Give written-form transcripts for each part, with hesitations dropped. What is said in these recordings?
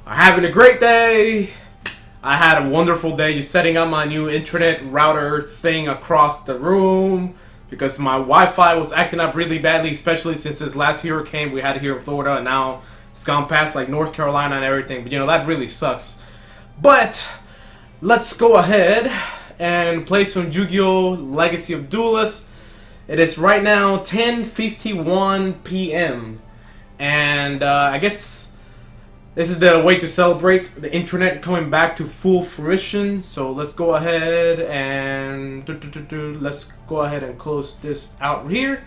are having a great day. I had a wonderful day just setting up my new internet router thing across the room because my Wi-Fi was acting up really badly, especially since this last hurricane we had here in Florida, and now it's gone past like North Carolina and everything. But you know, that really sucks. But let's go ahead and play some Yu-Gi-Oh! Legacy of Duelist. It is right now 10:51 p.m. and I guess this is the way to celebrate the internet coming back to full fruition. So let's go ahead and let's go ahead and close this out here,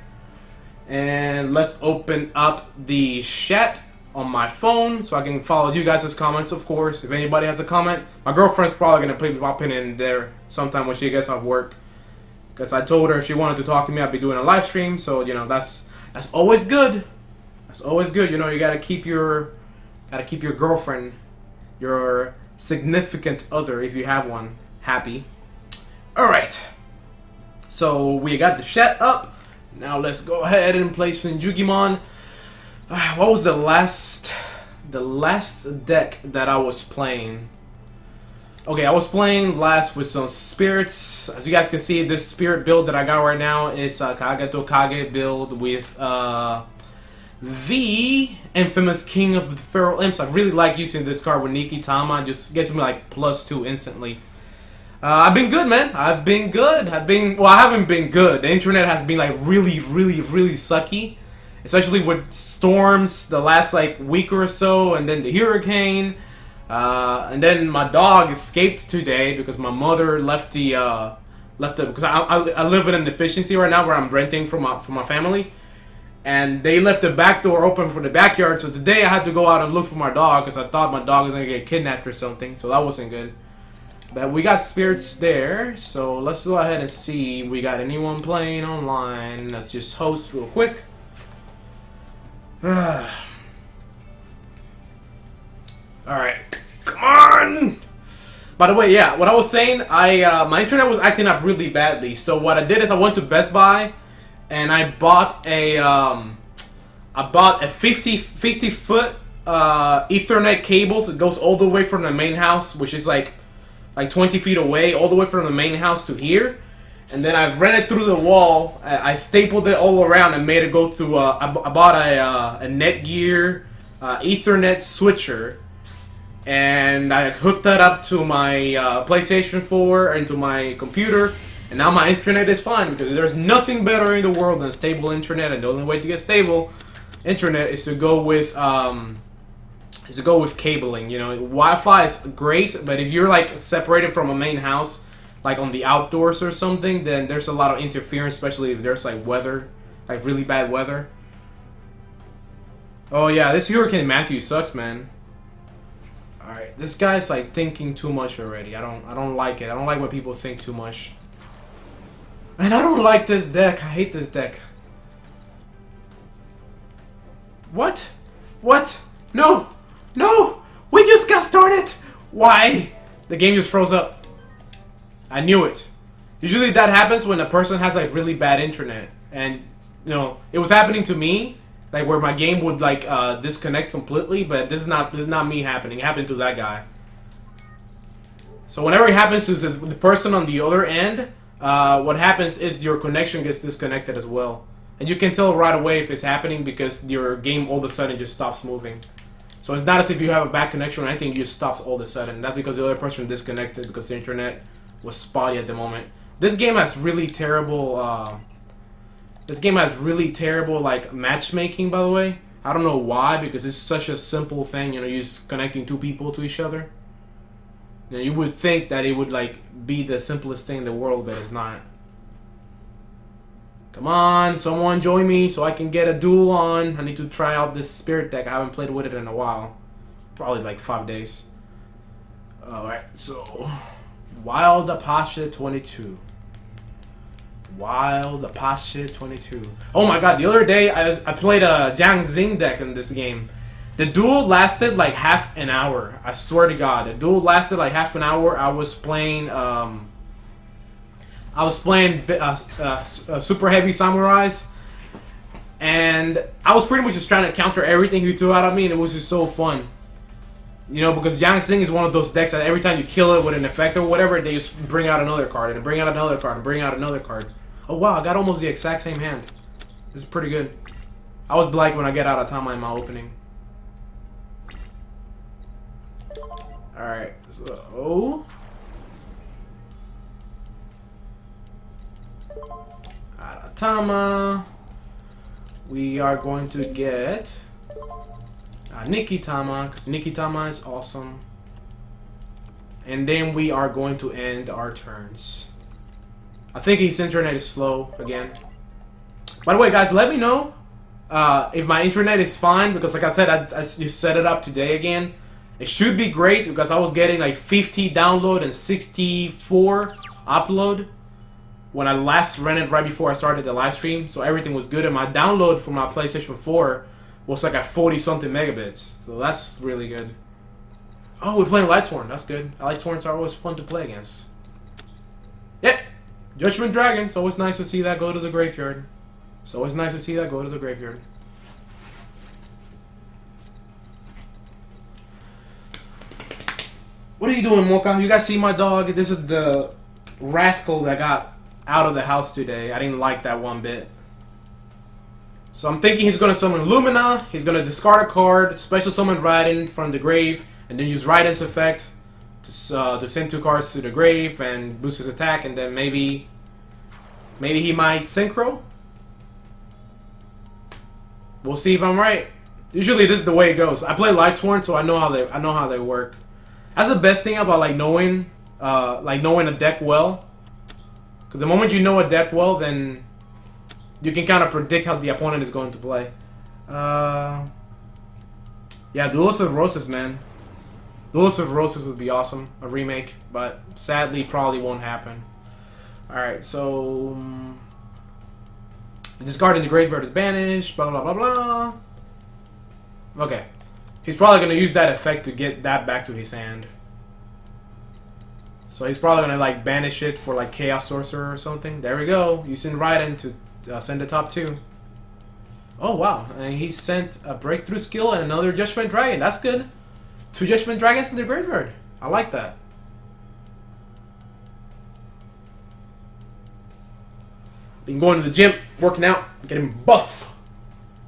and let's open up the chat on my phone so I can follow you guys' comments. Of course, if anybody has a comment, my girlfriend's probably gonna be popping in there sometime when she gets off work, because I told her if she wanted to talk to me, I'd be doing a live stream. So you know, that's always good. That's always good. You know, you gotta keep your girlfriend, your significant other, if you have one, happy. All right. So we got the chat up. Now let's go ahead and play some YUGIMON. What was the last deck that I was playing? Okay, I was playing last with some spirits. As you guys can see, this spirit build that I got right now is a Kage to Kage build with the infamous King of the Feral Imps. I really like using this card with Nikki Tama. It just gets me like +2 instantly. I've been good, man. I've been good. Well, I haven't been good. The internet has been like really sucky. Especially with storms the last like week or so, and then the hurricane, and then my dog escaped today because my mother left because I live in an efficiency right now where I'm renting from my family, and they left the back door open for the backyard. So today I had to go out and look for my dog because I thought my dog was gonna get kidnapped or something. So that wasn't good. But we got spirits there, so let's go ahead and see if we got anyone playing online. Let's just host real quick. Alright, come on! By the way, yeah, what I was saying, my internet was acting up really badly. So what I did is I went to Best Buy and I bought a 50 foot Ethernet cable that goes all the way from the main house, which is like 20 feet away, all the way from the main house to here. And then I ran it through the wall. I stapled it all around and made it go through. I bought a Netgear Ethernet switcher, and I hooked that up to my PlayStation 4 and to my computer. And now my internet is fine because there's nothing better in the world than stable internet. And the only way to get stable internet is to go with cabling. You know, Wi-Fi is great, but if you're like separated from a main house, like on the outdoors or something, then there's a lot of interference, especially if there's like weather, like really bad weather. Oh yeah, this Hurricane Matthew sucks, man. Alright, this guy's like thinking too much already. I don't like it. I don't like when people think too much. And I don't like this deck. I hate this deck. What? What? No! No! We just got started! Why? The game just froze up. I knew it. Usually that happens when a person has like really bad internet, and you know, it was happening to me, like where my game would like disconnect completely. But this is not me happening. It happened to that guy. So whenever it happens to the person on the other end, what happens is your connection gets disconnected as well, and you can tell right away if it's happening because your game all of a sudden just stops moving. So it's not as if you have a bad connection or anything; it just stops all of a sudden. That's because the other person disconnected because the internet was spotty at the moment. This game has really terrible like matchmaking, by the way. I don't know why, because it's such a simple thing, you know, you're just connecting two people to each other. You know, you would think that it would like be the simplest thing in the world, but it's not. Come on, someone join me so I can get a duel on. I need to try out this spirit deck. I haven't played with it in a while. Probably like 5 days. Alright, so Wild Apache 22. Wild Apache 22. Oh my god, the other day I played a Jiang Xing deck in this game. The duel lasted like half an hour. I swear to god. The duel lasted like half an hour. I was playing super heavy samurais, and I was pretty much just trying to counter everything he threw out at me, and it was just so fun. You know, because Yang Sing is one of those decks that every time you kill it with an effect or whatever, they just bring out another card, and bring out another card, and bring out another card. Oh wow, I got almost the exact same hand. This is pretty good. I was like when I get out of time in my opening. Alright, so... Tama. We are going to get Nikitama, because Nikitama is awesome. And then we are going to end our turns. I think his internet is slow again. By the way, guys, let me know if my internet is fine, because like I said, I just set it up today again. It should be great, because I was getting like 50 download and 64 upload when I last ran it right before I started the live stream. So everything was good, and my download for my PlayStation 4 was like at 40 something megabits. So that's really good. Oh, we're playing Lightsworn. That's good. Lightsworns are always fun to play against. Yeah, Judgment Dragon. It's always nice to see that go to the graveyard. It's always nice to see that go to the graveyard. What are you doing, Mocha? You guys see my dog? This is the rascal that got out of the house today. I didn't like that one bit. So I'm thinking he's going to summon Lumina. He's going to discard a card, special summon Raiden from the grave, and then use Raiden's effect to send 2 cards to the grave and boost his attack, and then maybe he might synchro. We'll see if I'm right. Usually this is the way it goes. I play Lightsworn, so I know how they work. That's the best thing about like knowing a deck well. Because the moment you know a deck well, then you can kind of predict how the opponent is going to play. Yeah, Duelist of Roses, man. Duelist of Roses would be awesome, a remake, but sadly probably won't happen. Alright, so... discard in the graveyard is banished, blah blah blah blah. Okay. He's probably going to use that effect to get that back to his hand. So he's probably going to like banish it for like Chaos Sorcerer or something. There we go. Using Raiden to send the top 2. Oh wow. And he sent a Breakthrough Skill and another Judgment Dragon. That's good. 2 Judgment Dragons in the graveyard. I like that. Been going to the gym, working out, getting buff.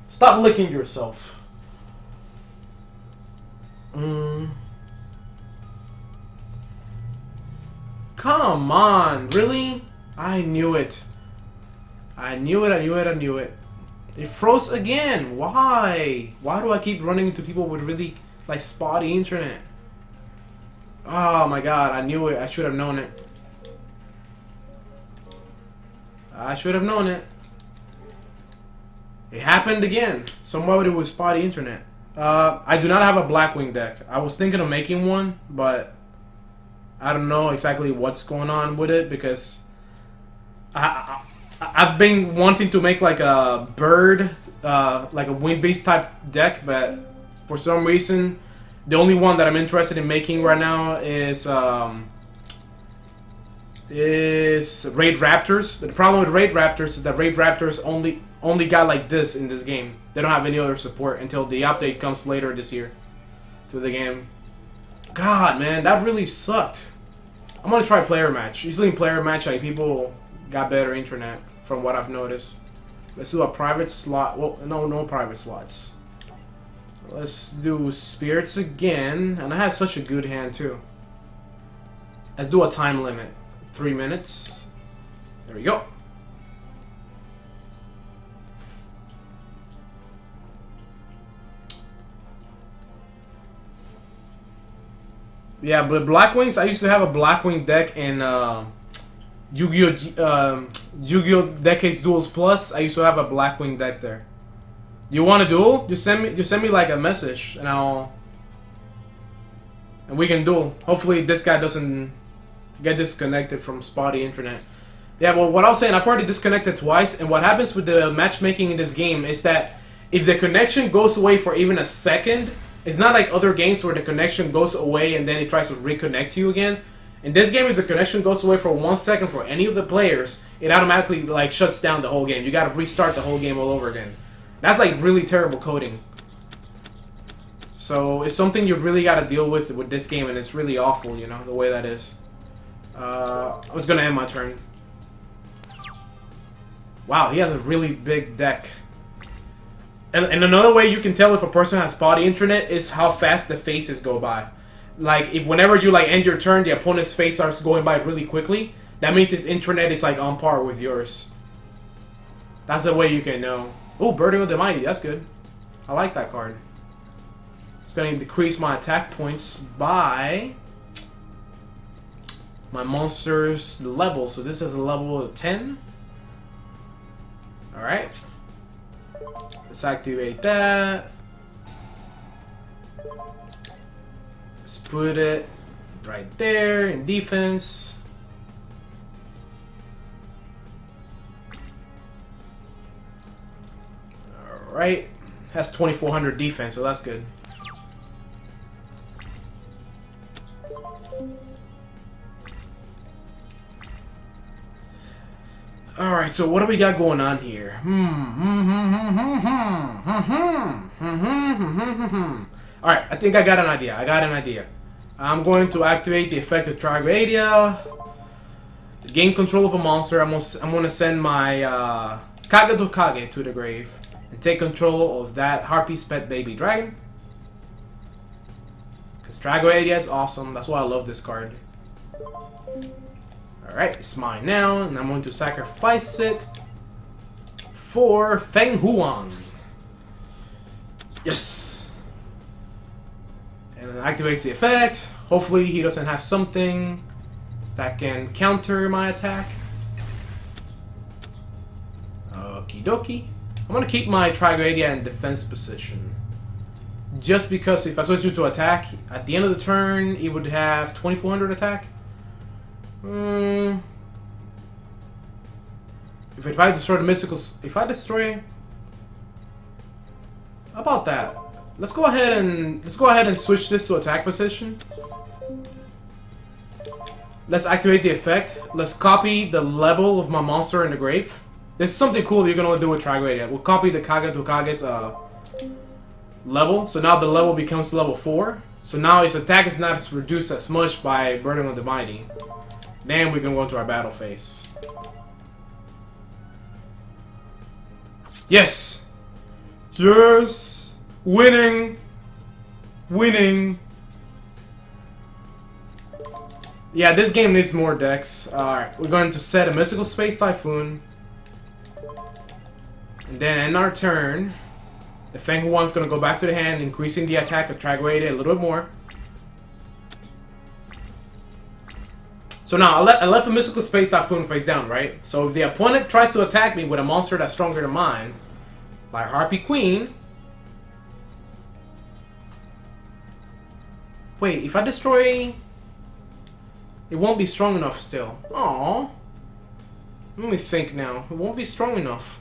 Stop licking yourself. Come on, really? I knew it. I knew it. It froze again. Why? Why do I keep running into people with really like spotty internet? Oh my god, I knew it. I should have known it. I should have known it. It happened again. Somebody with spotty internet. I do not have a Blackwing deck. I was thinking of making one, but I don't know exactly what's going on with it, because I've been wanting to make like a bird, like a wind beast type deck, but for some reason, the only one that I'm interested in making right now is Raid Raptors. But the problem with Raid Raptors is that Raid Raptors only got like this in this game. They don't have any other support until the update comes later this year to the game. God, man, that really sucked. I'm gonna try player match. Usually in player match, like, people got better internet from what I've noticed. Let's do a private slot. Well, no private slots. Let's do spirits again, and I have such a good hand too. Let's do a time limit, 3 minutes. There we go. Yeah, but Blackwings, I used to have a Blackwing deck in Yu-Gi-Oh! Decades Duels Plus. I used to have a Blackwing deck there. You want a duel? Just send me like a message, and we can duel. Hopefully this guy doesn't get disconnected from spotty internet. Yeah, well, what I was saying, I've already disconnected twice, and what happens with the matchmaking in this game is that if the connection goes away for even a second, it's not like other games where the connection goes away and then it tries to reconnect you again. In this game, if the connection goes away for 1 second for any of the players, it automatically like shuts down the whole game. You gotta restart the whole game all over again. That's like really terrible coding. So it's something you really got to deal with this game, and it's really awful, you know, the way that is. I was gonna end my turn. Wow, he has a really big deck. And another way you can tell if a person has spotty internet is how fast the faces go by. Like, if whenever you like end your turn, the opponent's face starts going by really quickly, that means his internet is like on par with yours. That's the way you can know. Oh, Burden of the Mighty, that's good. I like that card. It's going to decrease my attack points by my monster's level. So this is a level of 10. Alright. Let's activate that. Let's put it right there in defense. Alright. Has 2400 defense, so that's good. Alright, so what do we got going on here? Alright, I think I got an idea. I'm going to activate the effect of Tragoedia. Gain control of a monster. I'm gonna send my Kage to the grave. And take control of that Harpy's pet baby dragon. Because Tragoedia is awesome. That's why I love this card. Alright, it's mine now, and I'm going to sacrifice it for Feng Huang. Yes! And it activates the effect. Hopefully he doesn't have something that can counter my attack. Okie dokie. I'm going to keep my Tragoedia in defense position. Just because if I switch it to attack, at the end of the turn, it would have 2400 attack. If I destroy the mysticals, how about that? Let's go ahead and switch this to attack position. Let's activate the effect. Let's copy the level of my monster in the grave. This is something cool that you're gonna do with Tragoedia. We'll copy the Kage's level. So now the level becomes level 4. So now his attack is not reduced as much by Burden of the Mighty. Then we can go into our battle phase. Yes! Yes! Winning! Winning! Yeah, this game needs more decks. Alright, we're going to set a Mystical Space Typhoon. And then in our turn, the Feng Huang's going to go back to the hand, increasing the attack of Tragoedia a little bit more. So now, I left the Mystical Space Typhoon face down, right? So if the opponent tries to attack me with a monster that's stronger than mine, by Harpy Queen... Wait, if I destroy... It won't be strong enough still. Aww. Let me think now. It won't be strong enough.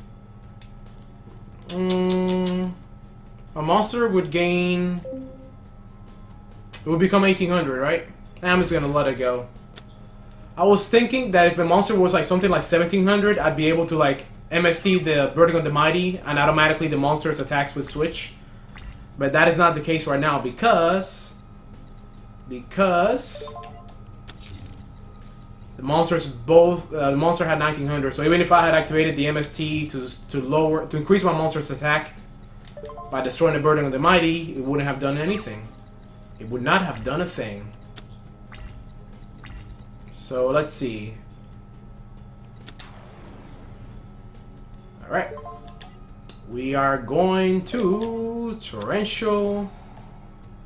A monster would gain... It would become 1800, right? I'm just gonna let it go. I was thinking that if the monster was like something like 1700, I'd be able to like MST the Burden of the Mighty and automatically the monster's attacks would switch. But that is not the case right now because the monsters the monster had 1900. So even if I had activated the MST to increase my monster's attack by destroying the Burden of the Mighty, it wouldn't have done anything. It would not have done a thing. So let's see. Alright. We are going to Torrential.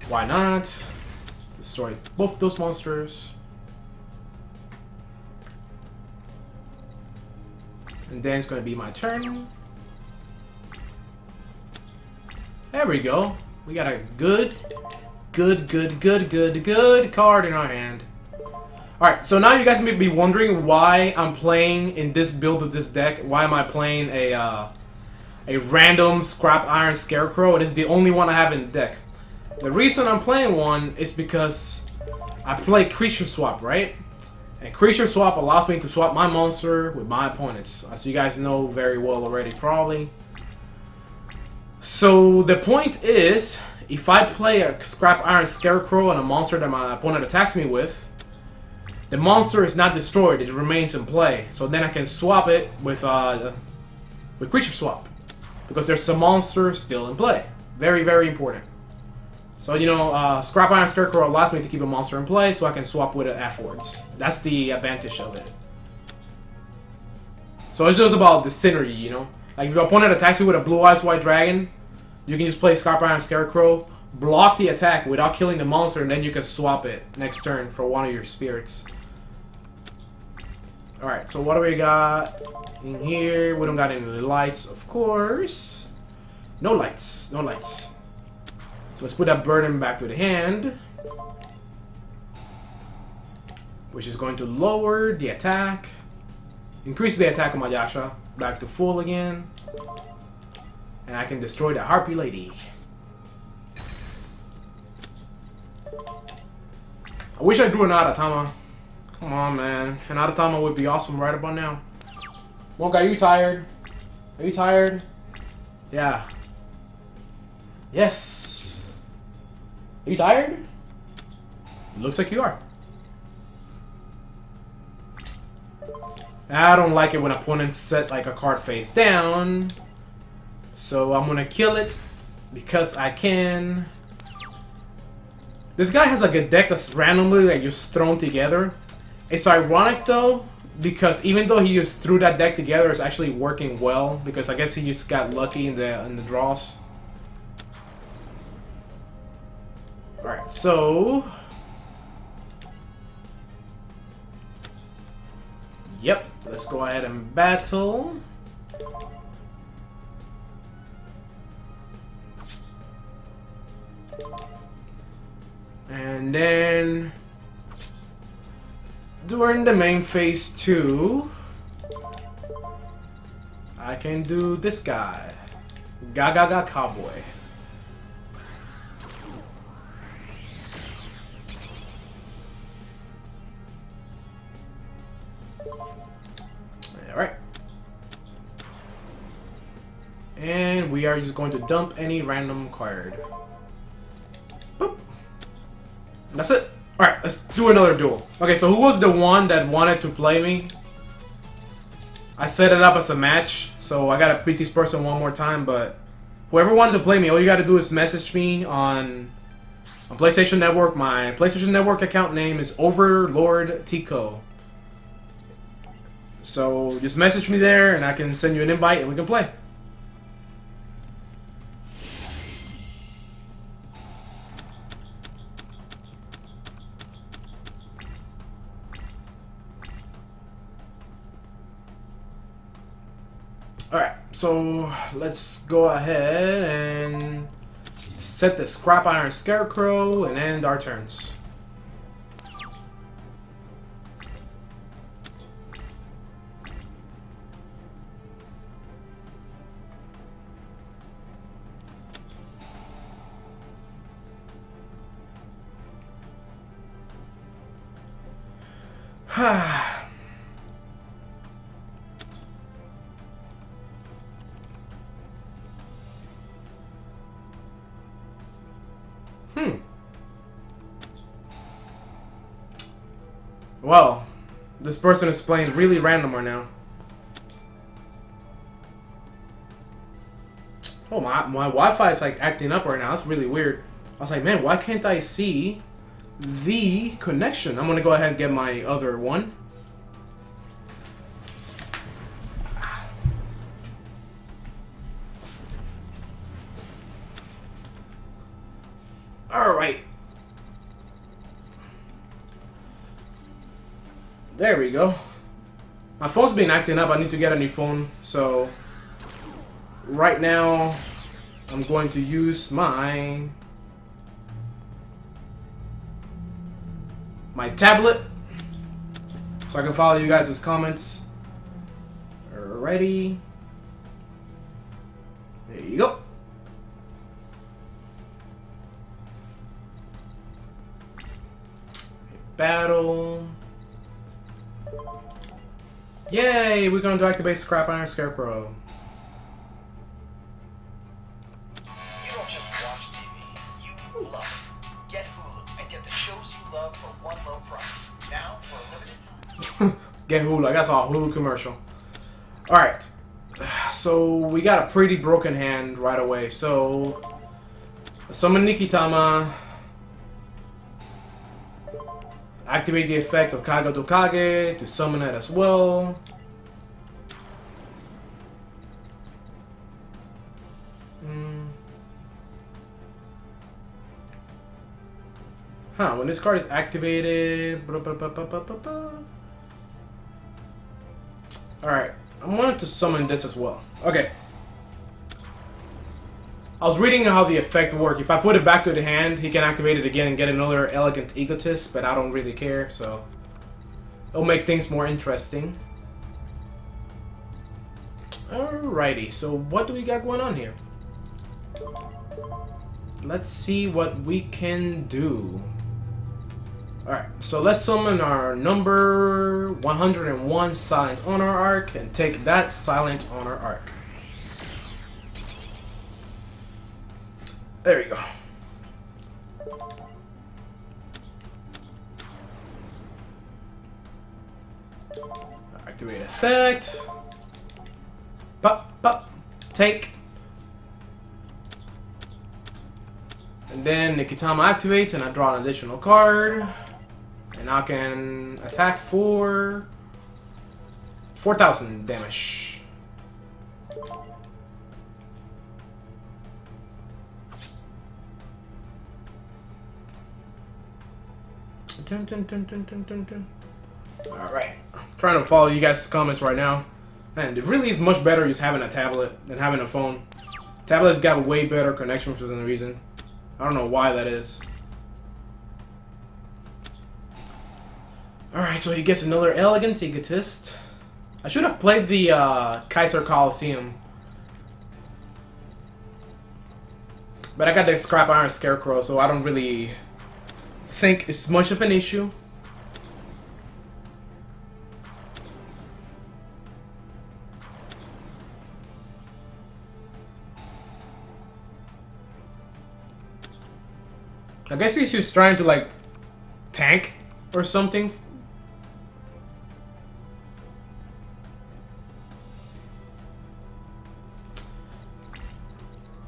Why not? Destroy both those monsters. And then it's going to be my turn. There we go. We got a good card in our hand. Alright, so now you guys may be wondering why I'm playing in this build of this deck. Why am I playing a random Scrap Iron Scarecrow? It is the only one I have in the deck. The reason I'm playing one is because I play Creature Swap, right? And Creature Swap allows me to swap my monster with my opponents, as you guys know very well already, probably. So the point is, if I play a Scrap Iron Scarecrow on a monster that my opponent attacks me with, the monster is not destroyed, it remains in play. So then I can swap it with creature swap. Because there's some monster still in play. Very, very important. So, you know, Scrap Iron Scarecrow allows me to keep a monster in play so I can swap with it afterwards. That's the advantage of it. So it's just about the synergy, you know? Like if your opponent attacks you with a Blue Eyes White Dragon, you can just play Scrap Iron Scarecrow, block the attack without killing the monster, and then you can swap it next turn for one of your spirits. Alright, so what do we got in here? We don't got any lights, of course. No lights, no lights. So let's put that burden back to the hand, which is going to lower the attack. Increase the attack of my Yasha back to full again. And I can destroy the Harpy Lady. I wish I drew an Aratama. Come on, man. An Aratama would be awesome right about now. Monk, are you tired? Are you tired? Yeah. Yes. Are you tired? Looks like you are. I don't like it when opponents set like a card face down. So I'm gonna kill it because I can. This guy has like a deck that's randomly like just thrown together. It's ironic though, because even though he just threw that deck together, it's actually working well because I guess he just got lucky in the draws. Alright, so yep, let's go ahead and battle. And then during the main phase 2, I can do this guy. Gaga Cowboy. Alright. And we are just going to dump any random card. Boop. That's it. Alright, let's do another duel. Okay, so who was the one that wanted to play me? I set it up as a match, so I gotta beat this person one more time, but whoever wanted to play me, all you gotta do is message me on PlayStation Network. My PlayStation Network account name is overlordtico. So just message me there and I can send you an invite and we can play. Alright, so let's go ahead and set the Scrap Iron Scarecrow and end our turns. Well, this person is playing really random right now. Oh, my Wi-Fi is like acting up right now. That's really weird. I was like, man, why can't I see the connection? I'm gonna go ahead and get my other one. Alright. There we go. My phone's been acting up. I need to get a new phone. So right now I'm going to use my tablet so I can follow you guys' comments. Alrighty. There you go. Battle. Yay! We're going to activate Scrap Iron Scarecrow. You don't just watch TV, you shows you love for one low price. Now for a limited time. Get Hulu. That's all Hulu commercial. All right. So we got a pretty broken hand right away. So summon Nikitama. Activate the effect of Kaga to Kage to summon it as well. When this card is activated... Alright, I wanted to summon this as well. Okay. I was reading how the effect works. If I put it back to the hand, he can activate it again and get another Elegant Egotist, but I don't really care, so... It'll make things more interesting. Alrighty, so what do we got going on here? Let's see what we can do. Alright, so let's summon our number 101 Silent Honor Arc and take that Silent Honor Arc. There you go. Activate effect. Pop, pop, take. And then Nikitama activates and I draw an additional card. And I can attack for 4,000 damage. Dun, dun, dun, dun, dun, dun, dun. Alright. Trying to follow you guys' comments right now. And it really is much better just having a tablet than having a phone. Tablet's got a way better connection for some reason. I don't know why that is. Alright, so he gets another Elegant Egotist. I should have played the Kaiser Coliseum. But I got the Scrap Iron Scarecrow, so I don't really think it's much of an issue. I guess he's just trying to like tank or something.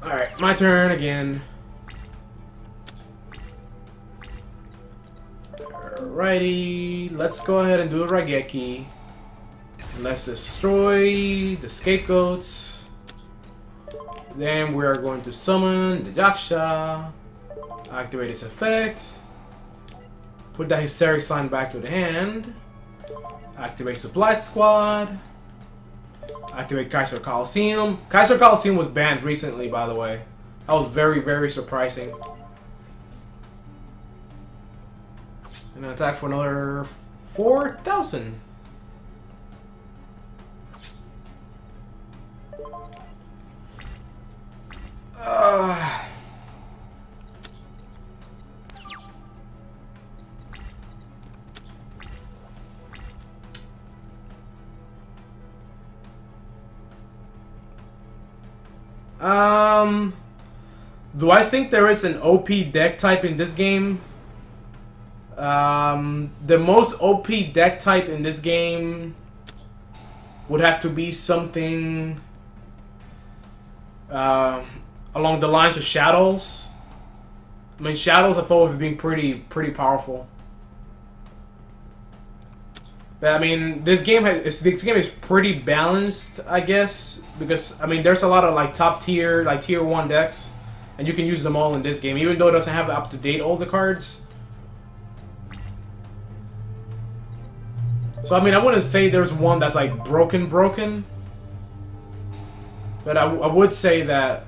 Alright, my turn again. Alrighty, let's go ahead and do a Raigeki. Let's destroy the scapegoats. Then we are going to summon the Jaksha. Activate its effect. Put that Hysteric Sign back to the hand. Activate Supply Squad. Activate Kaiser Coliseum. Kaiser Coliseum was banned recently, by the way. That was very, very surprising. And attack for another 4,000. Do I think there is an OP deck type in this game? The most OP deck type in this game would have to be something along the lines of Shadows. I mean, Shadows have always been pretty powerful. But I mean, this game is pretty balanced, I guess, because I mean, there's a lot of like top tier, like tier 1 decks, and you can use them all in this game, even though it doesn't have up to date all the cards. So I mean, I wouldn't say there's one that's like broken, but I would say that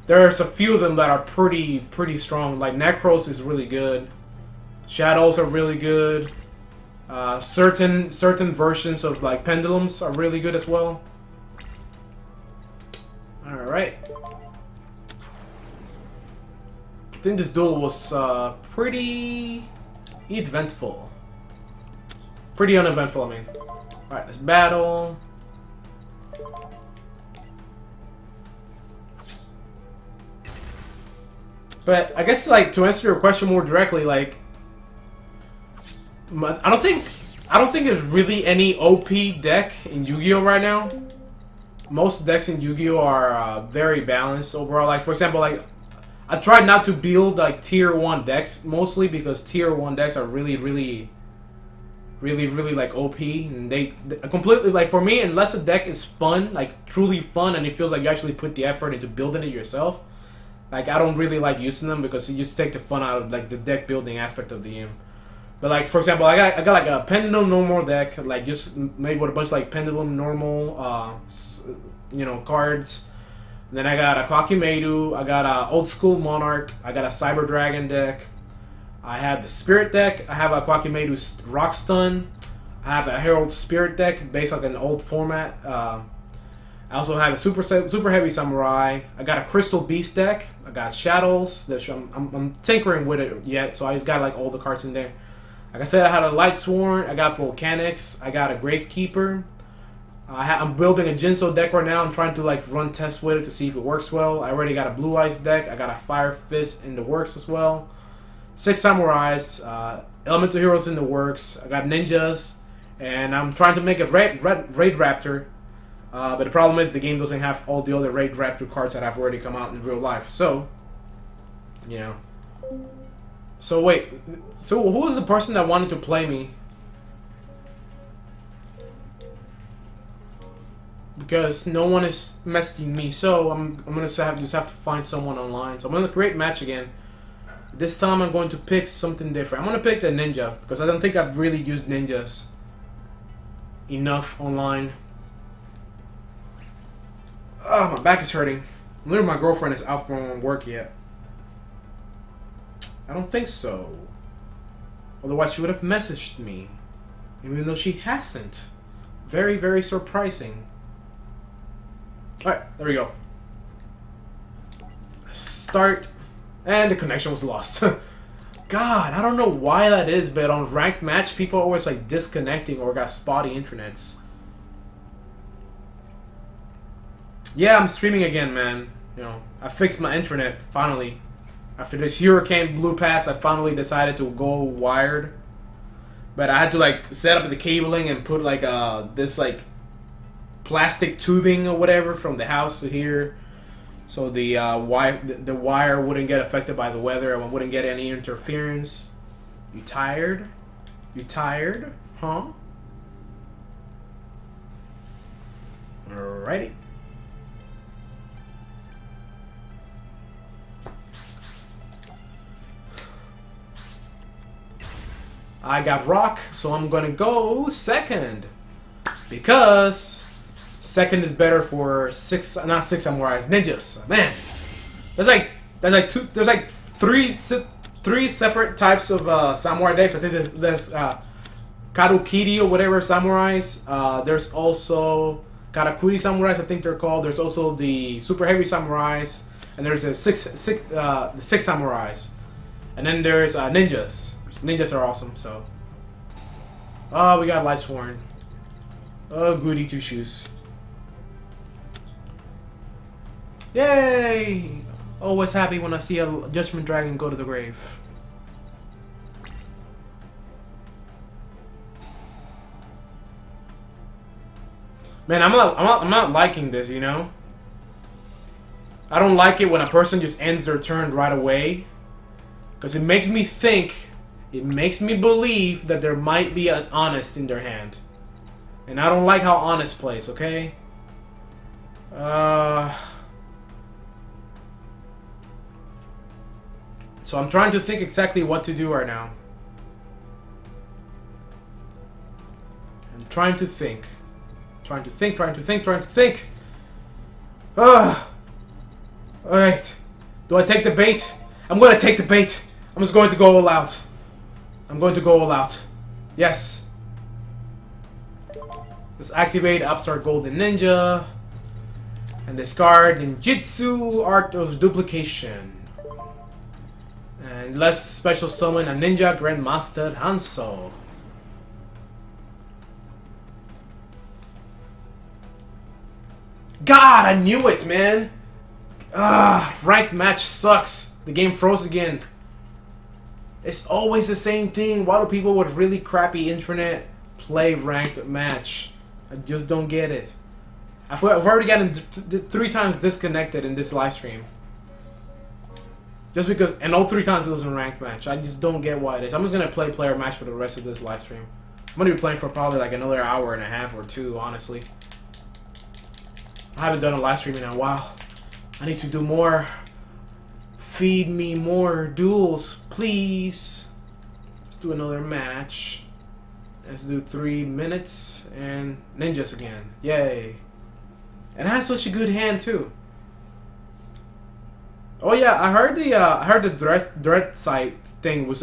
there's a few of them that are pretty strong. Like Necros is really good, Shadows are really good. Certain versions of like Pendulums are really good as well. Alright. I think this duel was pretty eventful. Pretty uneventful, I mean. Alright, let's battle. But I guess like to answer your question more directly, like I don't think there's really any OP deck in Yu-Gi-Oh right now. Most decks in Yu-Gi-Oh are very balanced overall. Like for example, like I tried not to build like tier 1 decks mostly because tier 1 decks are really like OP, and they completely like for me, unless a deck is fun, like truly fun, and it feels like you actually put the effort into building it yourself. Like I don't really like using them because it just take the fun out of like the deck building aspect of the game. But like for example, I got like a Pendulum normal deck, like just made with a bunch of like Pendulum normal, you know, cards. And then I got a Kakimedu, I got a old school Monarch, I got a Cyber Dragon deck. I have the Spirit deck. I have a Kakimedu Rock Stun. I have a Herald Spirit deck based on an old format. I also have a super heavy Samurai. I got a Crystal Beast deck. I got Shadows. I'm tinkering with it yet, so I just got like all the cards in there. Like I said, I had a Lightsworn. I got Volcanics. I got a Gravekeeper. I'm building a Jinso deck right now. I'm trying to like run tests with it to see if it works well. I already got a Blue Eyes deck. I got a Fire Fist in the works as well. 6 Samurais. Elemental Heroes in the works. I got Ninjas. And I'm trying to make a Raid Raptor. But the problem is the game doesn't have all the other Raid Raptor cards that have already come out in real life. So, you know. So wait. So who was the person that wanted to play me? Because no one is messaging me. So I'm gonna just have to find someone online. So I'm gonna create match again. This time I'm going to pick something different. I'm gonna pick the Ninja because I don't think I've really used ninjas enough online. Oh, my back is hurting. I wonder if my girlfriend is out from work yet. I don't think so. Otherwise she would have messaged me. Even though she hasn't. Very, very surprising. Alright, there we go. Start. And the connection was lost. God, I don't know why that is, but on ranked match, people are always like disconnecting or got spotty internets. Yeah, I'm streaming again, man. You know, I fixed my internet finally. After this hurricane blew past, I finally decided to go wired. But I had to like set up the cabling and put like this like plastic tubing or whatever from the house to here, so the wire wouldn't get affected by the weather and wouldn't get any interference. You tired? You tired? Huh? Alrighty. I got rock, so I'm gonna go second. Because second is better for not six samurais, ninjas. Man, there's like three separate types of samurai decks. I think there's Karukiri or whatever samurais. There's also Karakuri samurais, I think they're called. There's also the super heavy samurais, and there's the six samurais, and then there's ninjas. Ninjas are awesome. So, we got Lightsworn. Oh, goody two shoes. Yay! Always happy when I see a Judgment Dragon go to the grave. Man, I'm not liking this, you know? I don't like it when a person just ends their turn right away. Because it makes me think, it makes me believe that there might be an Honest in their hand. And I don't like how Honest plays, okay? So I'm trying to think exactly what to do right now. I'm trying to think. Trying to think. Alright. Do I take the bait? I'm gonna take the bait. I'm just going to go all out. I'm going to go all out. Yes. Let's activate Upstart Golden Ninja. And discard Ninjutsu, Art of Duplication. And let's special summon a Ninja Grandmaster Hanzo. God, I knew it, man. Ranked match sucks. The game froze again. It's always the same thing. Why do people with really crappy internet play ranked match? I just don't get it. I've already gotten 3 times disconnected in this live stream. Just because, and all 3 times it was a ranked match. I just don't get why it is. I'm just gonna play player match for the rest of this live stream. I'm gonna be playing for probably like another hour and a half or 2, honestly. I haven't done a live stream in a while. I need to do more. Feed me more duels, please. Let's do another match. Let's do 3 minutes and ninjas again. Yay. And it has such a good hand too. Oh yeah, I heard the direct site thing was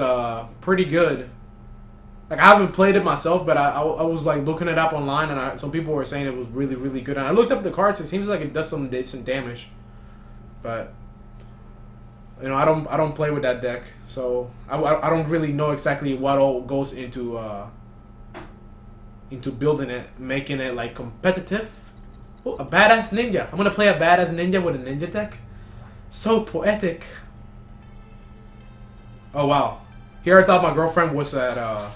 pretty good. Like I haven't played it myself, but I was like looking it up online, and some people were saying it was really good. And I looked up the cards. It seems like it does some decent damage, but you know I don't play with that deck, so I don't really know exactly what all goes into building it, making it like competitive. Oh, a badass ninja! I'm gonna play a badass ninja with a ninja deck. So poetic. Oh wow! Here I thought my girlfriend was at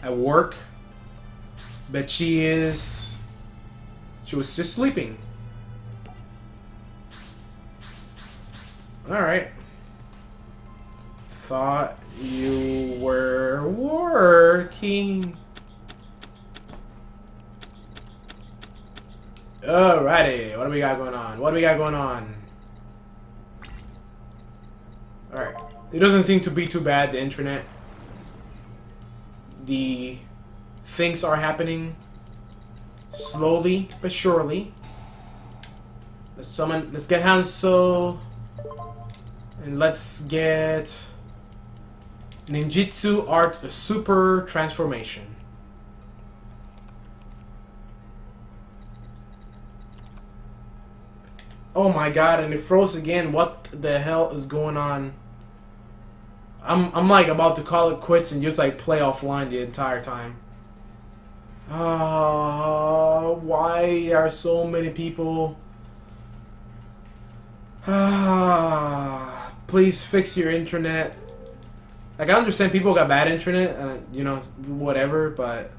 work, but she was just sleeping. All right. Thought you were working. Alrighty, what do we got going on? What do we got going on? Alright. It doesn't seem to be too bad, the internet. The things are happening slowly but surely. Let's get Hanso. And let's get Ninjutsu Art Super Transformation. Oh my god, and it froze again. What the hell is going on? I'm like about to call it quits and just like play offline the entire time. Why are so many people? Please fix your internet. Like I understand people got bad internet and you know whatever, but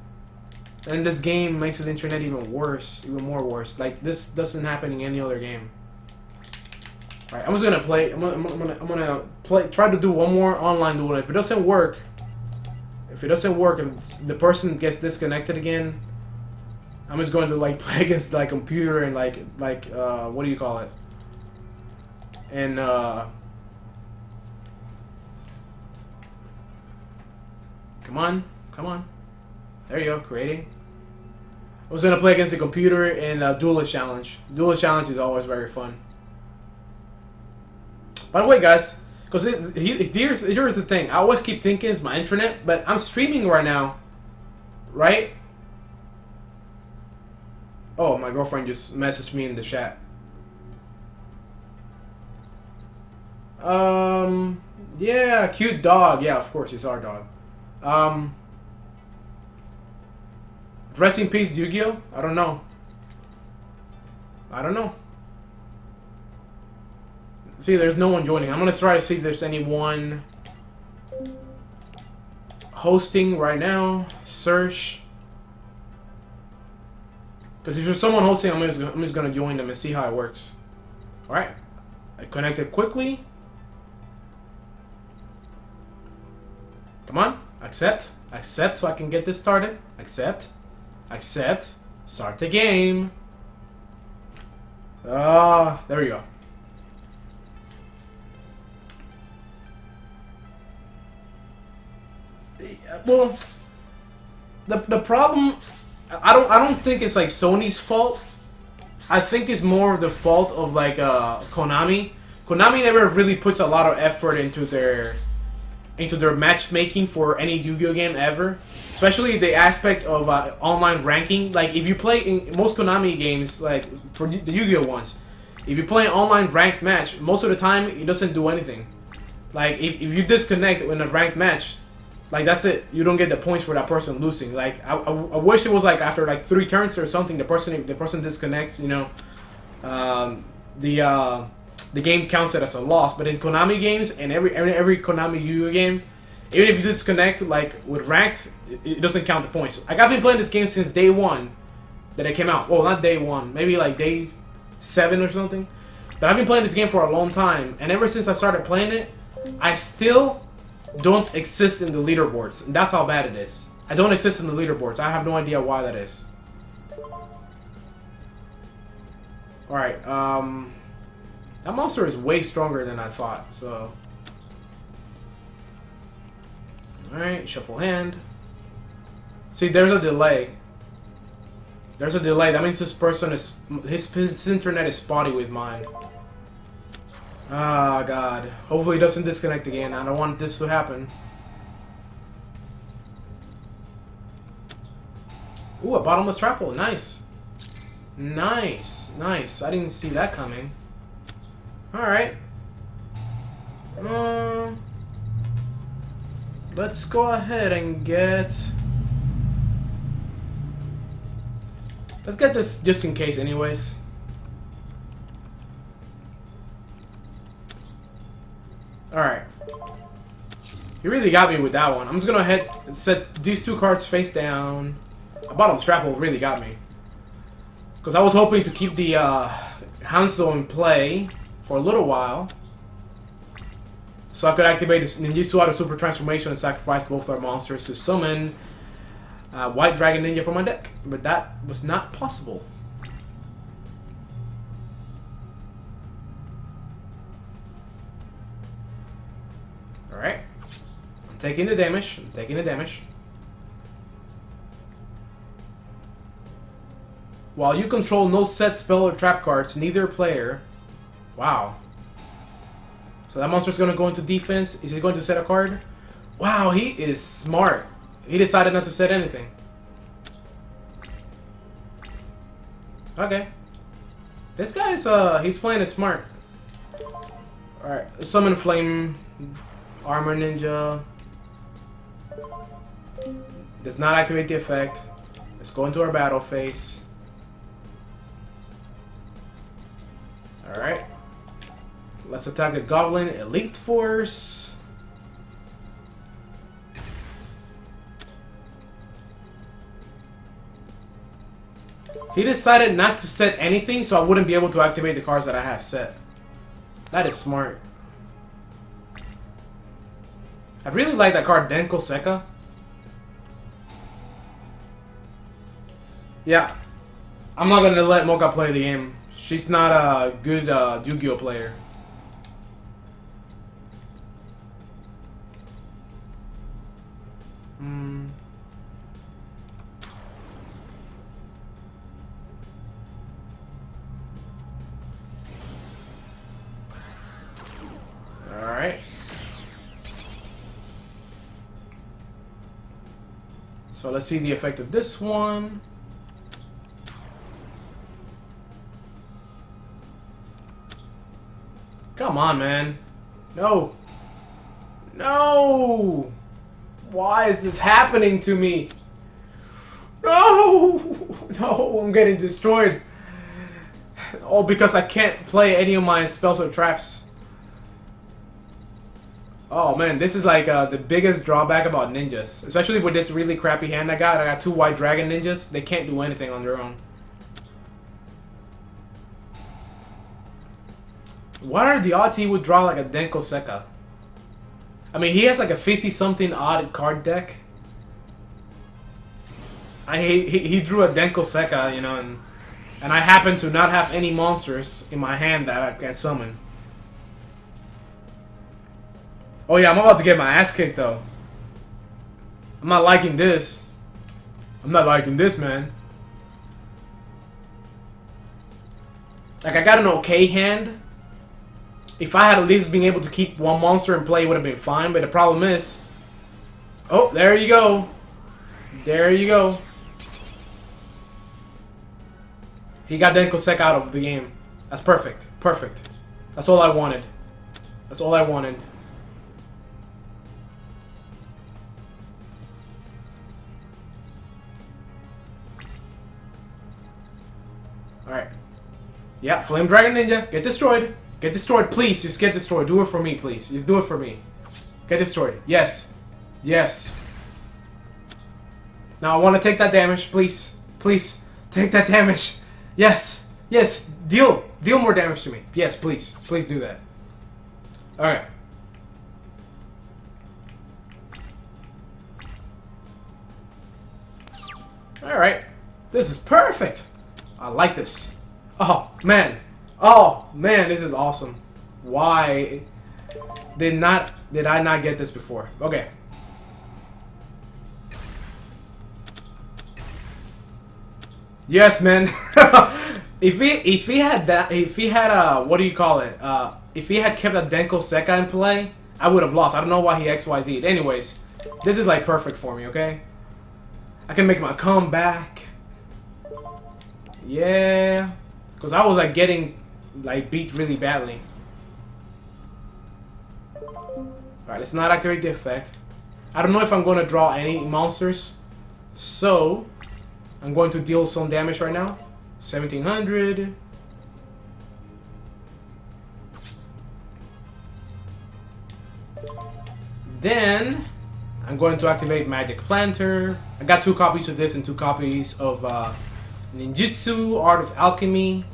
and this game makes the internet even worse, even more worse. Like this doesn't happen in any other game. Alright, I'm just gonna play. I'm gonna play. Try to do one more online duel. If it doesn't work, and the person gets disconnected again, I'm just going to like play against like computer and like what do you call it? And come on. There you go, creating. I was gonna play against the computer in Duelist challenge. Duelist challenge is always very fun. By the way, guys, because here's the thing. I always keep thinking it's my internet, but I'm streaming right now, right? Oh, my girlfriend just messaged me in the chat. Yeah, cute dog. Yeah, of course, it's our dog. Rest in peace, Yu-Gi-Oh? I don't know. See, there's no one joining. I'm gonna try to see if there's anyone hosting right now. Search. Because if there's someone hosting, I'm just gonna join them and see how it works. All right, I connected quickly. Come on, accept, so I can get this started. Accept, start the game. There we go. Well, the problem, I don't think it's like Sony's fault. I think it's more the fault of like Konami. Konami never really puts a lot of effort into their matchmaking for any Yu-Gi-Oh game ever. Especially the aspect of online ranking. Like if you play in most Konami games, like for the Yu-Gi-Oh ones, if you play an online ranked match, most of the time it doesn't do anything. Like if you disconnect in a ranked match, like that's it. You don't get the points for that person losing. Like I wish it was like after like 3 turns or something, the person disconnects. You know, the game counts it as a loss. But in Konami games and every Konami Yu-Gi-Oh game, even if you disconnect like with ranked, it doesn't count the points. Like I've been playing this game since day one that it came out. Well, not day one, maybe like day 7 or something. But I've been playing this game for a long time, and ever since I started playing it, I still don't exist in the leaderboards. And that's how bad it is. I don't exist in the leaderboards. I have no idea why that is. Alright, that monster is way stronger than I thought, so... Alright, shuffle hand. See, there's a delay. There's a delay. That means this person is... His internet is spotty with mine. Ah, God. Hopefully it doesn't disconnect again. I don't want this to happen. Ooh, a bottomless trapple. Nice. Nice. Nice. I didn't see that coming. Alright. Let's go ahead and get... Let's get this just in case anyways. Alright. You really got me with that one. I'm just gonna set these two cards face down. A bottom strapple really got me. Because I was hoping to keep the Hanzo in play for a little while. So I could activate this Ninjutsu Auto Super Transformation and sacrifice both our monsters to summon White Dragon Ninja from my deck. But that was not possible. Alright. I'm taking the damage. I'm taking the damage. While you control no set spell or trap cards, neither player... Wow. So that monster's going to go into defense. Is he going to set a card? Wow, he is smart. He decided not to set anything. Okay. This guy's, he's playing it smart. Alright, summon Flame Armor Ninja. Does not activate the effect. Let's go into our battle phase. Alright. Let's attack the Goblin Elite Force. He decided not to set anything, so I wouldn't be able to activate the cards that I have set. That is smart. I really like that card, Denko Seka. Yeah. I'm not gonna let Mocha play the game. She's not a good Yu-Gi-Oh player. Alright. So let's see the effect of this one. Come on, man. No. No! Why is this happening to me? No! No, I'm getting destroyed. All because I can't play any of my spells or traps. Oh man, this is like the biggest drawback about ninjas. Especially with this really crappy hand I got. I got two White Dragon ninjas. They can't do anything on their own. What are the odds he would draw like a Denko Seka? I mean, he has like a 50-something odd card deck. He drew a Denko Seka, you know, and I happen to not have any monsters in my hand that I can summon. Oh yeah, I'm about to get my ass kicked though. I'm not liking this. I'm not liking this, man. Like, I got an okay hand. If I had at least been able to keep one monster in play, it would have been fine. But the problem is... Oh, there you go. There you go. He got Denko Sek out of the game. That's perfect. Perfect. That's all I wanted. That's all I wanted. Alright. Yeah, Flame Dragon Ninja. Get destroyed. Get destroyed, please. Just get destroyed. Do it for me, please. Just do it for me. Get destroyed. Yes. Yes. Now I want to take that damage, please. Please. Take that damage. Yes. Yes. Deal more damage to me. Yes, please. Please do that. Alright. Alright. This is perfect. I like this. Oh, man. Oh, man, this is awesome. Why did I not get this before? Okay. Yes, man. if he had what do you call it? If he had kept a Denko Sekka in play, I would have lost. I don't know why he XYZ'd. Anyways, this is like perfect for me, okay? I can make my comeback. Yeah. Because I was like getting like beat really badly. Alright, let's not activate the effect. I don't know if I'm going to draw any monsters. So, I'm going to deal some damage right now. 1700. Then, I'm going to activate Magic Planter. I got 2 copies of this and 2 copies of Ninjutsu, Art of Alchemy.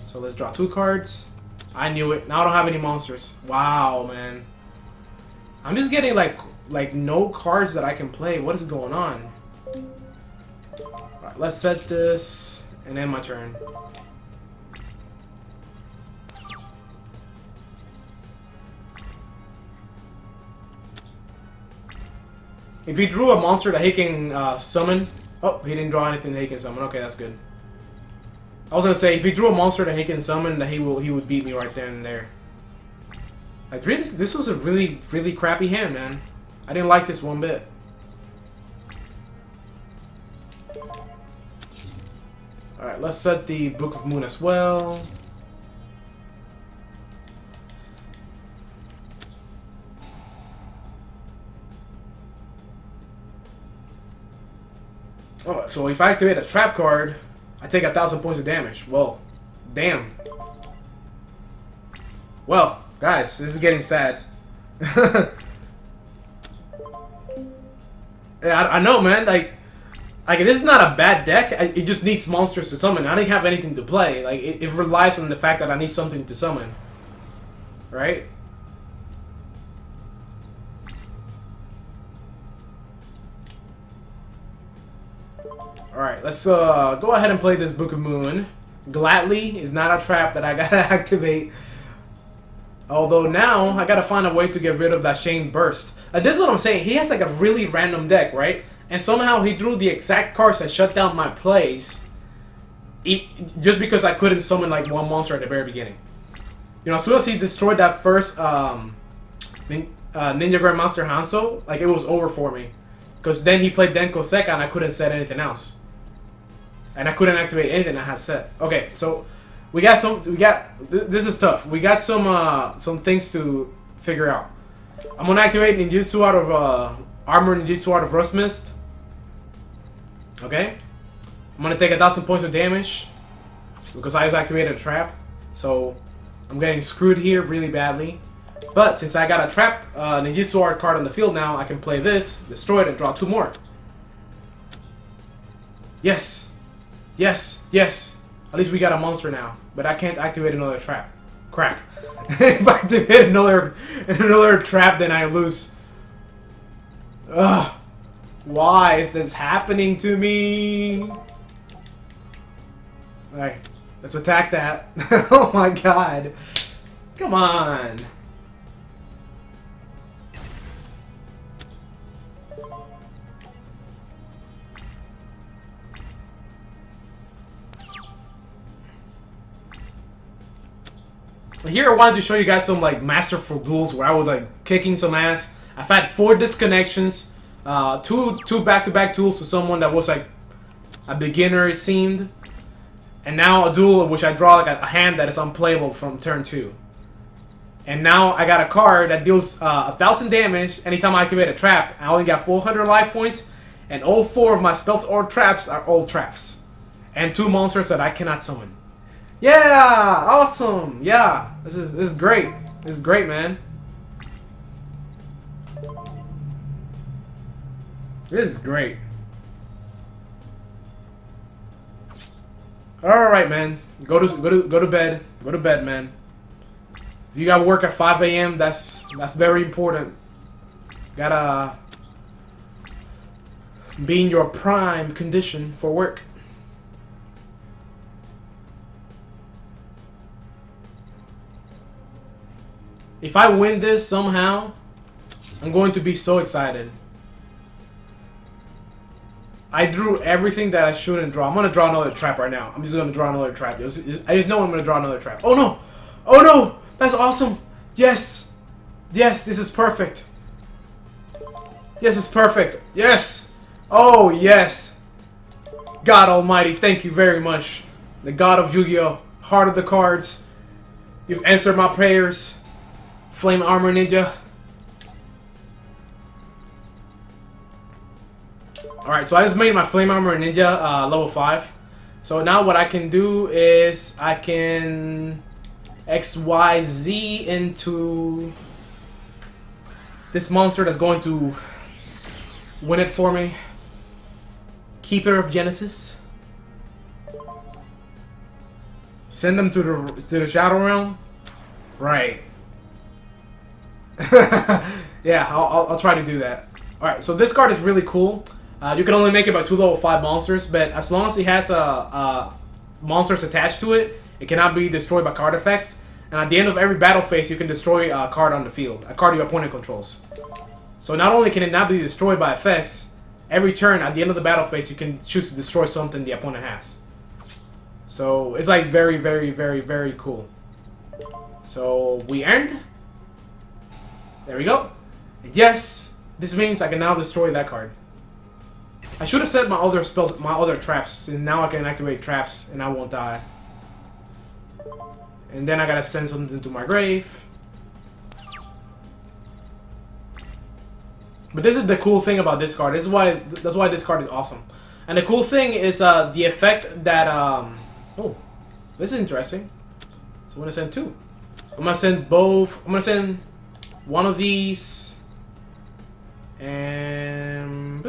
So let's draw 2 cards. I knew it. Now I don't have any monsters. Wow, man. I'm just getting like no cards that I can play. What is going on? Alright, let's set this and end my turn. If he drew a monster that he can summon... Oh, he didn't draw anything that he can summon. Okay, that's good. I was gonna say, if he drew a monster that he can summon, that he would beat me right then and there. Like, really, this was a really crappy hand, man. I didn't like this one bit. Alright, let's set the Book of Moon as well. Oh, so if I activate a trap card, I take 1,000 points of damage. Well, damn. Well, guys, this is getting sad. Yeah, I know, man. Like this is not a bad deck. It just needs monsters to summon. I didn't have anything to play. Like it relies on the fact that I need something to summon, right? Alright, let's go ahead and play this Book of Moon. Gladly is not a trap that I gotta activate. Although now, I gotta find a way to get rid of that Shane Burst. This is what I'm saying. He has like a really random deck, right? And somehow he drew the exact cards that shut down my plays. Just because I couldn't summon like one monster at the very beginning. You know, as soon as he destroyed that first Ninja Grandmaster Hanzo, like it was over for me. Because then he played Denko Sekka and I couldn't set anything else. And I couldn't activate anything I had set. Okay, so this is tough. We got some things to figure out. I'm gonna activate Ninjutsu out of Armor Ninjutsu out of Rust Mist. Okay? I'm gonna take 1,000 points of damage because I just activated a trap. So I'm getting screwed here really badly. But since I got a trap Ninjutsu art card on the field now, I can play this, destroy it, and draw 2 more. Yes! Yes! Yes! At least we got a monster now. But I can't activate another trap. Crap. If I activate another trap, then I lose. Ugh. Why is this happening to me? Alright. Let's attack that. Oh my god. Come on. Here I wanted to show you guys some like masterful duels where I was like kicking some ass. I've had 4 disconnections, two back-to-back duels to someone that was like a beginner it seemed, and now a duel in which I draw like a hand that is unplayable from turn 2. And now I got a card that deals 1,000 damage anytime I activate a trap. I only got 400 life points, and all 4 of my spells or traps are all traps, and 2 monsters that I cannot summon. Yeah, awesome. Yeah, this is great. This is great, man. This is great. All right, man. Go to bed. Go to bed, man. If you got work at 5 a.m., that's very important. Gotta be in your prime condition for work. If I win this somehow, I'm going to be so excited. I drew everything that I shouldn't draw. I'm gonna draw another trap right now. I'm just gonna draw another trap. I just know I'm gonna draw another trap. Oh no! Oh no! That's awesome! Yes! Yes, this is perfect. Yes, it's perfect. Yes! Oh, yes! God Almighty, thank you very much. The God of Yu-Gi-Oh! Heart of the cards. You've answered my prayers. Flame Armor Ninja. Alright, so I just made my Flame Armor Ninja level 5. So now what I can do is I can XYZ into this monster that's going to win it for me. Keeper of Genesis. Send them to the Shadow Realm. Right. Yeah, I'll try to do that. Alright, so this card is really cool. You can only make it by 2 level 5 monsters, but as long as it has monsters attached to it, it cannot be destroyed by card effects. And at the end of every battle phase, you can destroy a card on the field, a card your opponent controls. So not only can it not be destroyed by effects, every turn at the end of the battle phase, you can choose to destroy something the opponent has. So it's like very, very, very, very cool. So we earned. There we go. Yes, this means I can now destroy that card. I should have set my other spells, my other traps, and now I can activate traps and I won't die. And then I gotta send something to my grave. But this is the cool thing about this card. That's why this card is awesome. And the cool thing is the effect that oh, this is interesting. So I'm gonna send 2. I'm gonna send both. I'm gonna send one of these and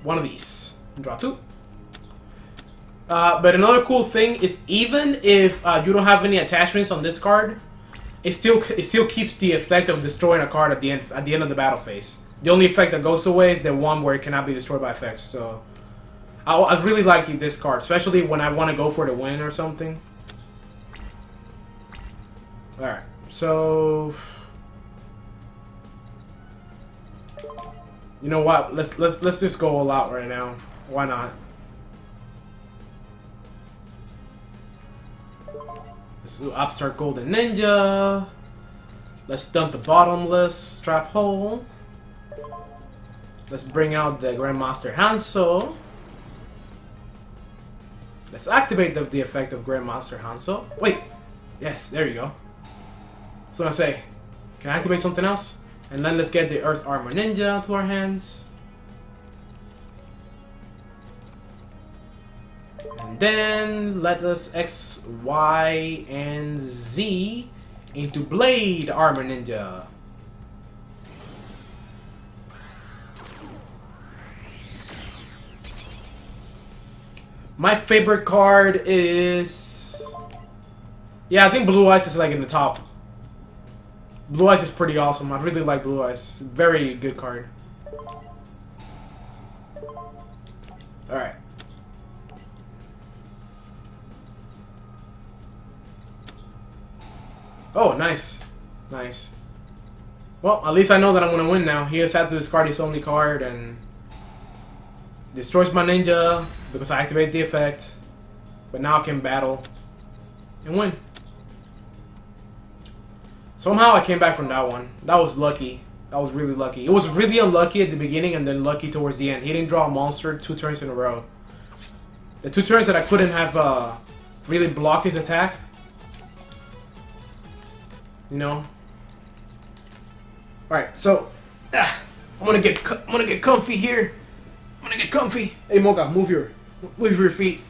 one of these. Draw 2. But another cool thing is even if you don't have any attachments on this card, it still keeps the effect of destroying a card at the end of the battle phase. The only effect that goes away is the one where it cannot be destroyed by effects. So I really like this card, especially when I want to go for the win or something. All right, so you know what? Let's just go all out right now. Why not? Let's do Upstart Golden Ninja. Let's dump the bottomless trap hole. Let's bring out the Grandmaster Hanzo. Let's activate the effect of Grandmaster Hanzo. Wait! Yes, there you go. So I say, can I activate something else? And then let's get the Earth Armor Ninja to our hands. And then let us X, Y, and Z into Blade Armor Ninja. My favorite card is... yeah, I think Blue Eyes is like in the top. Blue Eyes is pretty awesome. I really like Blue Eyes. It's a very good card. Alright. Oh, nice. Nice. Well, at least I know that I'm going to win now. He just had to discard his only card and destroys my ninja because I activate the effect. But now I can battle and win. Somehow I came back from that one. That was lucky. That was really lucky. It was really unlucky at the beginning and then lucky towards the end. He didn't draw a monster 2 turns in a row. The 2 turns that I couldn't have really blocked his attack. You know. All right, so I'm gonna get comfy here. I'm gonna get comfy. Hey Mocha, move your feet.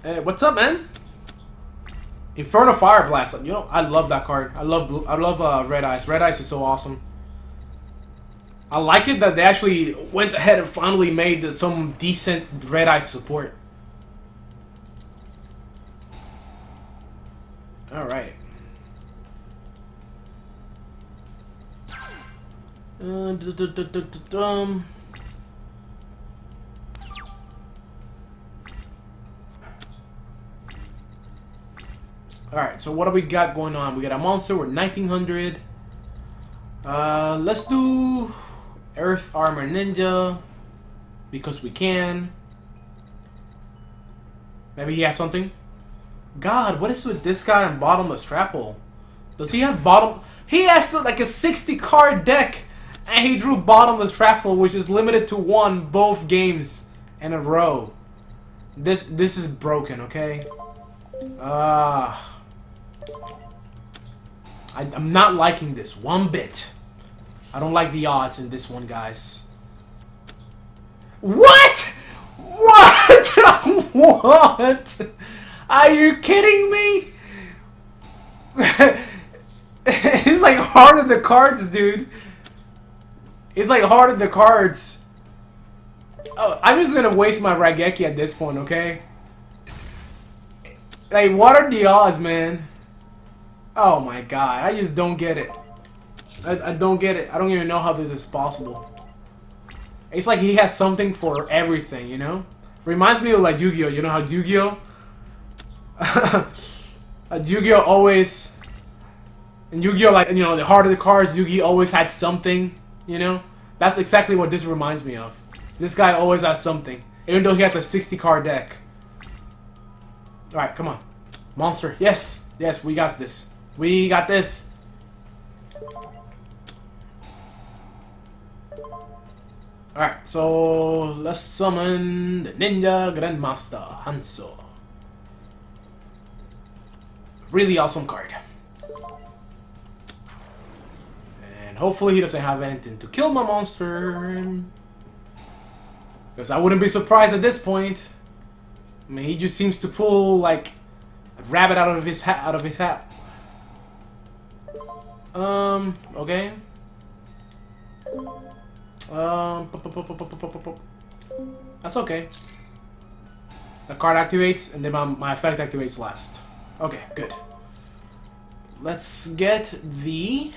Hey, what's up, man? Inferno Fire Blast. You know, I love that card. I love Red Eyes. Red Eyes is so awesome. I like it that they actually went ahead and finally made some decent Red Eyes support. All right. Alright, so what do we got going on? We got a monster, we're 1900. Let's do Earth Armor Ninja. Because we can. Maybe he has something? God, what is with this guy on Bottomless Trapple? Does he have bottom... He has like a 60 card deck! And he drew Bottomless Trapple, which is limited to 1 both games in a row. This is broken, okay? I'm not liking this one bit. I don't like the odds in this one, guys. What? What? What? Are you kidding me? It's like hard on the cards, dude. It's like hard on the cards. Oh, I'm just gonna waste my Raigeki at this point, okay? Like, what are the odds, man? Oh my god, I just don't get it. I don't get it. I don't even know how this is possible. It's like he has something for everything, you know? Reminds me of like Yu-Gi-Oh! You know how Yu-Gi-Oh? Yu-Gi-Oh! Always... And Yu-Gi-Oh! Like, you know, the heart of the cards, Yu-Gi always had something, you know? That's exactly what this reminds me of. So this guy always has something. Even though he has a 60 card deck. Alright, come on. Monster. Yes! Yes, we got this. We got this. Alright, so let's summon the Ninja Grandmaster Hanzo. Really awesome card. And hopefully he doesn't have anything to kill my monster. Because I wouldn't be surprised at this point. I mean, he just seems to pull like a rabbit out of his hat. Okay. That's okay. The card activates, and then my effect activates last. Okay, good. Let's get the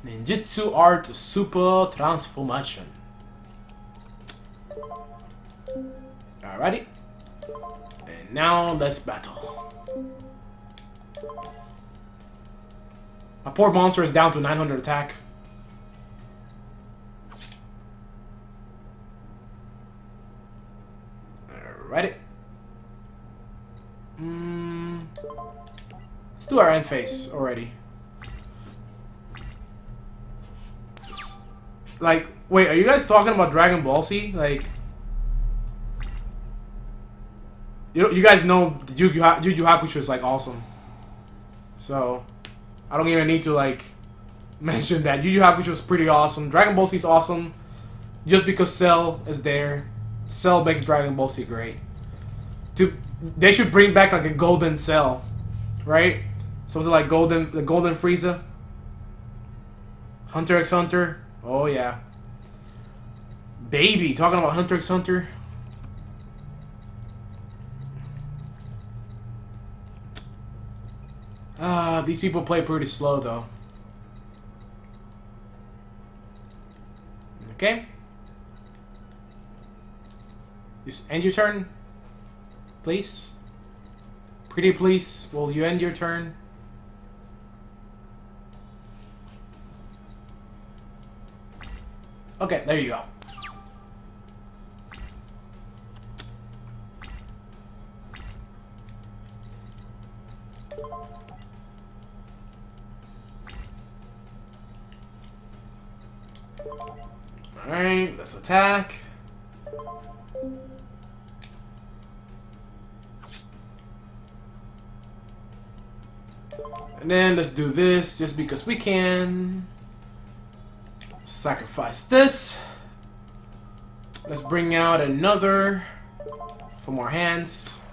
Ninjutsu Art Super Transformation. Alrighty. And now let's battle. My poor monster is down to 900 attack. Alrighty. Let's do our end phase already. Like, wait, are you guys talking about Dragon Ball Z? Like, you guys know Yu Yu Hakusho is like awesome. So, I don't even need to like mention that. Yu Yu Hakusho is pretty awesome. Dragon Ball Z is awesome just because Cell is there. Cell makes Dragon Ball Z great. They should bring back like a golden Cell, right? Something like the golden Frieza. Hunter x Hunter. Oh yeah. Baby, talking about Hunter x Hunter. These people play pretty slow though. Okay. Just end your turn. Please. Pretty please, will you end your turn? Okay, there you go. Alright, let's attack. And then let's do this just because we can. Sacrifice this. Let's bring out another from our hands.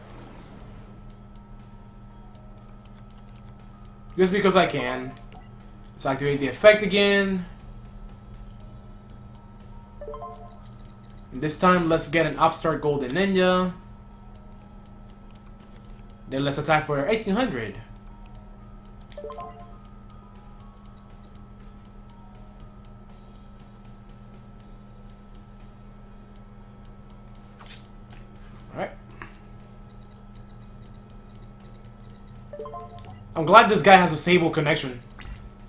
Just because I can. Let's activate the effect again. And this time, let's get an upstart golden ninja. Then let's attack for 1800. Alright. I'm glad this guy has a stable connection.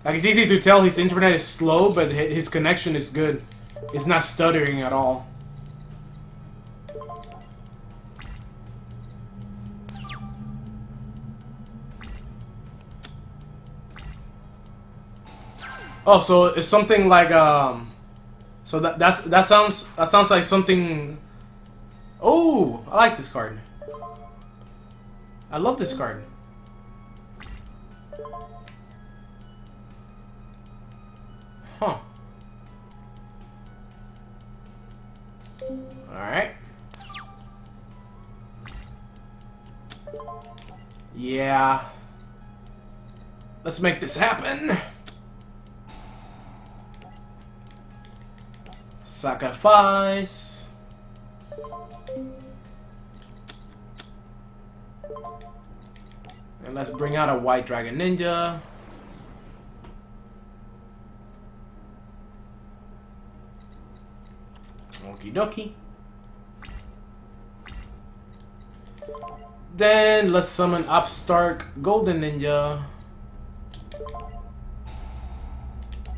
Like, it's easy to tell his internet is slow, but his connection is good. It's not stuttering at all. Oh, so it's something like so that sounds like something. Oh, I like this card. I love this card. Huh. Alright. Yeah. Let's make this happen. Sacrifice. And let's bring out a white dragon ninja. Okie dokie. Then let's summon Upstart Golden Ninja.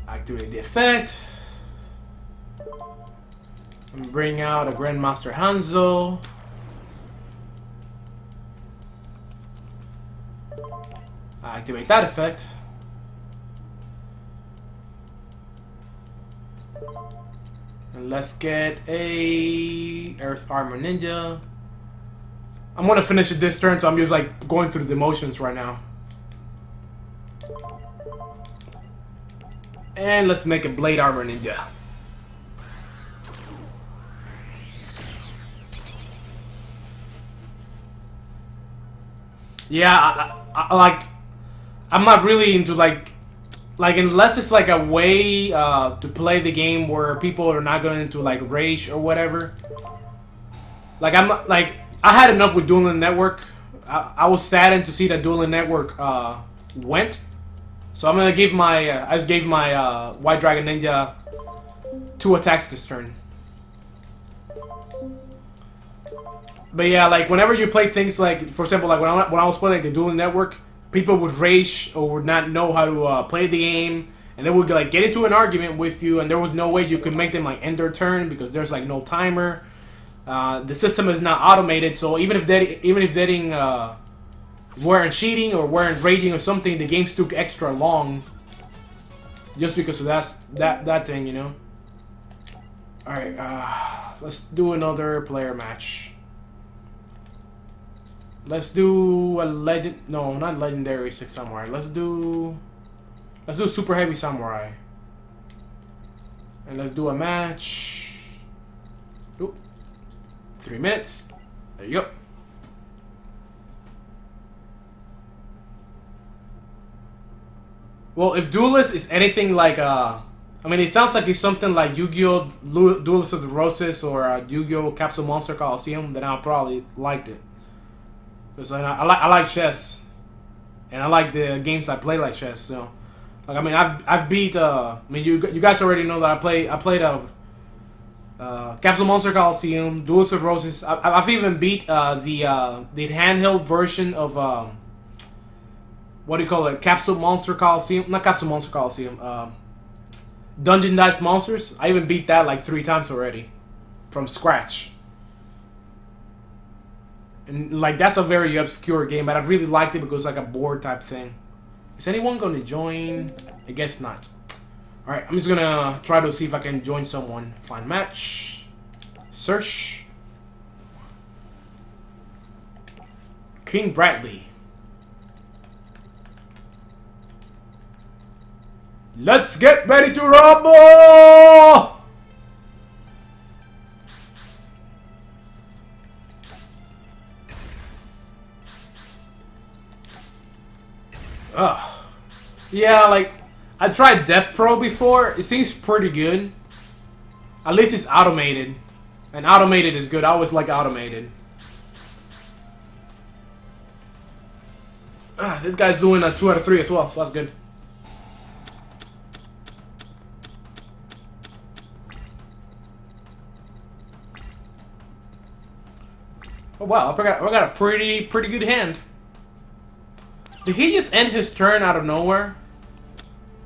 Activate the effect. And bring out a Grandmaster Hanzo. Activate that effect. And let's get a Earth Armor Ninja. I'm gonna finish it this turn, so I'm just like going through the motions right now. And let's make a Blade Armor Ninja. Yeah, I like. I'm not really into like unless it's like a way to play the game where people are not going to like rage or whatever. Like I'm not like I had enough with Dueling Network. I was saddened to see that Dueling Network went. So I'm gonna give my I just gave my White Dragon Ninja 2 attacks this turn. But yeah, like whenever you play things like, for example, like when I was playing like the Dueling Network, people would rage or would not know how to play the game, and they would like get into an argument with you, and there was no way you could make them like end their turn because there's like no timer. The system is not automated, so even if they weren't cheating or weren't raging or something, the games took extra long just because of that thing, you know. All right, let's do another player match. Let's do a legend. No, not legendary 6 samurai. Let's do super heavy samurai. And let's do a match. Oop. 3 minutes. There you go. Well, if Duelist is anything like I mean, it sounds like it's something like Yu-Gi-Oh! Duelist of the Roses or Yu-Gi-Oh! Capsule Monster Coliseum, then I'll probably like it. Because I like chess, and I like the games I play like chess. So, like I mean, I've beat. I mean, you guys already know that I played Capsule Monster Coliseum, Duels of Roses. I've even beat the handheld version of what do you call it? Capsule Monster Coliseum, not Capsule Monster Coliseum. Dungeon Dice Monsters. I even beat that like 3 times already, from scratch. And like that's a very obscure game, but I really liked it because it's like a board type thing. Is anyone going to join? I guess not. Alright, I'm just gonna try to see if I can join someone. Find match. Search. King Bradley. Let's get ready to rumble! Ugh. Yeah, like, I tried Death Pro before. It seems pretty good. At least it's automated. And automated is good. I always like automated. This guy's doing a 2 out of 3 as well, so that's good. Oh wow, I got a pretty good hand. Did he just end his turn out of nowhere?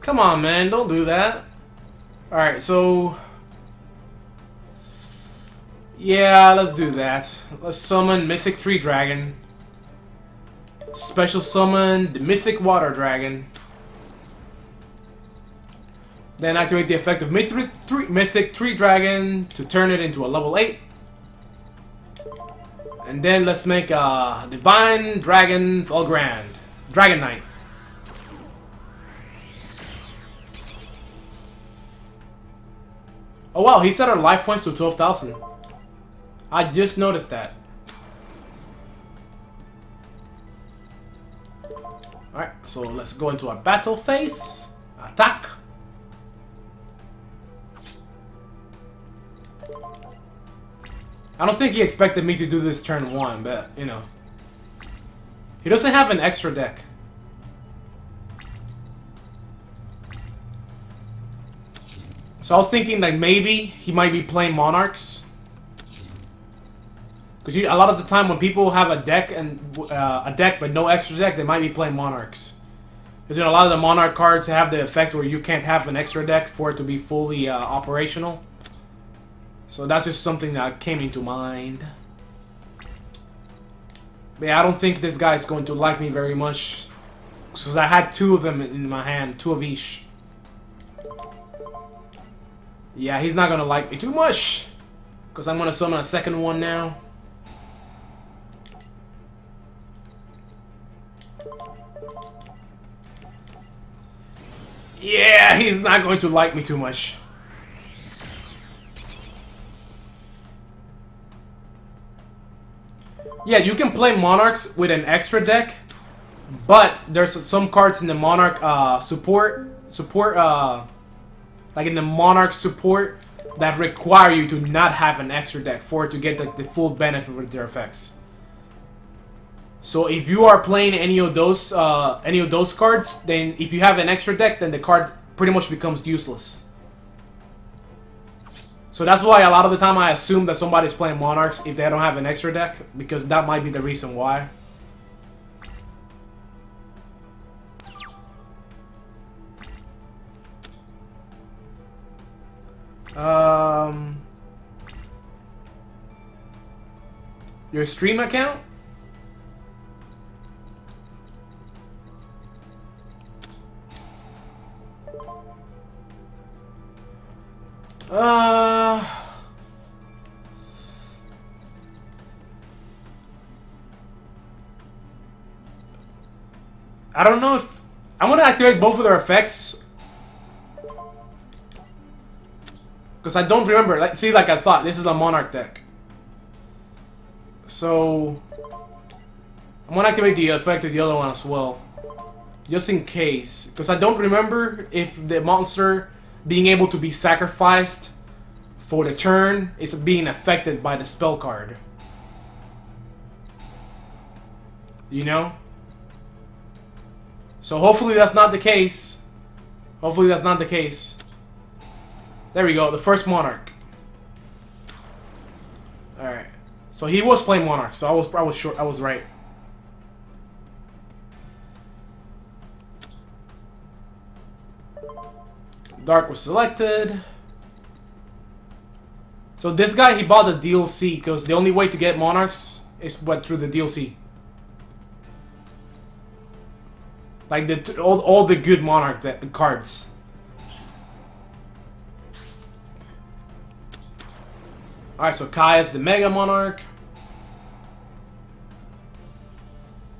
Come on, man, don't do that. Alright, so... yeah, let's do that. Let's summon Mythic Tree Dragon. Special summon the Mythic Water Dragon. Then activate the effect of Mythic Tree Dragon to turn it into a level 8. And then let's make a Divine Dragon Fulgrand. Dragon Knight. Oh wow, he set our life points to 12,000. I just noticed that. Alright, so let's go into our battle phase. Attack. I don't think he expected me to do this turn 1, but, you know. He doesn't have an extra deck. So I was thinking like maybe he might be playing Monarchs. Because a lot of the time when people have a deck and but no extra deck, they might be playing Monarchs. Because a lot of the Monarch cards have the effects where you can't have an extra deck for it to be fully operational. So that's just something that came into mind. But yeah, I don't think this guy's going to like me very much. Because I had 2 of them in my hand, 2 of each. Yeah, he's not going to like me too much. Because I'm going to summon a second one now. Yeah, he's not going to like me too much. Yeah, you can play Monarchs with an extra deck, but there's some cards in the Monarch like in the Monarch support that require you to not have an extra deck for it to get the full benefit with their effects. So if you are playing any of those cards, then if you have an extra deck, then the card pretty much becomes useless. So that's why a lot of the time I assume that somebody's playing Monarchs if they don't have an extra deck, because that might be the reason why. Your stream account? I don't know if I'm gonna activate both of their effects because I don't remember. Like, see, like I thought, this is a Monarch deck, so I'm gonna activate the effect of the other one as well, just in case, because I don't remember if the monster being able to be sacrificed for the turn is being affected by the spell card. You know? So hopefully that's not the case. Hopefully that's not the case. There we go, the first Monarch. Alright. So he was playing Monarch, so I was sure I was right. Dark was selected. So this guy, he bought the DLC because the only way to get Monarchs is through the DLC. Like all the good Monarch cards. Alright, so Kai is the Mega Monarch.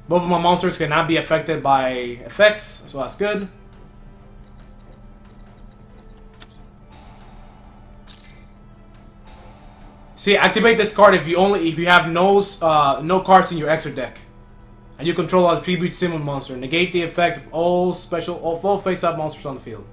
Both of my monsters cannot be affected by effects, so that's good. See, activate this card if you have no cards in your extra deck. And you control a tribute summon monster. Negate the effect of all face-up monsters on the field.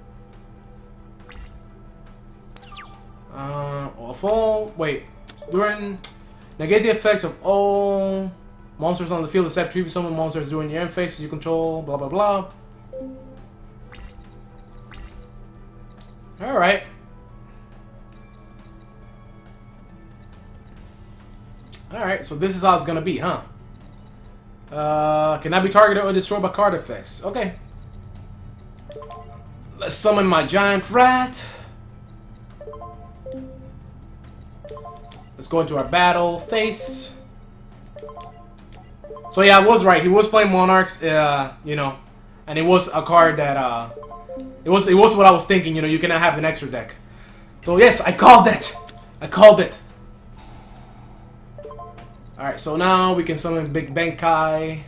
Negate the effects of all monsters on the field except tribute summon monsters during your end phases you control. Blah blah blah. All right. Alright, so this is how it's gonna be, huh? Cannot be targeted or destroyed by card effects. Okay. Let's summon my giant rat. Let's go into our battle phase. So yeah, I was right. He was playing Monarchs, you know, and it was a card that it was what I was thinking. You know, you cannot have an extra deck. So yes, I called it. I called it. Alright, so now we can summon Big Benkai.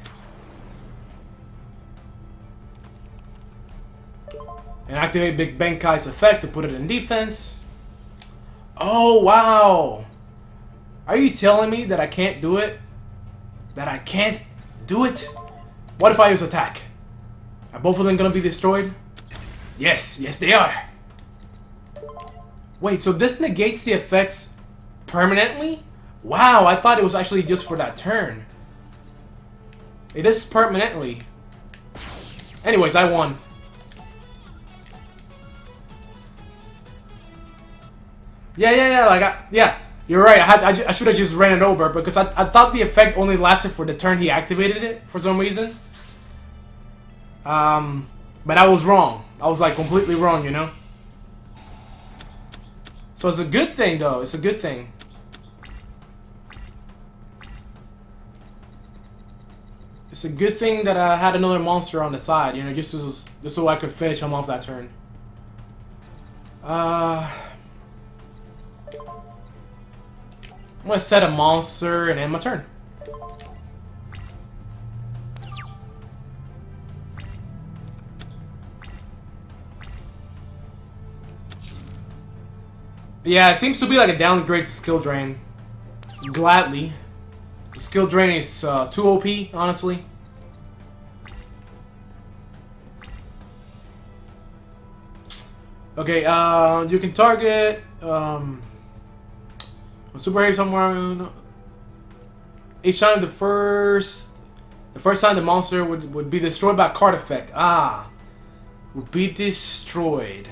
And activate Big Benkai's effect to put it in defense. Oh, wow! Are you telling me that I can't do it? That I can't do it? What if I use attack? Are both of them gonna be destroyed? Yes, yes they are. Wait, so this negates the effects permanently? Wow, I thought it was actually just for that turn. It is permanently. Anyways, I won. Yeah, you're right. I should have just ran it over because I thought the effect only lasted for the turn he activated it for some reason. But I was wrong. I was like completely wrong, you know? So it's a good thing though, it's a good thing. It's a good thing that I had another monster on the side, you know, just so I could finish him off that turn. I'm gonna set a monster and end my turn. Yeah, it seems to be like a downgrade to skill drain. Gladly. The skill drain is too OP, honestly. Okay, you can target super heavy somewhere. Each time the first time the monster would be destroyed by a card effect. Would be destroyed.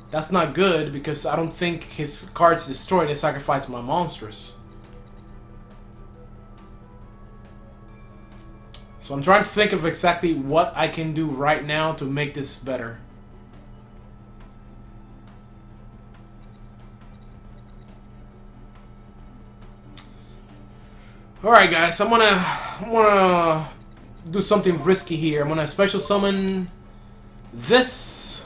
That's not good because I don't think his card's destroyed. I sacrifice my monsters. So I'm trying to think of exactly what I can do right now to make this better. Alright guys, I'm gonna do something risky here. I'm gonna special summon this.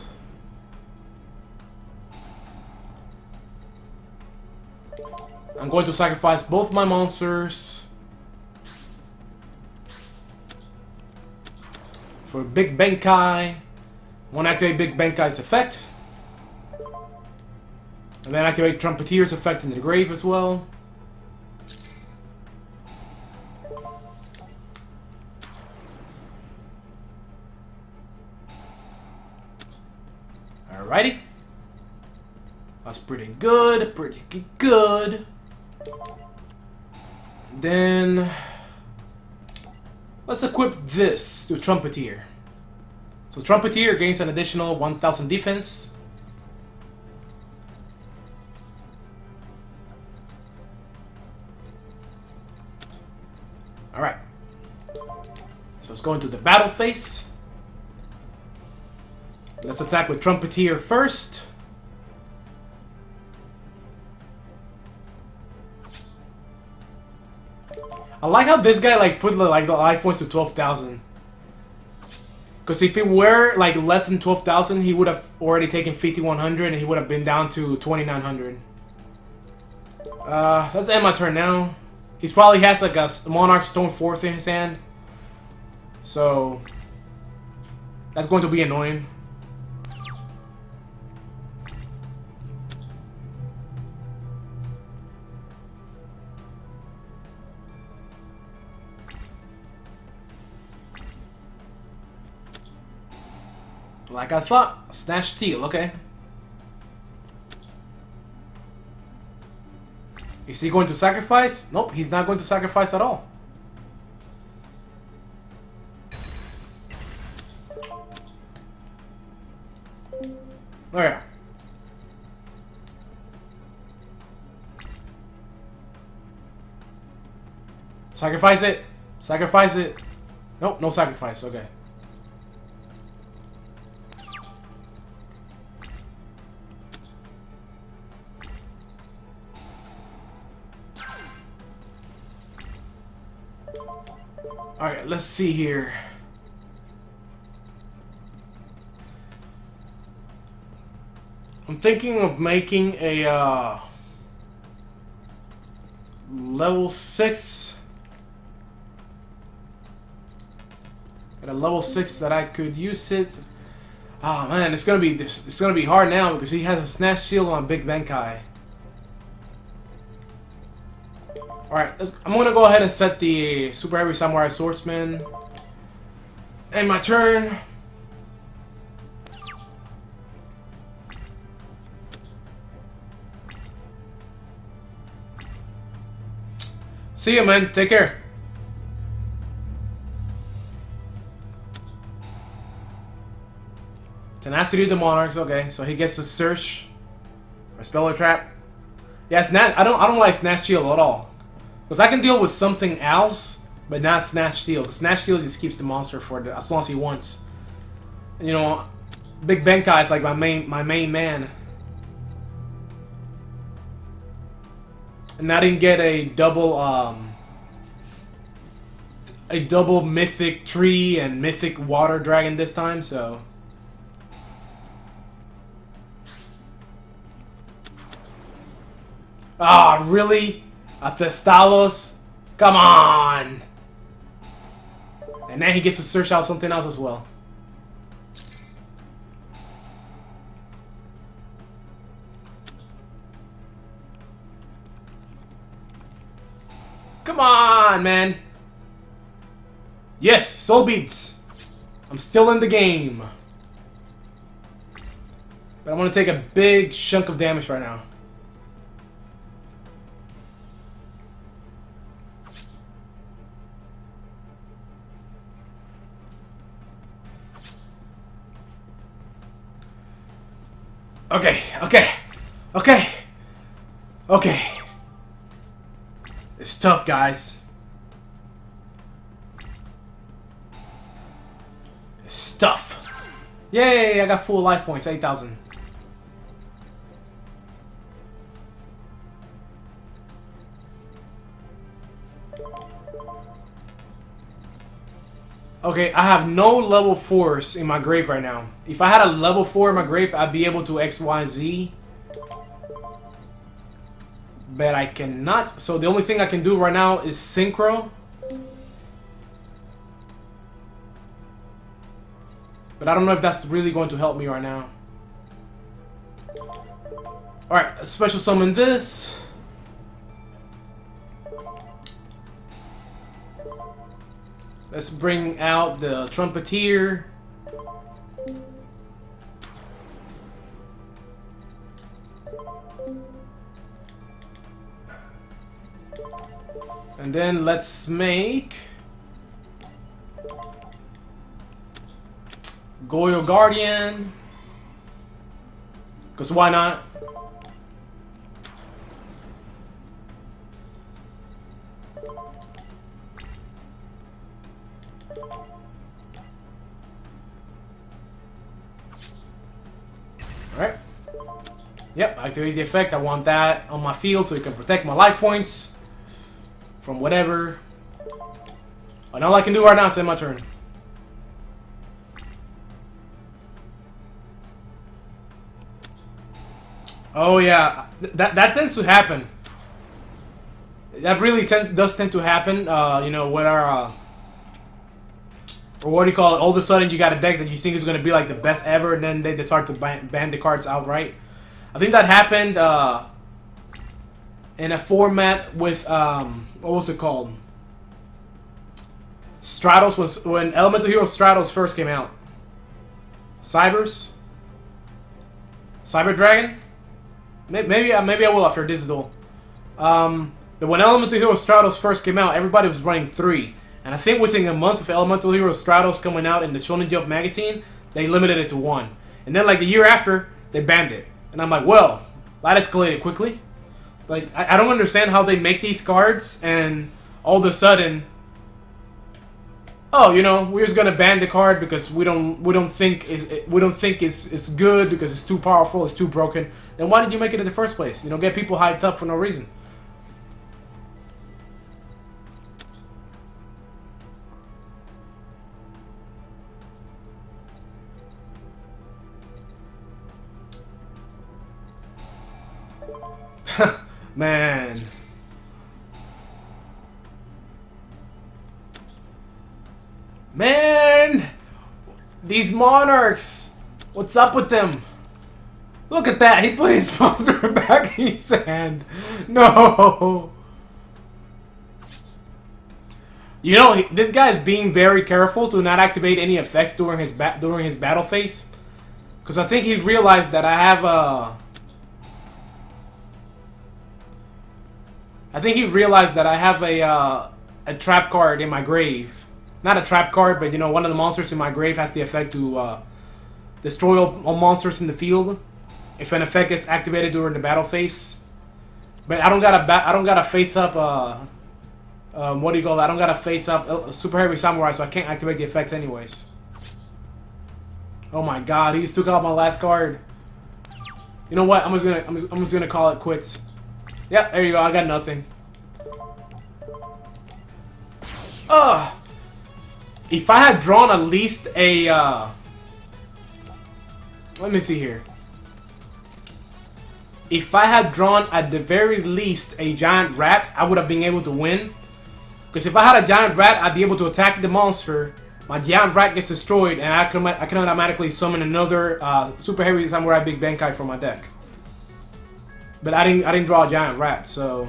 I'm going to sacrifice both my monsters for Big Benkai. I want to activate Big Benkai's effect. And then activate Trumpeteer's effect into the grave as well. Alrighty. That's pretty good, pretty good. Then let's equip this to Trumpeteer. So Trumpeteer gains an additional 1000 defense. Alright. So let's go into the battle phase. Let's attack with Trumpeteer first. I like how this guy like put like the life points to 12,000. Because if it were like less than 12,000, he would have already taken 5,100 and he would have been down to 2,900. Let's end my turn now. He's probably has like a Monarch Stone 4th in his hand. So that's going to be annoying. Like I thought. Snatch steal, okay. Is he going to sacrifice? Nope, he's not going to sacrifice at all. Oh yeah. Sacrifice it. Sacrifice it. Nope, no sacrifice. Okay. Alright, let's see here. I'm thinking of making a level 6. At a level 6 that I could use it. Oh man, it's gonna be hard now because he has a snatch shield on Big Benkai. Alright, I'm gonna go ahead and set the Super Heavy Samurai Swordsman. And my turn. See ya, man. Take care. Tenacity of the Monarchs. Okay, so he gets to search or spell or trap. Yeah, I don't like Snatch Shield at all. Because I can deal with something else, but not Snatch Steal. Snatch Steal just keeps the monster for as long as he wants. And, you know, Big Benkai is like my main man. And I didn't get a double mythic tree and mythic water dragon this time, so. Ah, really? A Testalos? Come on! And then he gets to search out something else as well. Come on, man! Yes, soul beads! I'm still in the game. But I want to take a big chunk of damage right now. Okay. It's tough, guys. It's tough. Yay, I got full life points, 8,000. Okay, I have no level 4s in my grave right now. If I had a level 4 in my grave, I'd be able to X, Y, Z. But I cannot. So the only thing I can do right now is Synchro. But I don't know if that's really going to help me right now. Alright, special summon this. Let's bring out the Trumpeteer. And then let's make Goyo Guardian. Because why not? Alright. Yep, activate the effect. I want that on my field so it can protect my life points from whatever. And all I can do right now is end my turn. Oh yeah, that tends to happen. That really does tend to happen. You know, when our or what do you call it? All of a sudden, you got a deck that you think is going to be like the best ever, and then they start to ban the cards outright. I think that happened in a format with what was it called? Stratos was when Elemental Hero Stratos first came out. Cybers? Cyber Dragon? Maybe I will after this duel. But when Elemental Hero Stratos first came out, everybody was running 3. And I think within a month of Elemental Hero Stratos coming out in the Shonen Jump magazine, they limited it to 1. And then like the year after, they banned it. And I'm like, well, that escalated quickly. Like, I don't understand how they make these cards and all of a sudden, oh, you know, we're just gonna ban the card because we don't think it's good because it's too powerful, it's too broken. Then why did you make it in the first place? You know, get people hyped up for no reason. Man. Man! These Monarchs! What's up with them? Look at that! He put his monster back in his hand. No! You know, this guy's being very careful to not activate any effects during his battle phase. Because I think he realized that I have a... a trap card in my grave. Not a trap card, but you know, one of the monsters in my grave has the effect to destroy all monsters in the field if an effect is activated during the battle phase. But I don't gotta face up what do you call that? I don't gotta face up a super heavy samurai, so I can't activate the effects anyways. Oh my god, he just took out my last card. You know what? I'm just gonna call it quits. Yep, there you go. I got nothing. Ugh. If I had drawn at least a, let me see here. If I had drawn at the very least a giant rat, I would have been able to win. Because if I had a giant rat, I'd be able to attack the monster. My giant rat gets destroyed, and I can automatically summon another super heavy samurai big Benkai from my deck. But I didn't draw a giant rat, so...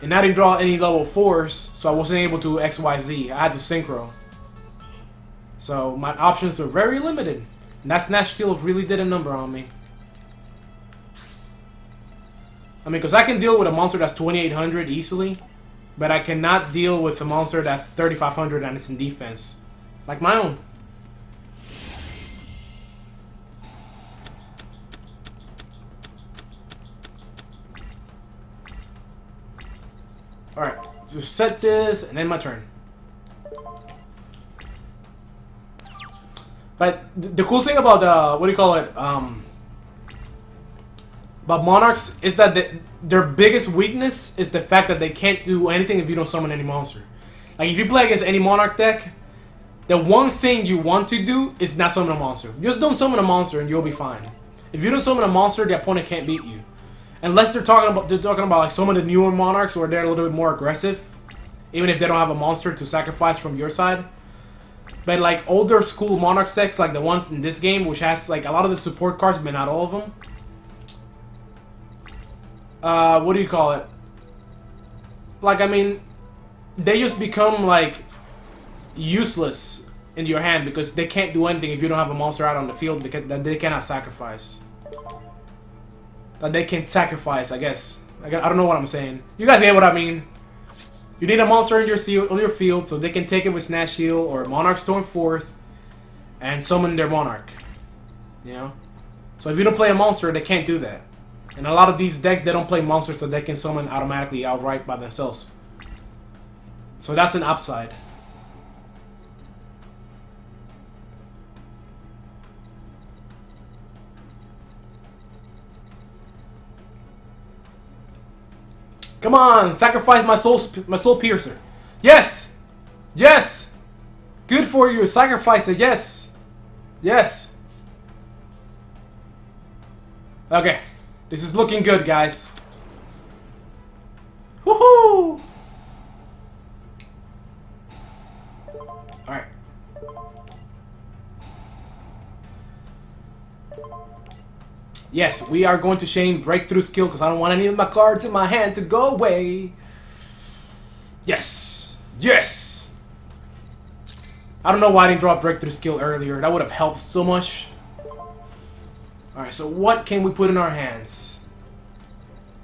And I didn't draw any level 4s, so I wasn't able to XYZ. I had to synchro. So my options are very limited. And that Snatch Steel really did a number on me. I mean, because I can deal with a monster that's 2800 easily, but I cannot deal with a monster that's 3500 and it's in defense. Like my own. Alright, just set this and then my turn. But the cool thing about what do you call it? About Monarchs is that their biggest weakness is the fact that they can't do anything if you don't summon any monster. Like if you play against any Monarch deck, the one thing you want to do is not summon a monster. Just don't summon a monster and you'll be fine. If you don't summon a monster, the opponent can't beat you. Unless they're talking about like some of the newer Monarchs where they're a little bit more aggressive, even if they don't have a monster to sacrifice from your side. But like older school Monarch decks, like the one in this game, which has like a lot of the support cards, but not all of them. What do you call it? Like, I mean, they just become like useless in your hand because they can't do anything if you don't have a monster out on the field that they cannot sacrifice. That they can sacrifice, I guess. I don't know what I'm saying. You guys get what I mean. You need a monster in your field so they can take it with Snatch Shield or Monarch Storm Forth and summon their Monarch. You know? So if you don't play a monster, they can't do that. And a lot of these decks, they don't play monsters so they can summon automatically outright by themselves. So that's an upside. Come on, sacrifice my soul piercer. Yes! Yes! Good for you, sacrifice it, yes! Yes! Okay, this is looking good, guys. Woohoo! Alright. Yes, we are going to Shane Breakthrough Skill because I don't want any of my cards in my hand to go away. Yes! Yes! I don't know why I didn't draw Breakthrough Skill earlier. That would have helped so much. Alright, so what can we put in our hands?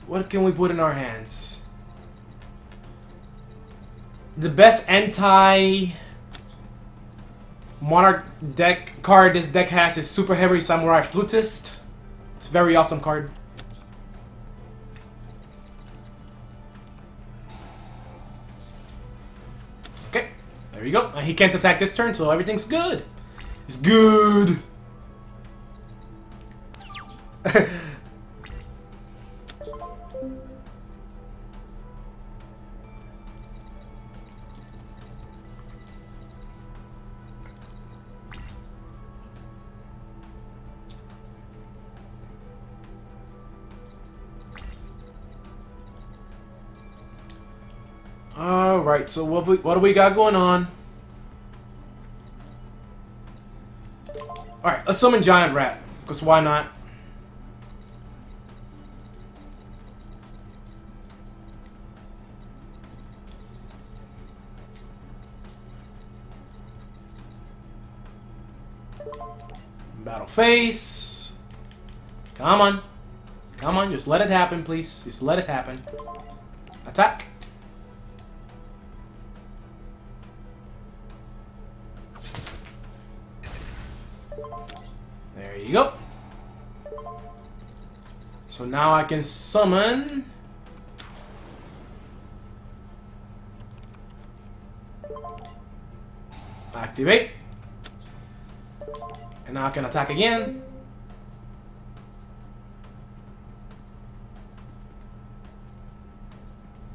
What can we put in our hands? The best anti Monarch deck card this deck has is Super Heavy Samurai Flutist. It's a very awesome card. Okay, there you go. And he can't attack this turn, so everything's good. It's good. Alright, so what do we got going on? Alright, let's summon Giant Rat, because why not? Battle face. Come on. Come on, just let it happen, please. Just let it happen. Attack. There you go. So now I can summon activate. And now I can attack again.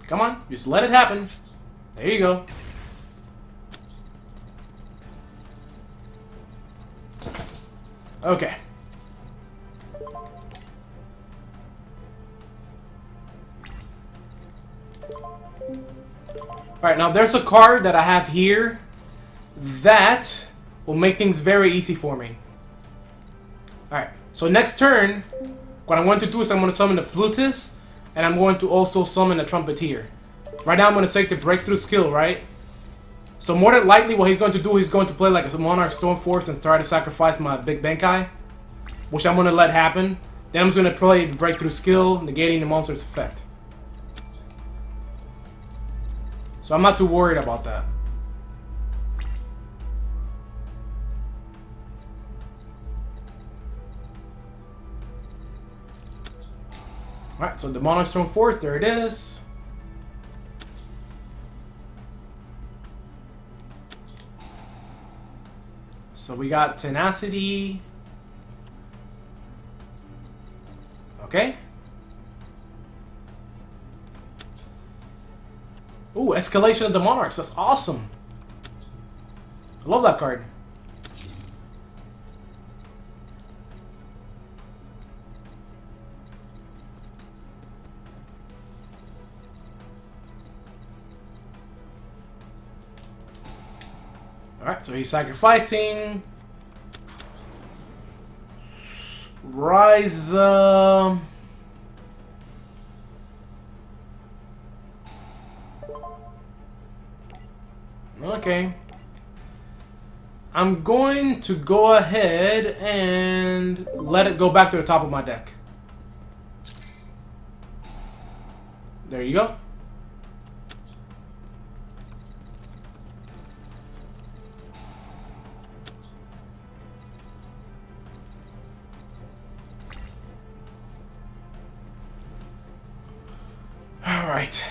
Come on, just let it happen. There you go. Okay. Alright, now there's a card that I have here that will make things very easy for me. Alright, so next turn, what I'm going to do is I'm going to summon the Flutist, and I'm going to also summon the Trumpeter. Right now I'm going to take the Breakthrough skill, right? So more than likely what he's going to do, he's going to play like a Monarch Stormforce and try to sacrifice my Big Benkai, which I'm going to let happen. Then I'm just going to play the Breakthrough skill, negating the monster's effect. So I'm not too worried about that. Alright, so the Monarch Stormforce, there it is. So we got Tenacity. Okay. Ooh, Escalation of the Monarchs. That's awesome. I love that card. Alright, so he's sacrificing. Rise. Okay. I'm going to go ahead and let it go back to the top of my deck. There you go. All right.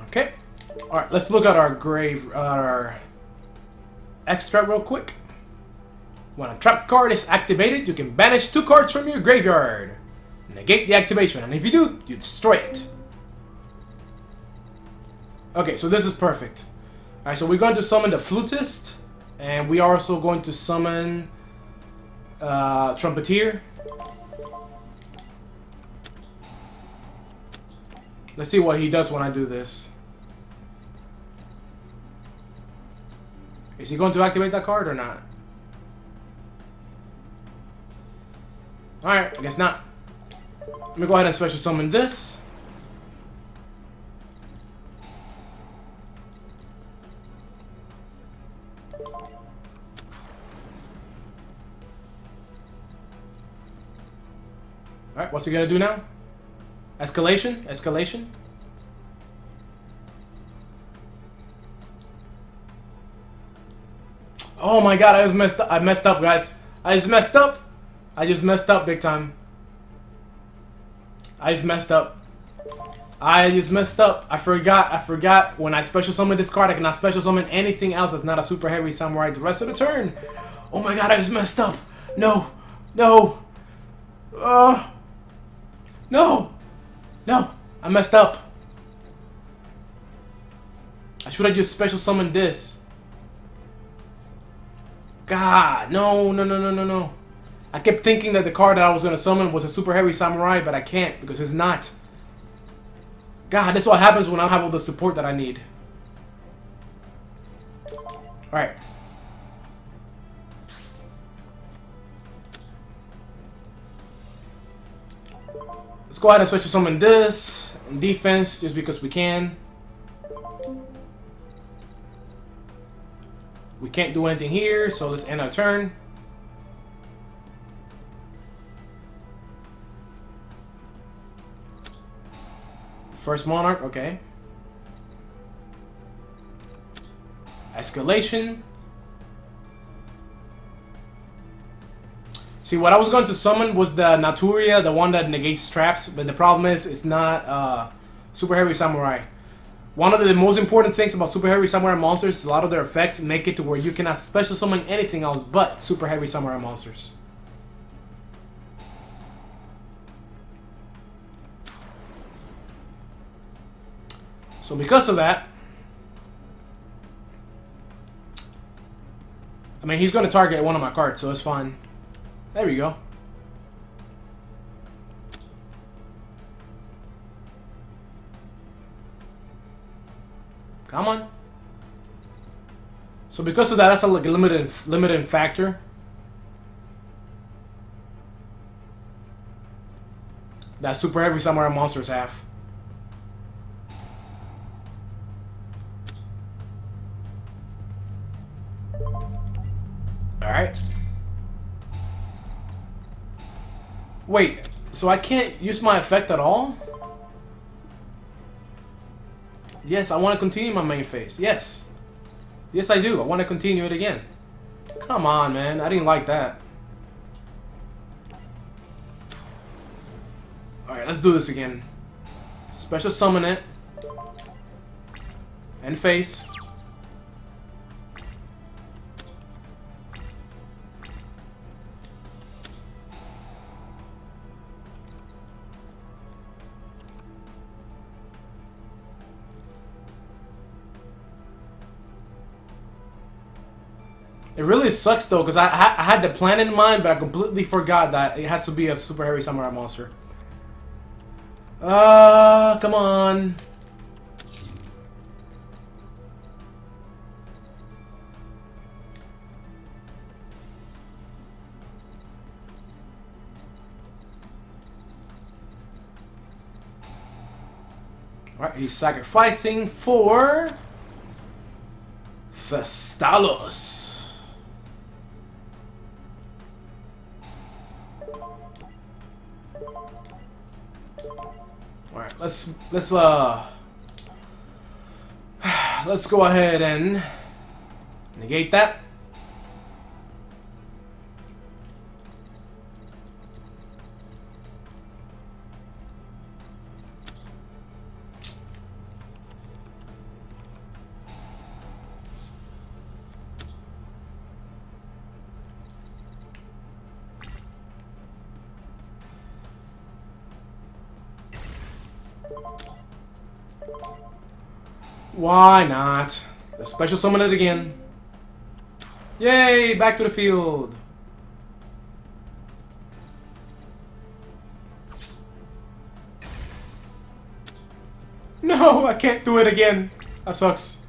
Okay. All right, let's look at our our extract real quick. When a trap card is activated, you can banish 2 cards from your graveyard. Negate the activation, and if you do, you destroy it. Okay, so this is perfect. Alright, so we're going to summon the Flutist, and we are also going to summon Trumpeter. Let's see what he does when I do this. Is he going to activate that card or not? Alright, I guess not. Let me go ahead and special summon this. Alright, what's he gonna do now? Escalation? Escalation? Oh my god, I just messed up. I messed up, guys. I just messed up. I just messed up big time. I just messed up. I just messed up. I forgot when I special summon this card, I cannot special summon anything else that's not a super heavy samurai the rest of the turn. Oh my god, I just messed up. No. No. No. No. I messed up. I should have just special summoned this. God, no. I kept thinking that the card that I was going to summon was a super heavy samurai, but I can't because it's not. God, that's what happens when I don't have all the support that I need. Alright. Let's go ahead and special summon this. In defense, just because we can. We can't do anything here, so let's end our turn. First Monarch, okay. Escalation. See, what I was going to summon was the Naturia, the one that negates traps, but the problem is it's not Super Heavy Samurai. One of the most important things about Super Heavy Samurai monsters is a lot of their effects make it to where you cannot special summon anything else but Super Heavy Samurai monsters. So because of that, I mean, he's going to target one of my cards, so it's fine. There we go. Come on. So because of that, that's like a limiting factor. That Super Heavy Samurai monsters have. Alright. Wait, so I can't use my effect at all? Yes, I want to continue my main phase. Yes. Yes, I do. I want to continue it again. Come on, man. I didn't like that. Alright, let's do this again. Special summon it. End phase. It really sucks though, because I had the plan in mind, but I completely forgot that it has to be a Super Heavy Samurai monster. Come on. Alright, he's sacrificing for Thestalos. Alright, let's go ahead and negate that. Why not? Let's special summon it again. Yay! Back to the field. No, I can't do it again. That sucks.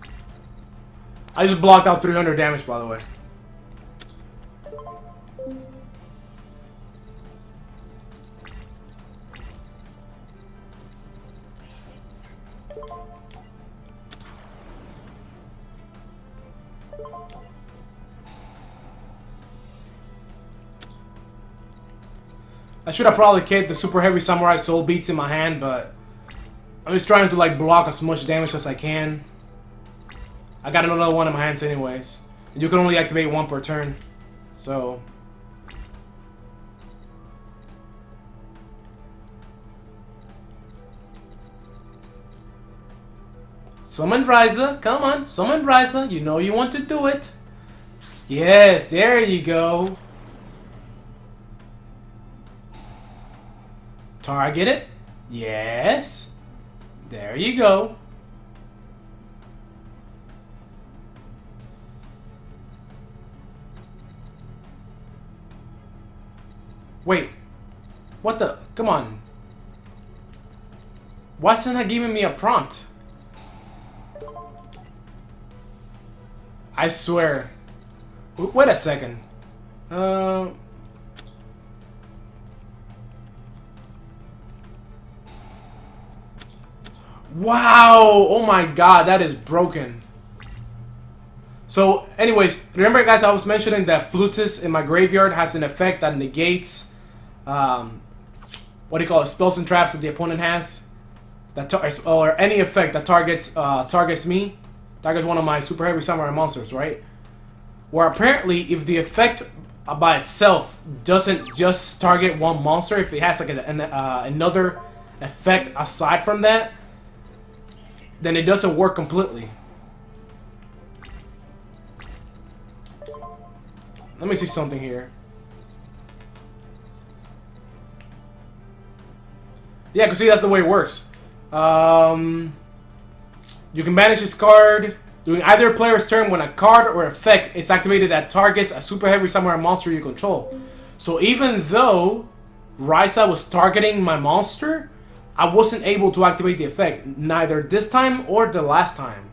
I just blocked out 300 damage, by the way. I should have probably kept the super heavy samurai soul beats in my hand, but I'm just trying to like block as much damage as I can. I got another one in my hands anyways. And you can only activate one per turn. So summon Ryza, come on, summon Ryza. You know you want to do it. Yes, there you go. Target it. Yes. There you go. Wait. What the? Come on. Why is it not giving me a prompt? I swear. Wait a second. Wow! Oh my god, that is broken. So, anyways, remember guys, I was mentioning that Flutus in my graveyard has an effect that negates, what do you call it, spells and traps that the opponent has, that or any effect that targets me, targets one of my super heavy samurai monsters, right? Where apparently, if the effect by itself doesn't just target one monster, if it has like another effect aside from that, then it doesn't work completely. Let me see something here. Yeah, because see, that's the way it works. You can banish this card during either player's turn when a card or effect is activated that targets a super heavy samurai monster you control. So even though Ryza was targeting my monster, I wasn't able to activate the effect, neither this time or the last time.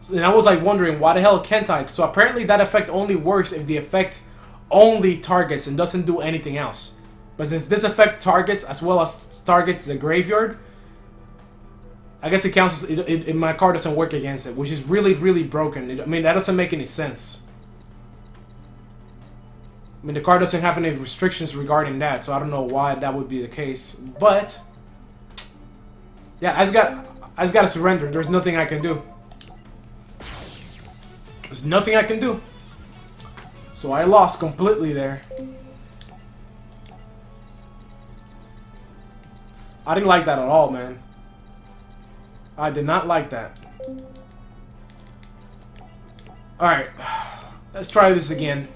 And I was like wondering, why the hell can't I? So apparently that effect only works if the effect only targets and doesn't do anything else. But since this effect targets as well as targets the graveyard, I guess it counts as my card doesn't work against it, which is really, really broken. I mean, that doesn't make any sense. I mean, the card doesn't have any restrictions regarding that, so I don't know why that would be the case. But yeah, I just gotta surrender. There's nothing I can do. There's nothing I can do. So I lost completely there. I didn't like that at all, man. I did not like that. Alright. Let's try this again.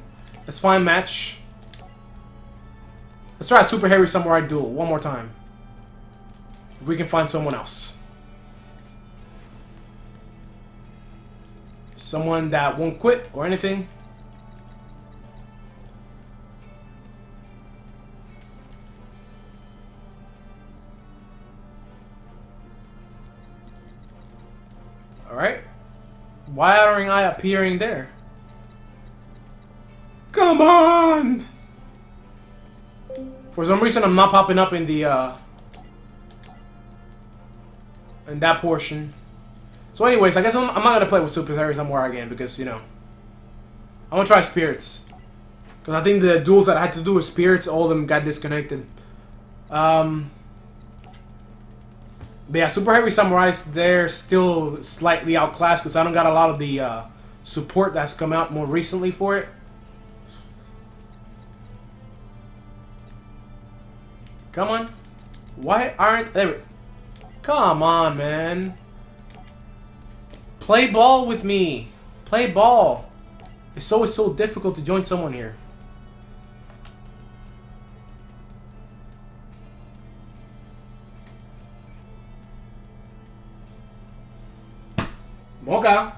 Let's find match. Let's try a Super Heavy Samurai duel one more time. If we can find someone else. Someone that won't quit or anything. Alright. Why aren't I appearing there? Come on! For some reason I'm not popping up in the in that portion. So anyways, I guess I'm not gonna play with Super Heavy Samurai again because, you know, I'm gonna try Spirits. Because I think the duels that I had to do with Spirits, all of them got disconnected. But yeah, Super Heavy Samurais, they're still slightly outclassed because I don't got a lot of the support that's come out more recently for it. Come on. Why aren't they... Come on, man. Play ball with me. Play ball. It's always so difficult to join someone here. Mocha.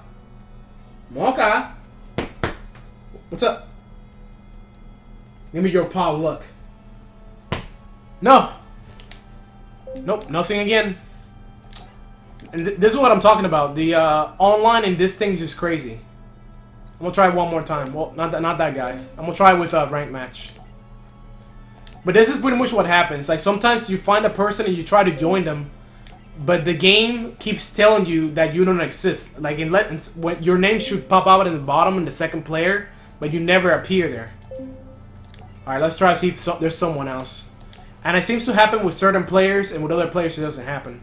Mocha. What's up? Give me your paw look. No. Nope, nothing again. And this is what I'm talking about. The online in this thing is just crazy. I'm gonna try one more time. Well, not that guy. I'm gonna try with a rank match. But this is pretty much what happens. Like sometimes you find a person and you try to join them, but the game keeps telling you that you don't exist. Like when your name should pop out in the bottom in the second player, but you never appear there. All right, let's try to see if there's someone else. And it seems to happen with certain players, and with other players it doesn't happen.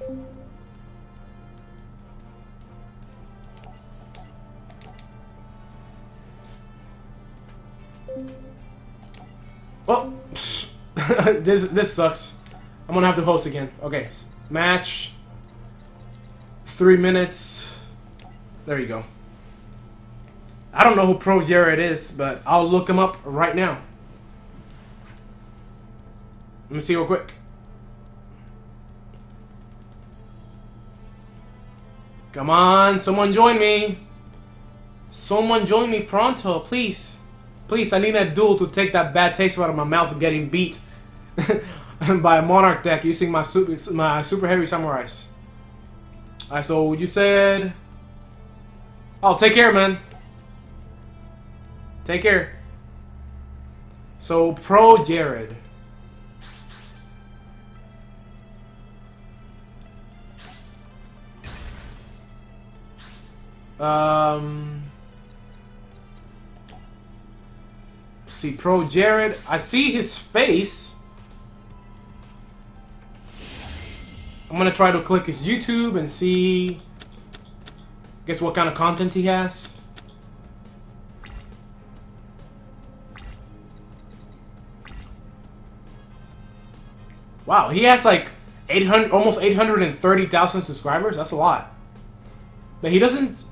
Well, this sucks. I'm gonna have to host again. Okay, match. 3 minutes. There you go. I don't know who Pro Jared is, but I'll look him up right now. Let me see real quick. Come on, someone join me. Someone join me pronto, please. Please, I need a duel to take that bad taste out of my mouth of getting beat by a Monarch deck using my super heavy samurais. Alright, so you said... Oh, take care, man. Take care. So, Pro Jared. See, Pro Jared. I see his face. I'm gonna try to click his YouTube and see. Guess what kind of content he has. Wow, he has like 800, almost 830,000 subscribers. That's a lot. But he doesn't.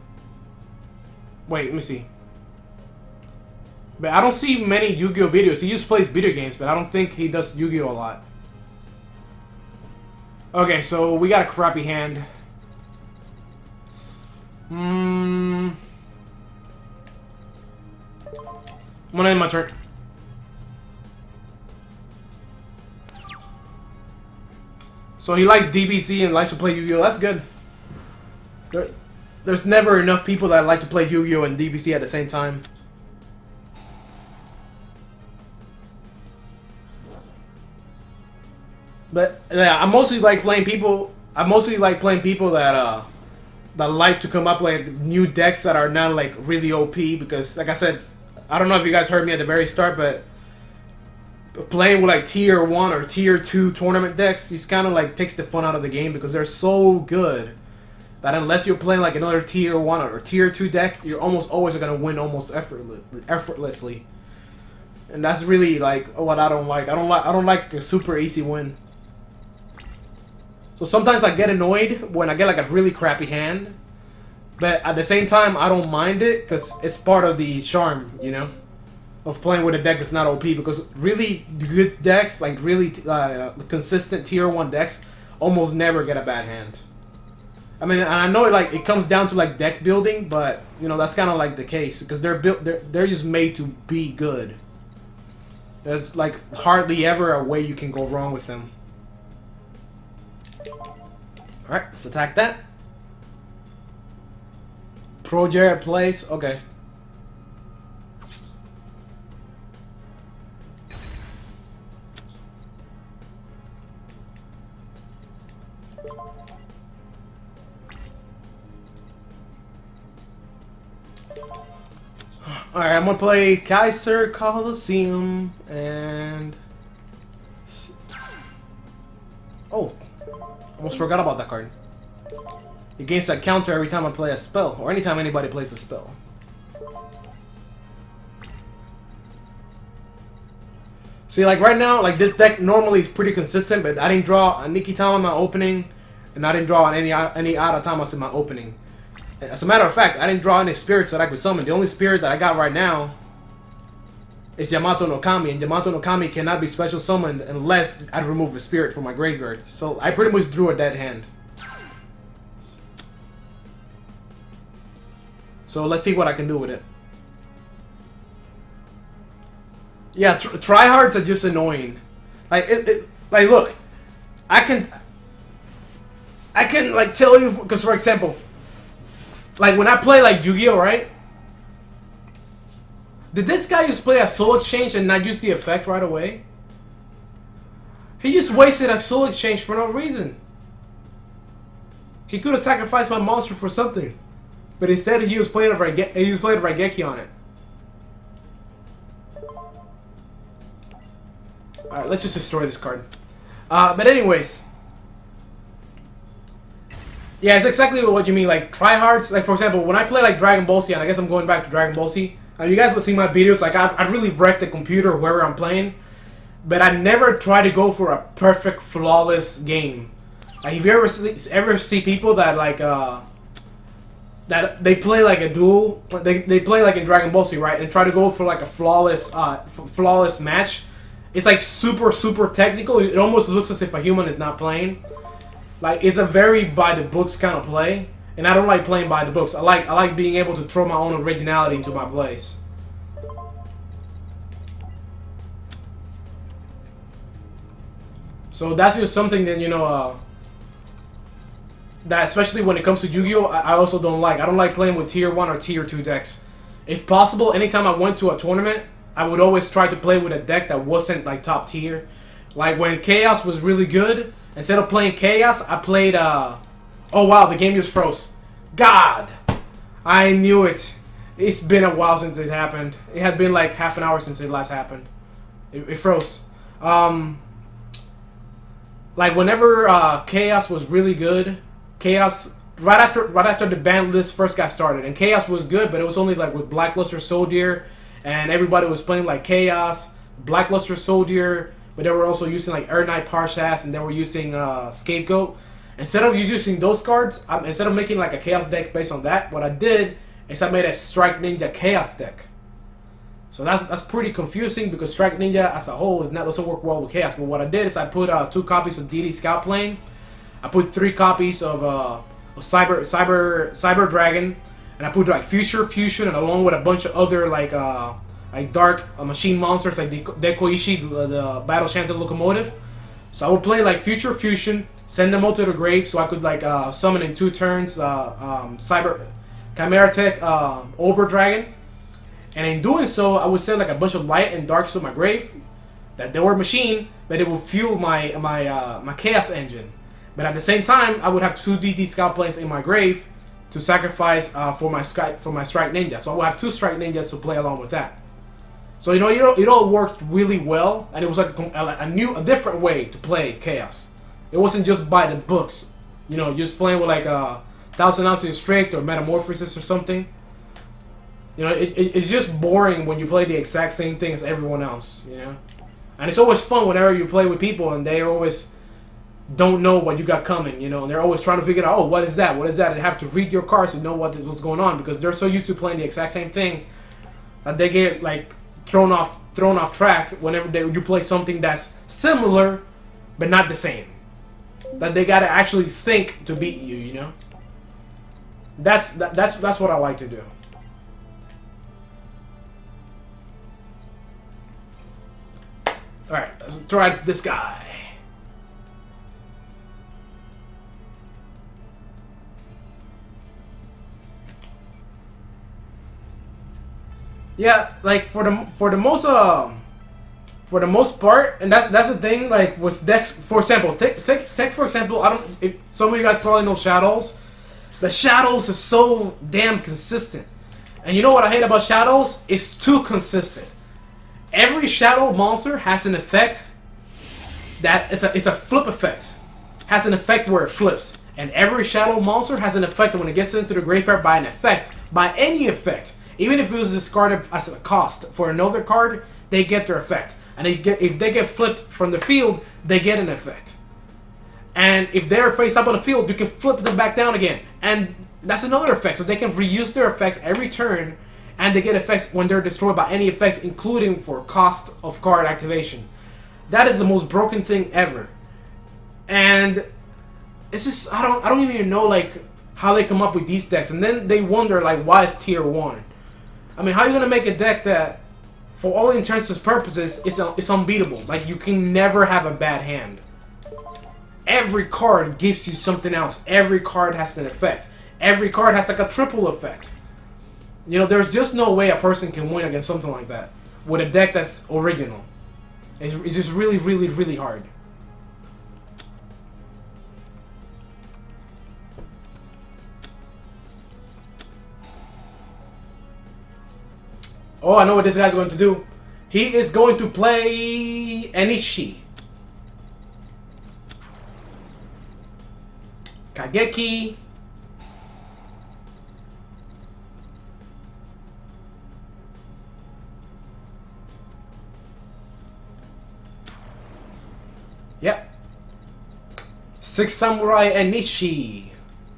Wait, let me see. But I don't see many Yu-Gi-Oh videos. He just plays video games, but I don't think he does Yu-Gi-Oh a lot. Okay, so we got a crappy hand. I'm gonna end my turn. So he likes DBZ and likes to play Yu-Gi-Oh. That's good. There's never enough people that like to play Yu-Gi-Oh and DBZ at the same time. But yeah, I mostly like playing people that that like to come up like new decks that are not like really OP, because like I said, I don't know if you guys heard me at the very start, but playing with like tier 1 or tier 2 tournament decks just kind of like takes the fun out of the game, because they're so good that unless you're playing like another tier 1 or tier 2 deck, you're almost always gonna win almost effortlessly. And that's really like what I don't like. I don't like a super easy win. So sometimes I get annoyed when I get like a really crappy hand, but at the same time I don't mind it, because it's part of the charm, you know, of playing with a deck that's not OP. Because really good decks, like really consistent tier 1 decks, almost never get a bad hand. I mean, I know it comes down to like deck building, but you know that's kind of like the case, because they're just made to be good. There's like hardly ever a way you can go wrong with them. Alright, let's attack that. Pro Jared plays. Okay. Alright, I'm gonna play Kaiser Coliseum and... Oh, almost forgot about that card. It gains a counter every time I play a spell, or anytime anybody plays a spell. See, like right now, like this deck normally is pretty consistent, but I didn't draw a Nikitama in my opening, and I didn't draw any Aratamas in my opening. As a matter of fact, I didn't draw any spirits that I could summon. The only spirit that I got right now is Yamato no Kami, and Yamato no Kami cannot be special summoned unless I remove a spirit from my graveyard. So I pretty much drew a dead hand. So let's see what I can do with it. Yeah, tryhards are just annoying. Like like look, I can like tell you, because for example, like when I play like Yu-Gi-Oh, right? Did this guy just play a soul exchange and not use the effect right away? He just wasted a soul exchange for no reason. He could have sacrificed my monster for something, but instead he was playing a Raigeki on it. All right, let's just destroy this card. But anyways, yeah, it's exactly what you mean. Like tryhards. Like for example, when I play like Dragon Ball Z, and I guess I'm going back to Dragon Ball Z. You guys will see my videos. Like I've really wrecked the computer wherever I'm playing, but I never try to go for a perfect, flawless game. Like if you ever see people that like that they play like a duel, they play like in Dragon Ball Z, right, and try to go for like a flawless match. It's like super technical. It almost looks as if a human is not playing. Like it's a very by the books kind of play, and I don't like playing by the books. I like being able to throw my own originality into my plays. So that's just something that, you know, that especially when it comes to Yu-Gi-Oh, I also don't like. I don't like playing with tier 1 or tier 2 decks. If possible, anytime I went to a tournament, I would always try to play with a deck that wasn't like top tier. Like when Chaos was really good, instead of playing Chaos, I played oh wow, the game just froze. God, I knew it. It's been a while since it happened. It had been like half an hour since it last happened. It froze. Like whenever Chaos was really good, Chaos right after the ban list first got started, and Chaos was good, but it was only like with Blackluster Soldier, and everybody was playing like Chaos, Blackluster Soldier, but they were also using like Air Knight Parshath, and they were using Scapegoat. Instead of using those cards, instead of making like a Chaos deck based on that, what I did is I made a Strike Ninja Chaos deck. So that's pretty confusing because Strike Ninja as a whole doesn't work well with Chaos. But what I did is I put 2 copies of DD Scout Plane, I put 3 copies of Cyber Dragon, and I put like Future Fusion, and along with a bunch of other like dark machine monsters like Dekoichi, the Battle Chanted Locomotive. So I would play like Future Fusion, send them all to the grave, so I could like summon in 2 turns Chimera Tech Ober Dragon. And in doing so, I would send like a bunch of light and darks to my grave, that they were machine, but it would fuel my Chaos engine. But at the same time, I would have 2 DD Scout Planes in my grave to sacrifice for my Strike Ninja. So I would have 2 Strike Ninjas to play along with that. So you know, it all worked really well, and it was like a different way to play Chaos. It wasn't just by the books, you know, just playing with like a 1000 Ounces Strict or Metamorphosis or something. You know, it's just boring when you play the exact same thing as everyone else, you know? And it's always fun whenever you play with people and they always don't know what you got coming, you know? And they're always trying to figure out, oh, what is that? What is that? And have to read your cards to know what's going on because they're so used to playing the exact same thing that they get, like, thrown off track whenever you play something that's similar but not the same. That they gotta actually think to beat you, you know? That's what I like to do. Alright, let's try this guy. Yeah, like for the most part, and that's the thing. Like with decks, for example, take for example. If some of you guys probably know Shadows. The Shadows is so damn consistent, and you know what I hate about Shadows? It's too consistent. Every Shadow monster has an effect that it's a flip effect. Has an effect where it flips, and every Shadow monster has an effect when it gets into the graveyard by an effect, by any effect. Even if it was discarded as a cost for another card, they get their effect. And if they get flipped from the field, they get an effect. And if they're face up on the field, you can flip them back down again. And that's another effect. So they can reuse their effects every turn. And they get effects when they're destroyed by any effects, including for cost of card activation. That is the most broken thing ever. And it's just, I don't even know like how they come up with these decks. And then they wonder like, why is tier 1? I mean, how are you gonna make a deck that, for all intents and purposes, is unbeatable? Like, you can never have a bad hand. Every card gives you something else. Every card has an effect. Every card has like a triple effect. You know, there's just no way a person can win against something like that with a deck that's original. It's just really, really, really hard. Oh, I know what this guy's going to do. He is going to play Enishi. Kageki. Yep. Six Samurai Enishi.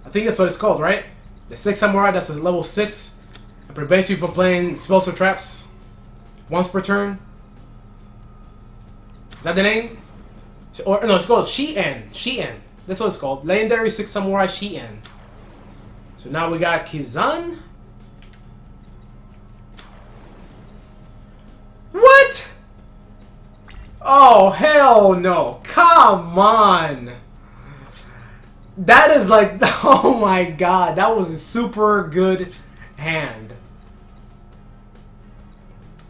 I think that's what it's called, right? The Six Samurai, that's a level 6. It prevents you from playing spells or traps once per turn. Is that the name? Or no, it's called Shien. Shien. That's what it's called. Legendary Six Samurai Shien. So now we got Kizan. What? Oh, hell no. Come on. That is like, oh my god. That was a super good hand.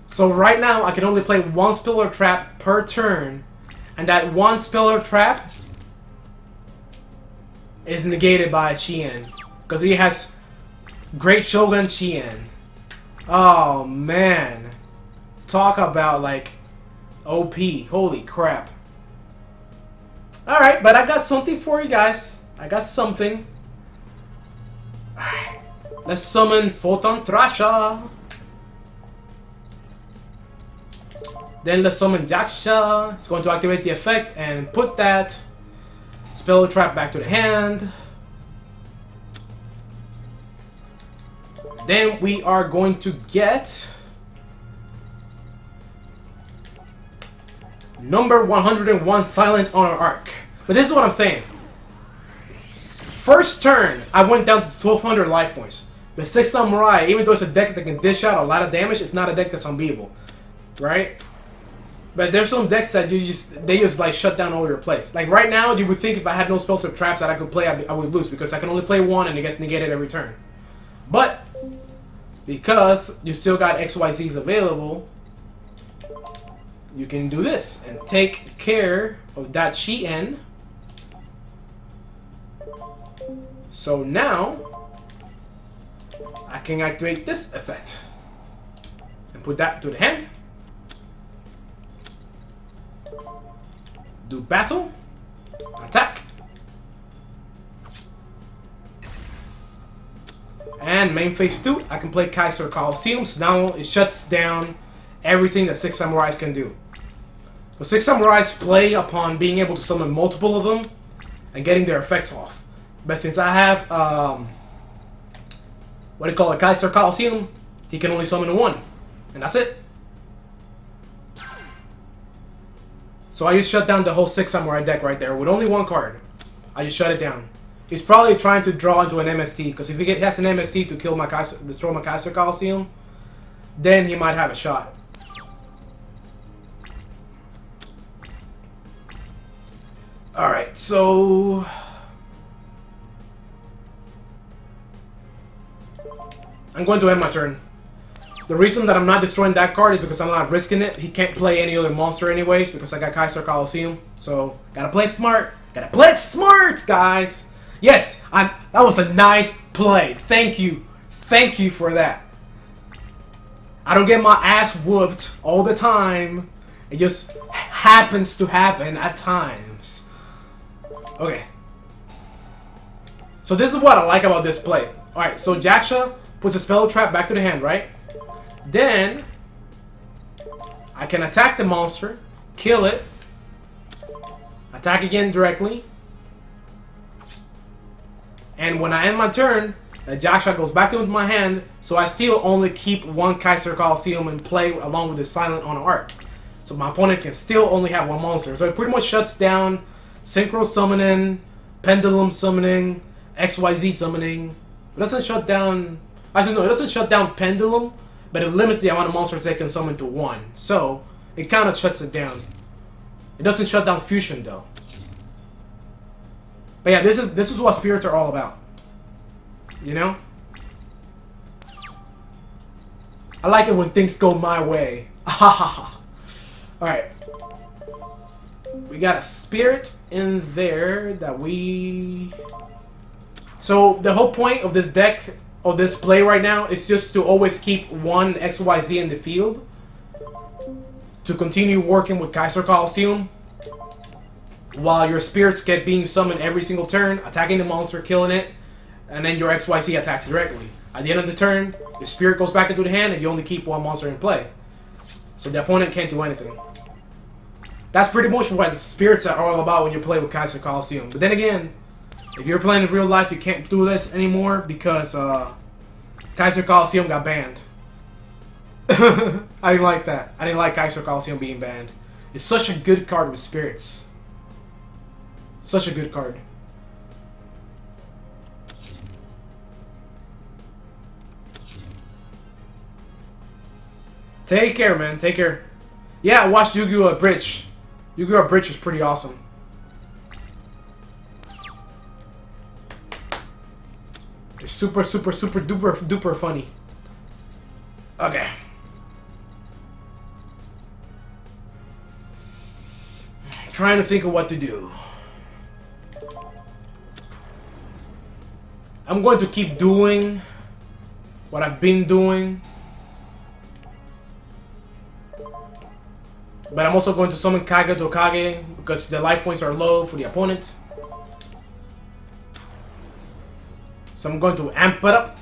So right now, I can only play one spell or trap per turn. And that one spell or trap is negated by Chien. Because he has Great Shogun Chien. Oh, man. Talk about, like, OP. Holy crap. Alright, but I got something for you guys. I got something. Alright. Let's summon Photon Thrasher. Then let's summon Jaksha. It's going to activate the effect and put that spell trap back to the hand. Then we are going to get number 101 Silent on our Arc. But this is what I'm saying. First turn, I went down to 1200 life points. The Six Samurai, even though it's a deck that can dish out a lot of damage, it's not a deck that's unbeatable, right? But there's some decks that they just like shut down all your plays. Like right now, you would think if I had no spells or traps that I could play, I would lose because I can only play one and it gets negated every turn. But because you still got XYZs available, you can do this and take care of that Shien. So now I can activate this effect and put that to the hand. Do battle, attack, and main phase 2, I can play Kaiser Coliseum, so now it shuts down everything that Six Samurais can do. So Six Samurais play upon being able to summon multiple of them and getting their effects off. But since I have, what do you call it, Kaiser Coliseum, he can only summon one, and that's it. So I just shut down the whole Six Samurai deck right there with only one card. I just shut it down. He's probably trying to draw into an MST, because if he has an MST to kill my Kaiser, destroy my Kaiser Coliseum, then he might have a shot. Alright, so I'm going to end my turn. The reason that I'm not destroying that card is because I'm not risking it. He can't play any other monster anyways because I got Kaiser Coliseum. So, gotta play smart. Gotta play it smart, guys. Yes, that was a nice play. Thank you. Thank you for that. I don't get my ass whooped all the time. It just happens to happen at times. Okay. So this is what I like about this play. Alright, so Jaksha puts a spell trap back to the hand, right? Then I can attack the monster, kill it, attack again directly, and when I end my turn, the Jaksha goes back into my hand, so I still only keep one Kaiser Coliseum and play along with the Silent on Arc. So my opponent can still only have one monster. So it pretty much shuts down Synchro Summoning, Pendulum Summoning, XYZ Summoning. It doesn't shut down... Actually, no, it doesn't shut down Pendulum, but it limits the amount of monsters they can summon to one. So, it kind of shuts it down. It doesn't shut down Fusion, though. But yeah, this is what spirits are all about. You know? I like it when things go my way. Alright. We got a spirit in there that we... So, the whole point of this deck, of this play right now, is just to always keep one XYZ in the field. To continue working with Kaiser Coliseum. While your spirits get being summoned every single turn, attacking the monster, killing it. And then your XYZ attacks directly. At the end of the turn, your spirit goes back into the hand and you only keep one monster in play. So the opponent can't do anything. That's pretty much what the spirits are all about when you play with Kaiser Coliseum. But then again, if you're playing in real life, you can't do this anymore because Kaiser Coliseum got banned. I didn't like that. I didn't like Kaiser Coliseum being banned. It's such a good card with spirits. Such a good card. Take care, man. Take care. Yeah, I watched Yu-Gi-Oh! Bridge. Yu-Gi-Oh! Bridge is pretty awesome. It's super duper funny. Okay. Trying to think of what to do. I'm going to keep doing what I've been doing. But I'm also going to summon Kage to Kage because the life points are low for the opponent. So I'm going to amp it up.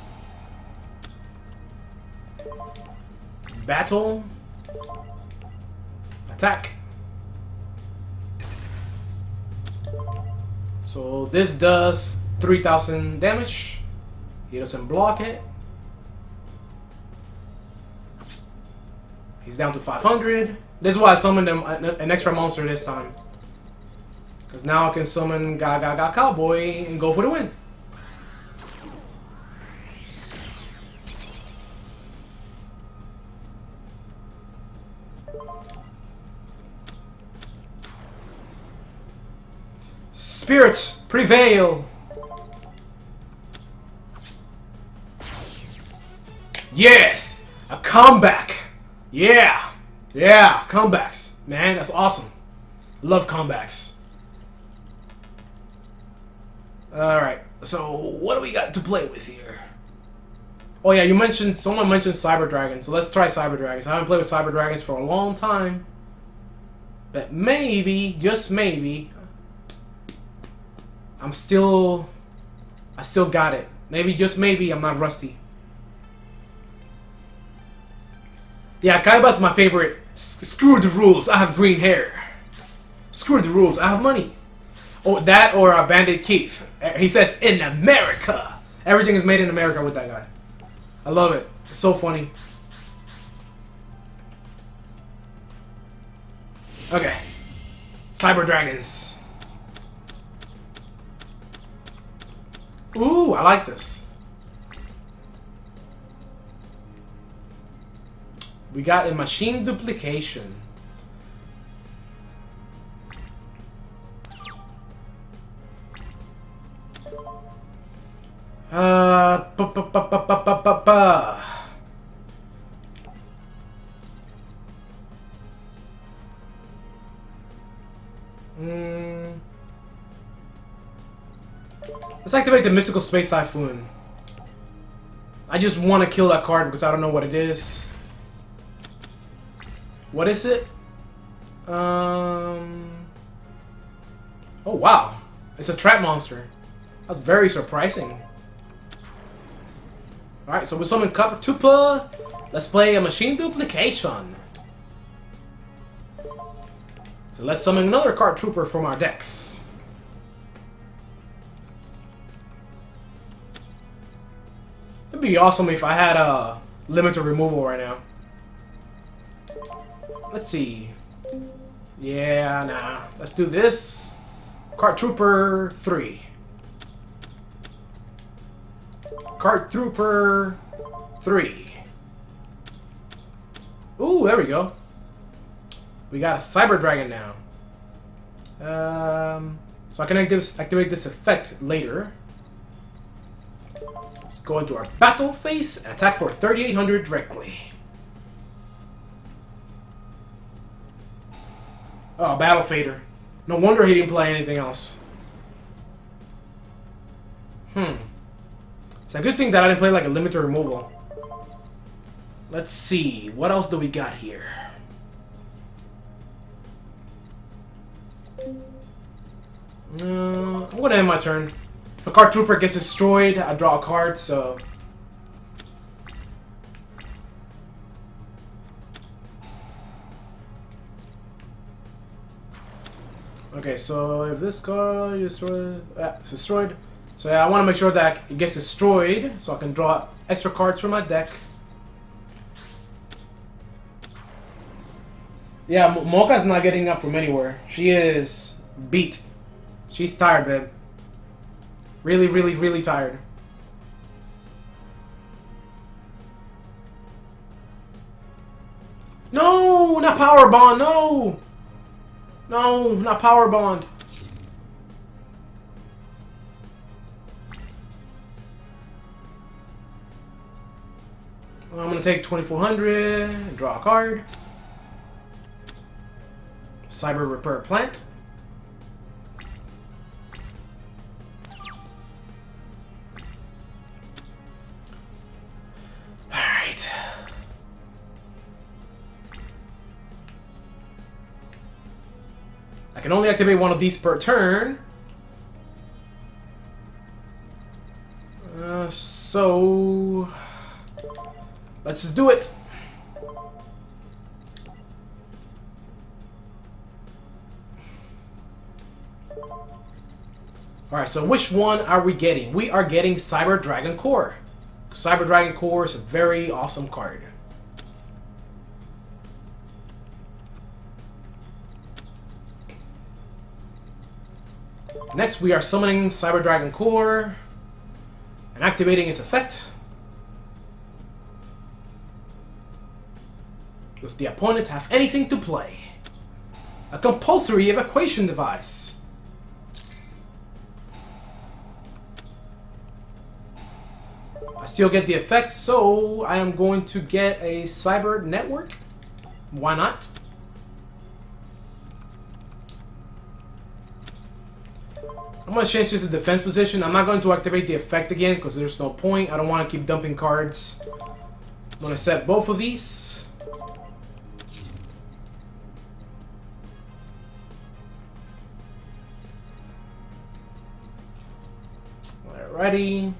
Battle. Attack. So this does 3,000 damage. He doesn't block it. He's down to 500. This is why I summoned him an extra monster this time. Because now I can summon Gaga Cowboy and go for the win. Spirits prevail. Yes, a comeback. Yeah, comebacks, man. That's awesome. Love comebacks. All right. So what do we got to play with here? Oh yeah, someone mentioned Cyber Dragon. So let's try Cyber Dragons. I haven't played with Cyber Dragons for a long time, but maybe, just maybe, I still got it. Maybe, just maybe, I'm not rusty. Yeah, Kaiba's my favorite. Screw the rules, I have green hair. Screw the rules, I have money. Oh, that or Bandit Keith. He says, in America. Everything is made in America with that guy. I love it. It's so funny. Okay. Cyber Dragons. Ooh, I like this. We got a machine duplication. Let's activate the Mystical Space Typhoon. I just want to kill that card because I don't know what it is. What is it? Oh wow. It's a trap monster. That's very surprising. Alright, so we summon Copper Tupa. Let's play a machine duplication. So let's summon another card trooper from our decks. It'd be awesome if I had a limited removal right now. Let's see. Yeah, nah. Let's do this. Card Trooper 3. Card Trooper 3. Ooh, there we go. We got a Cyber Dragon now. So I can activate this effect later. Let's go into our battle phase and attack for 3,800 directly. Oh, Battle Fader. No wonder he didn't play anything else. It's a good thing that I didn't play like a limited removal. Let's see. What else do we got here? I'm gonna end my turn. If a card trooper gets destroyed, I draw a card, so... Okay, so if this card is destroyed, so yeah, I want to make sure that it gets destroyed, so I can draw extra cards from my deck. Yeah, Mocha's not getting up from anywhere. She is beat. She's tired, babe. Really, really, really tired. No, not Power Bond, no! No, not Power Bond. Well, I'm gonna take 2400 and draw a card. Cyber Repair Plant. Alright. I can only activate one of these per turn. So... let's just do it. Alright, so which one are we getting? We are getting Cyber Dragon Core. Cyber Dragon Core is a very awesome card. Next, we are summoning Cyber Dragon Core and activating its effect. Does the opponent have anything to play? A compulsory evacuation device. I still get the effect, so I am going to get a Cyber Network. Why not? I'm going to change this to defense position. I'm not going to activate the effect again because there's no point. I don't want to keep dumping cards. I'm going to set both of these. Alrighty.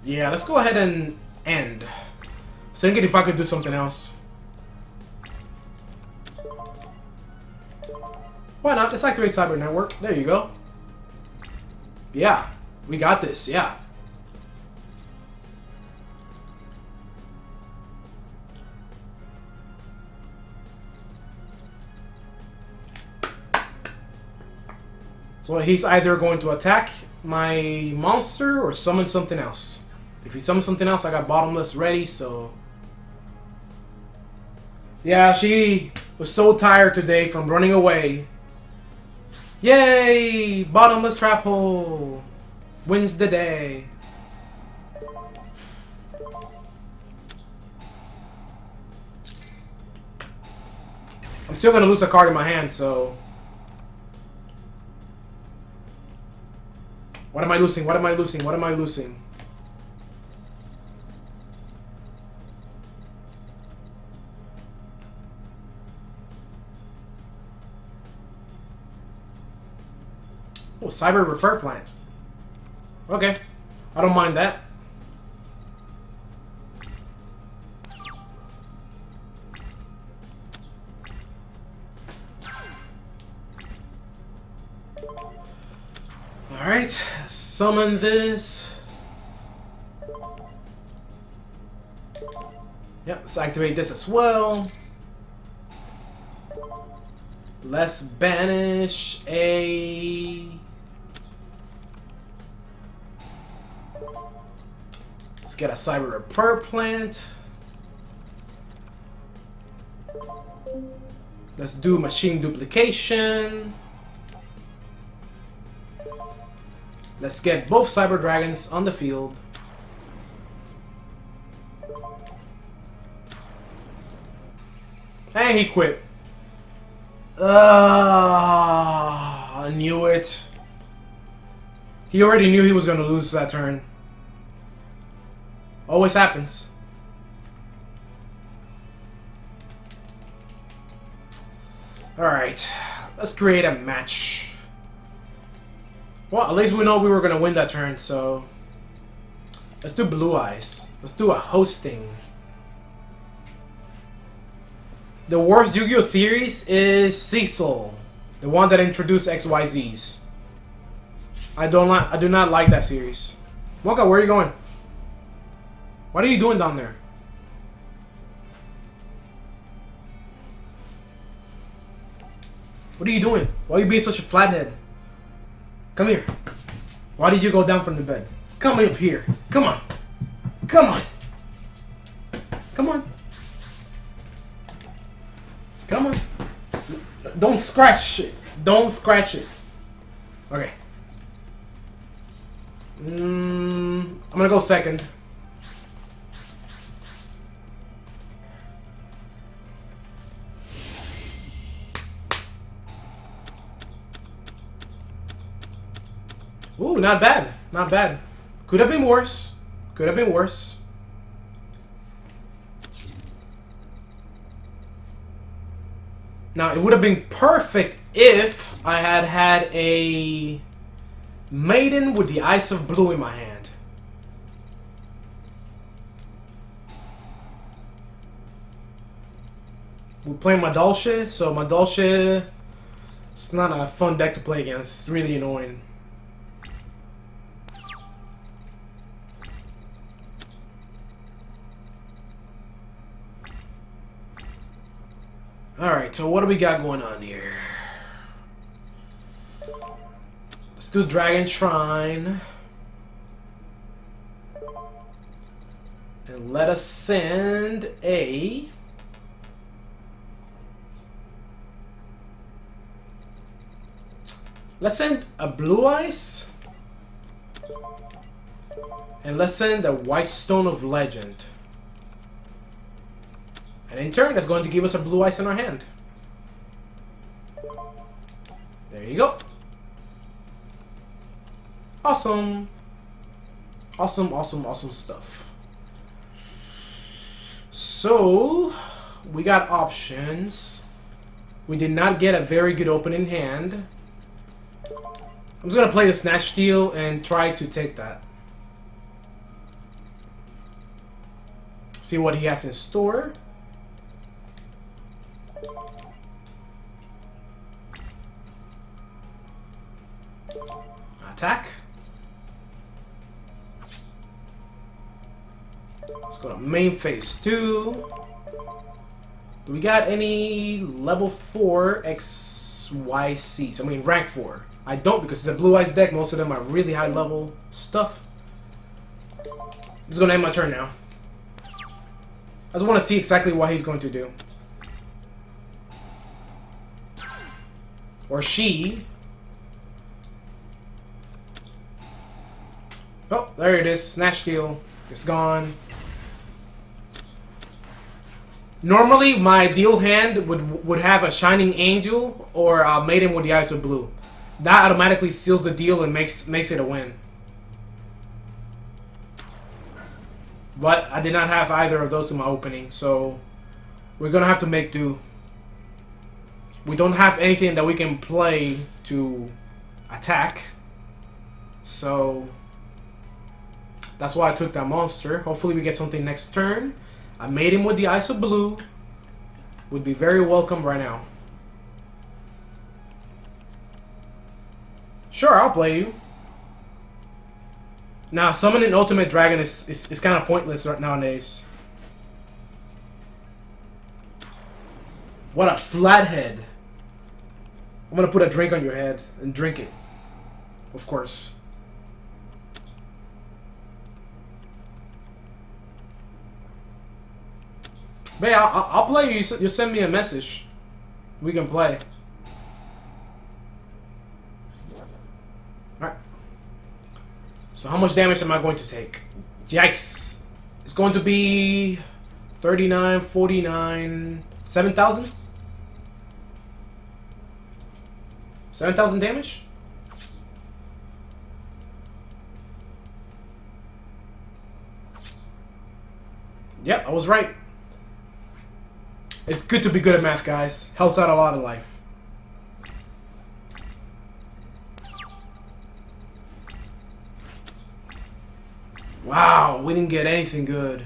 Yeah, let's go ahead and end. Thinking if I could do something else. Why not? Let's activate Cyber Network. There you go. Yeah, we got this. Yeah. So he's either going to attack my monster or summon something else. If he summons something else, I got Bottomless ready, so... yeah, she was so tired today from running away. Yay! Bottomless Trap Hole wins the day. I'm still gonna lose a card in my hand, so... what am I losing? What am I losing? What am I losing? Oh, Cyber Repair Plant. Okay. I don't mind that. Alright. Summon this. Yep, let's activate this as well. Let's banish a... let's get a Cyber Repair Plant. Let's do Machine Duplication. Let's get both Cyber Dragons on the field. And he quit. I knew it. He already knew he was going to lose that turn. Always happens. Alright. Let's create a match. Well, at least we know we were going to win that turn, so... Let's do Blue Eyes. Let's do a hosting. The worst Yu-Gi-Oh series is Cecil, the one that introduced XYZs. I do not like that series. Mocha, where are you going? What are you doing down there? What are you doing? Why are you being such a flathead? Come here. Why did you go down from the bed? Come up here. Come on. Come on. Come on. Come on. Don't scratch it. Don't scratch it. Okay. I'm gonna go second. Ooh, not bad. Not bad. Could have been worse. Could have been worse. Now, it would have been perfect if I had had a Maiden with the Ice of Blue in my hand. We're playing my Dulce, so my Dulce, it's not a fun deck to play against. It's really annoying. Alright, so what do we got going on here? Let's do Dragon Shrine. And let us send a... Let's send a Blue Ice. And let's send a White Stone of Legend. And in turn, that's going to give us a Blue Ice in our hand. There you go. Awesome. Awesome, awesome, awesome stuff. So, we got options. We did not get a very good opening hand. I'm just going to play the Snatch Steal and try to take that. See what he has in store. Attack. Let's go to main phase 2. Do we got any level 4 XYCs? I mean rank 4. I don't, because it's a Blue Eyes deck. Most of them are really high level stuff. I'm just gonna end my turn now. I just want to see exactly what he's going to do. Or she. Oh, there it is. Snatch Steal. It's gone. Normally, my deal hand would have a Shining Angel or a Maiden with the Eyes of Blue. That automatically seals the deal and makes it a win. But I did not have either of those in my opening, so we're gonna have to make do. We don't have anything that we can play to attack, so that's why I took that monster. Hopefully we get something next turn. I made him with the Ice of Blue. Would be very welcome right now. Sure, I'll play you. Now, summoning Ultimate Dragon is kind of pointless right nowadays. What a flathead. I'm gonna put a drink on your head and drink it. Of course. But yeah, I'll play you. You send me a message. We can play. Alright. So how much damage am I going to take? Yikes. It's going to be 39, 49, 7,000? 7,000 damage? Yep, I was right. It's good to be good at math, guys. Helps out a lot in life. Wow, we didn't get anything good.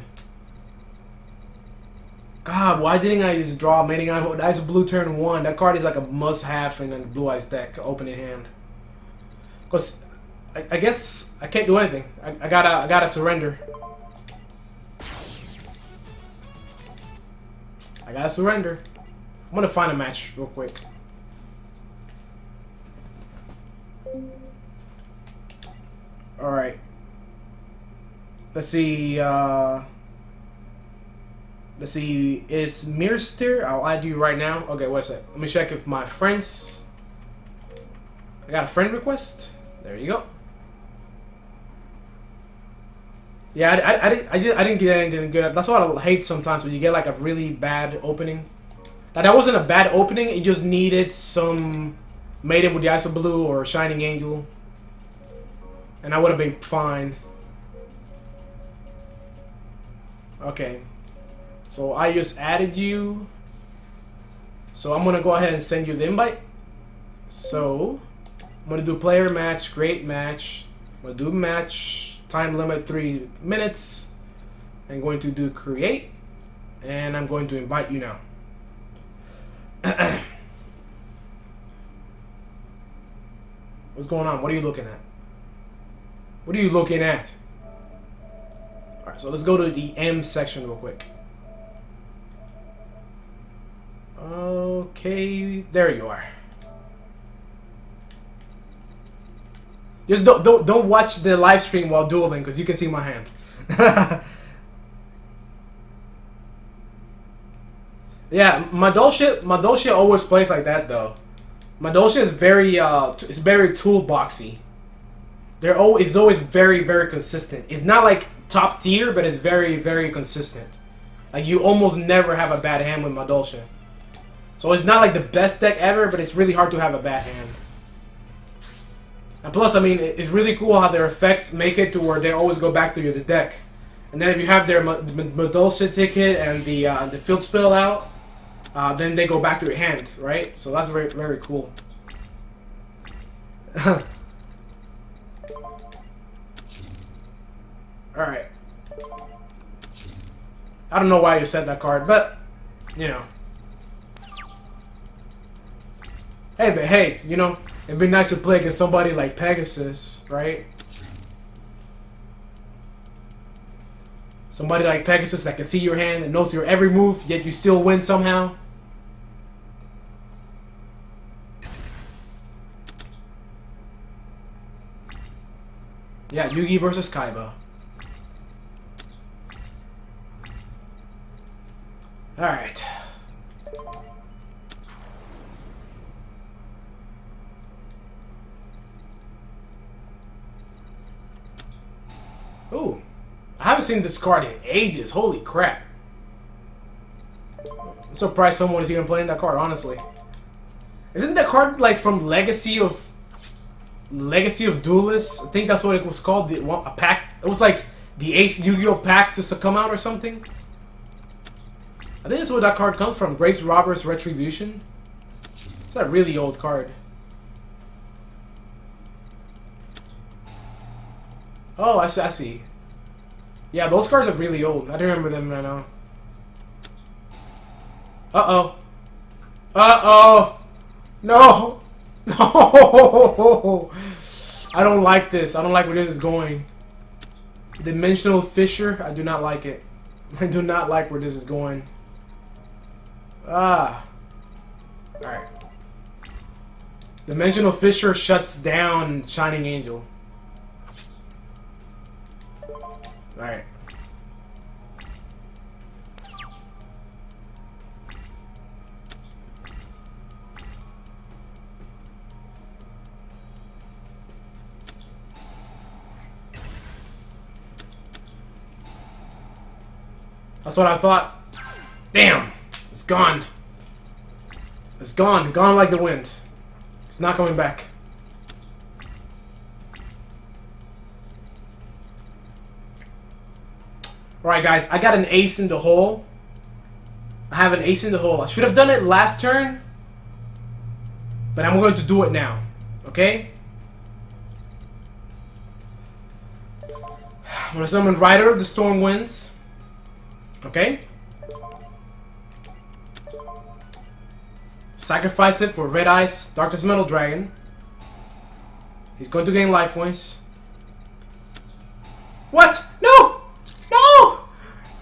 God, why didn't I just draw Mating Ice Blue turn 1? That card is like a must-have in a Blue Eyes deck, opening hand. Because I guess I can't do anything. I gotta surrender. I gotta surrender. I'm gonna find a match real quick. Alright. Let's see, is Mirster? I'll add you right now. Okay, what's that? Let me check if my friends... I got a friend request. There you go. Yeah, I didn't get anything good. That's what I hate sometimes, when you get like a really bad opening. Now, that wasn't a bad opening, it just needed some Maiden with the Ice of Blue or Shining Angel. And I would have been fine. Okay. So I just added you. So I'm gonna go ahead and send you the invite. So I'm gonna do player match, create match. I'm gonna do match, time limit 3 minutes. I'm going to do create, and I'm going to invite you now. What's going on? What are you looking at? What are you looking at? Alright, so let's go to the M section real quick. Okay, there you are. Just don't watch the live stream while dueling, because you can see my hand. Yeah, my Dulce always plays like that though. My Dulce is very it's very toolboxy. It's always very, very consistent. It's not like top tier, but it's very, very consistent. Like, you almost never have a bad hand with my Dulce. So it's not like the best deck ever, but it's really hard to have a bad hand. And plus, I mean, it's really cool how their effects make it to where they always go back to the deck. And then if you have their Dulce ticket and the field spell out, then they go back to your hand, right? So that's very, very cool. Alright. I don't know why you said that card, but, you know. Hey, but hey, you know, it'd be nice to play against somebody like Pegasus, right? Somebody like Pegasus that can see your hand and knows your every move, yet you still win somehow. Yeah, Yugi versus Kaiba. Alright. Ooh. I haven't seen this card in ages. Holy crap. I'm surprised someone is even playing that card, honestly. Isn't that card like from Legacy of Duelist? I think that's what it was called. A pack. It was like the 8th Yu-Gi-Oh pack to come out or something. I think that's where that card comes from. Grace Roberts Retribution. It's a really old card. Oh, I see. Yeah, those cards are really old. I don't remember them right now. Uh-oh. Uh-oh. No. No. I don't like this. I don't like where this is going. Dimensional Fissure. I do not like it. I do not like where this is going. Ah. Alright. Dimensional Fissure shuts down Shining Angel. Alright. That's what I thought. Damn! It's gone. It's gone. Gone like the wind. It's not coming back. Alright guys, I got an ace in the hole. I have an ace in the hole. I should have done it last turn, but I'm going to do it now. Okay? I'm gonna summon Rider of the Storm Winds. Okay? Sacrifice it for Red Ice, Darkness Metal Dragon. He's going to gain life points. What? No! No!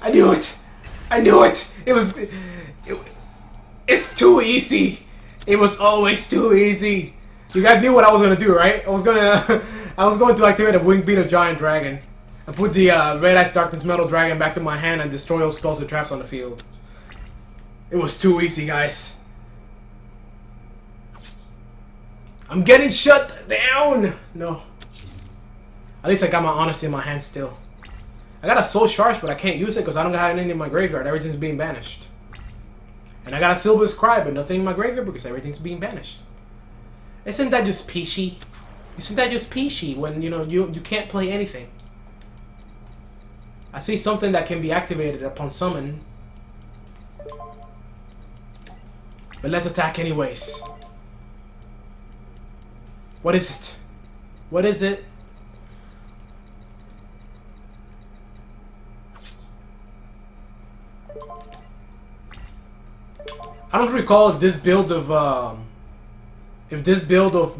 I knew it! I knew it! It's too easy. It was always too easy. You guys knew what I was gonna do, right? I was going to activate a Wing Beat of Giant Dragon and put the Red Ice Darkness Metal Dragon back to my hand and destroy all spells and traps on the field. It was too easy, guys. I'm getting shut down! No. At least I got my honesty in my hand still. I got a Soul Charge, but I can't use it because I don't got anything in my graveyard. Everything's being banished. And I got a Silver's Cry, but nothing in my graveyard because everything's being banished. Isn't that just peachy? Isn't that just peachy when, you know, you can't play anything? I see something that can be activated upon summon. But let's attack anyways. What is it? What is it? I don't recall if this build of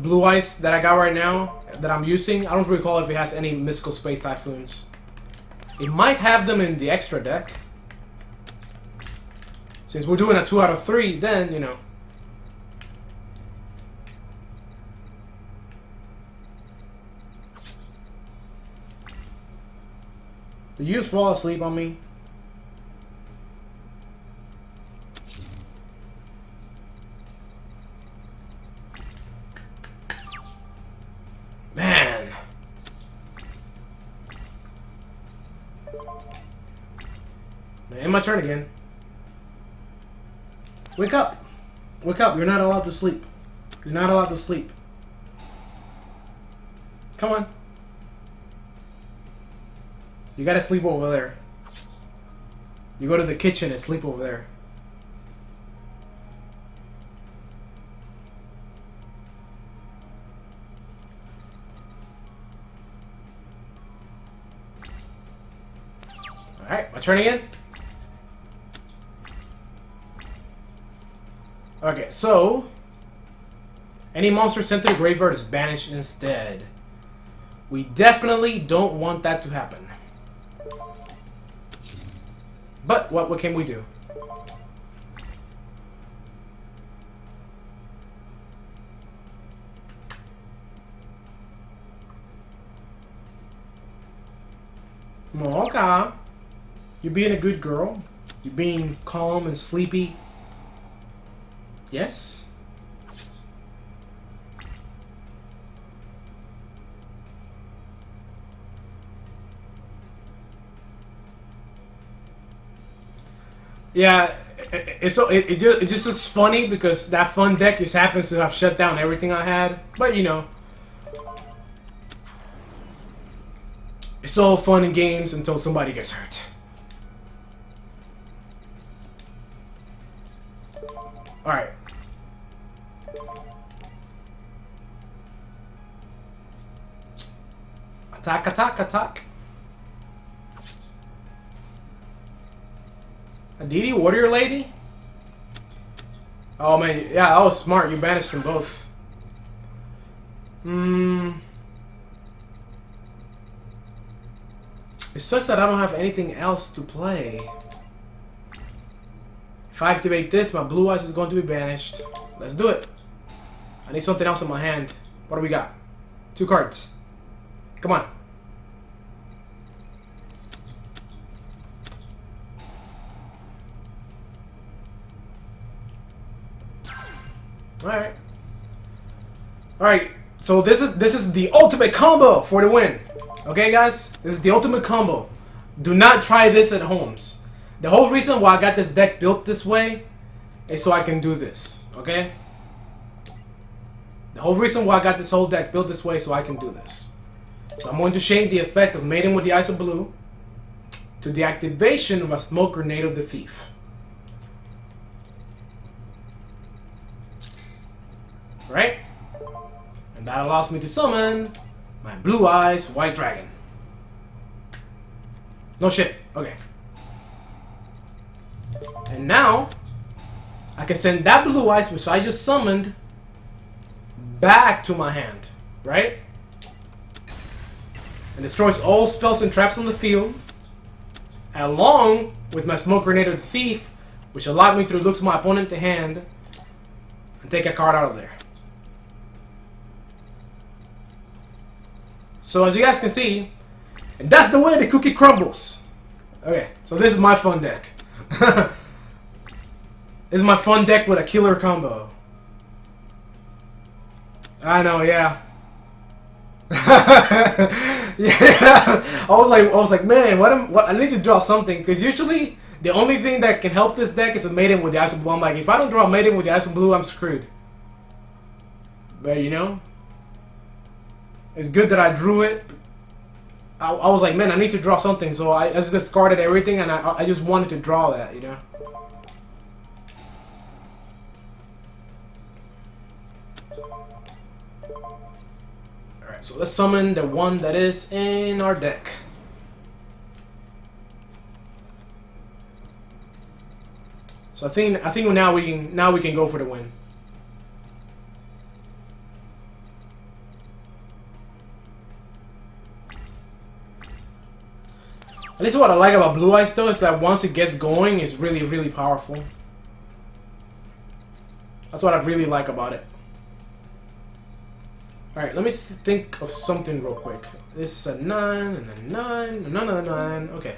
Blue Ice that I got right now that I'm using, I don't recall if it has any Mystical Space Typhoons. It might have them in the extra deck. Since we're doing a 2 out of 3, then, you know. Did you just fall asleep on me? Man. End my turn again. Wake up. Wake up. You're not allowed to sleep. You're not allowed to sleep. Come on. You gotta sleep over there. You go to the kitchen and sleep over there. Alright, my turn again. Okay, so any monster sent to the graveyard is banished instead. We definitely don't want that to happen. But what can we do? Okay. You're being a good girl. You're being calm and sleepy. Yes? Yeah, it's just is funny because that fun deck just happens to have shut down everything I had. But you know, it's all fun and games until somebody gets hurt. All right. Attack! Attack! Attack! A DD Warrior Lady? Oh man, yeah, that was smart. You banished them both. It sucks that I don't have anything else to play. If I activate this, my Blue Eyes is going to be banished. Let's do it. I need something else in my hand. What do we got? 2 cards. Come on. Alright. Alright, so this is the ultimate combo for the win. Okay guys? This is the ultimate combo. Do not try this at homes. The whole reason why I got this deck built this way is so I can do this. Okay? The whole reason why I got this whole deck built this way so I can do this. So I'm going to change the effect of Maiden with the Eyes of Blue to the activation of a Smoke Grenade of the Thief. Right? And that allows me to summon my Blue Eyes White Dragon. No shit. Okay. And now, I can send that Blue Eyes, which I just summoned, back to my hand. Right? And destroys all spells and traps on the field, along with my Smoke Grenade of the Thief, which allowed me to look my opponent to hand and take a card out of there. So as you guys can see, and that's the way the cookie crumbles. Okay, so this is my fun deck. This is my fun deck with a killer combo. I know, yeah. Yeah, I was like, man, what? I need to draw something, because usually the only thing that can help this deck is a Maiden with the Eyes of Blue. I'm like, if I don't draw a Maiden with the Eyes of Blue, I'm screwed. But you know, it's good that I drew it. I was like, man, I need to draw something, so I just discarded everything, and I just wanted to draw that, you know. Alright, so let's summon the one that is in our deck. So I think now we can go for the win. At least what I like about Blue Eyes though is that once it gets going, it's really, really powerful. That's what I really like about it. Alright, let me think of something real quick. This is a 9 and a 9, another 9. Okay.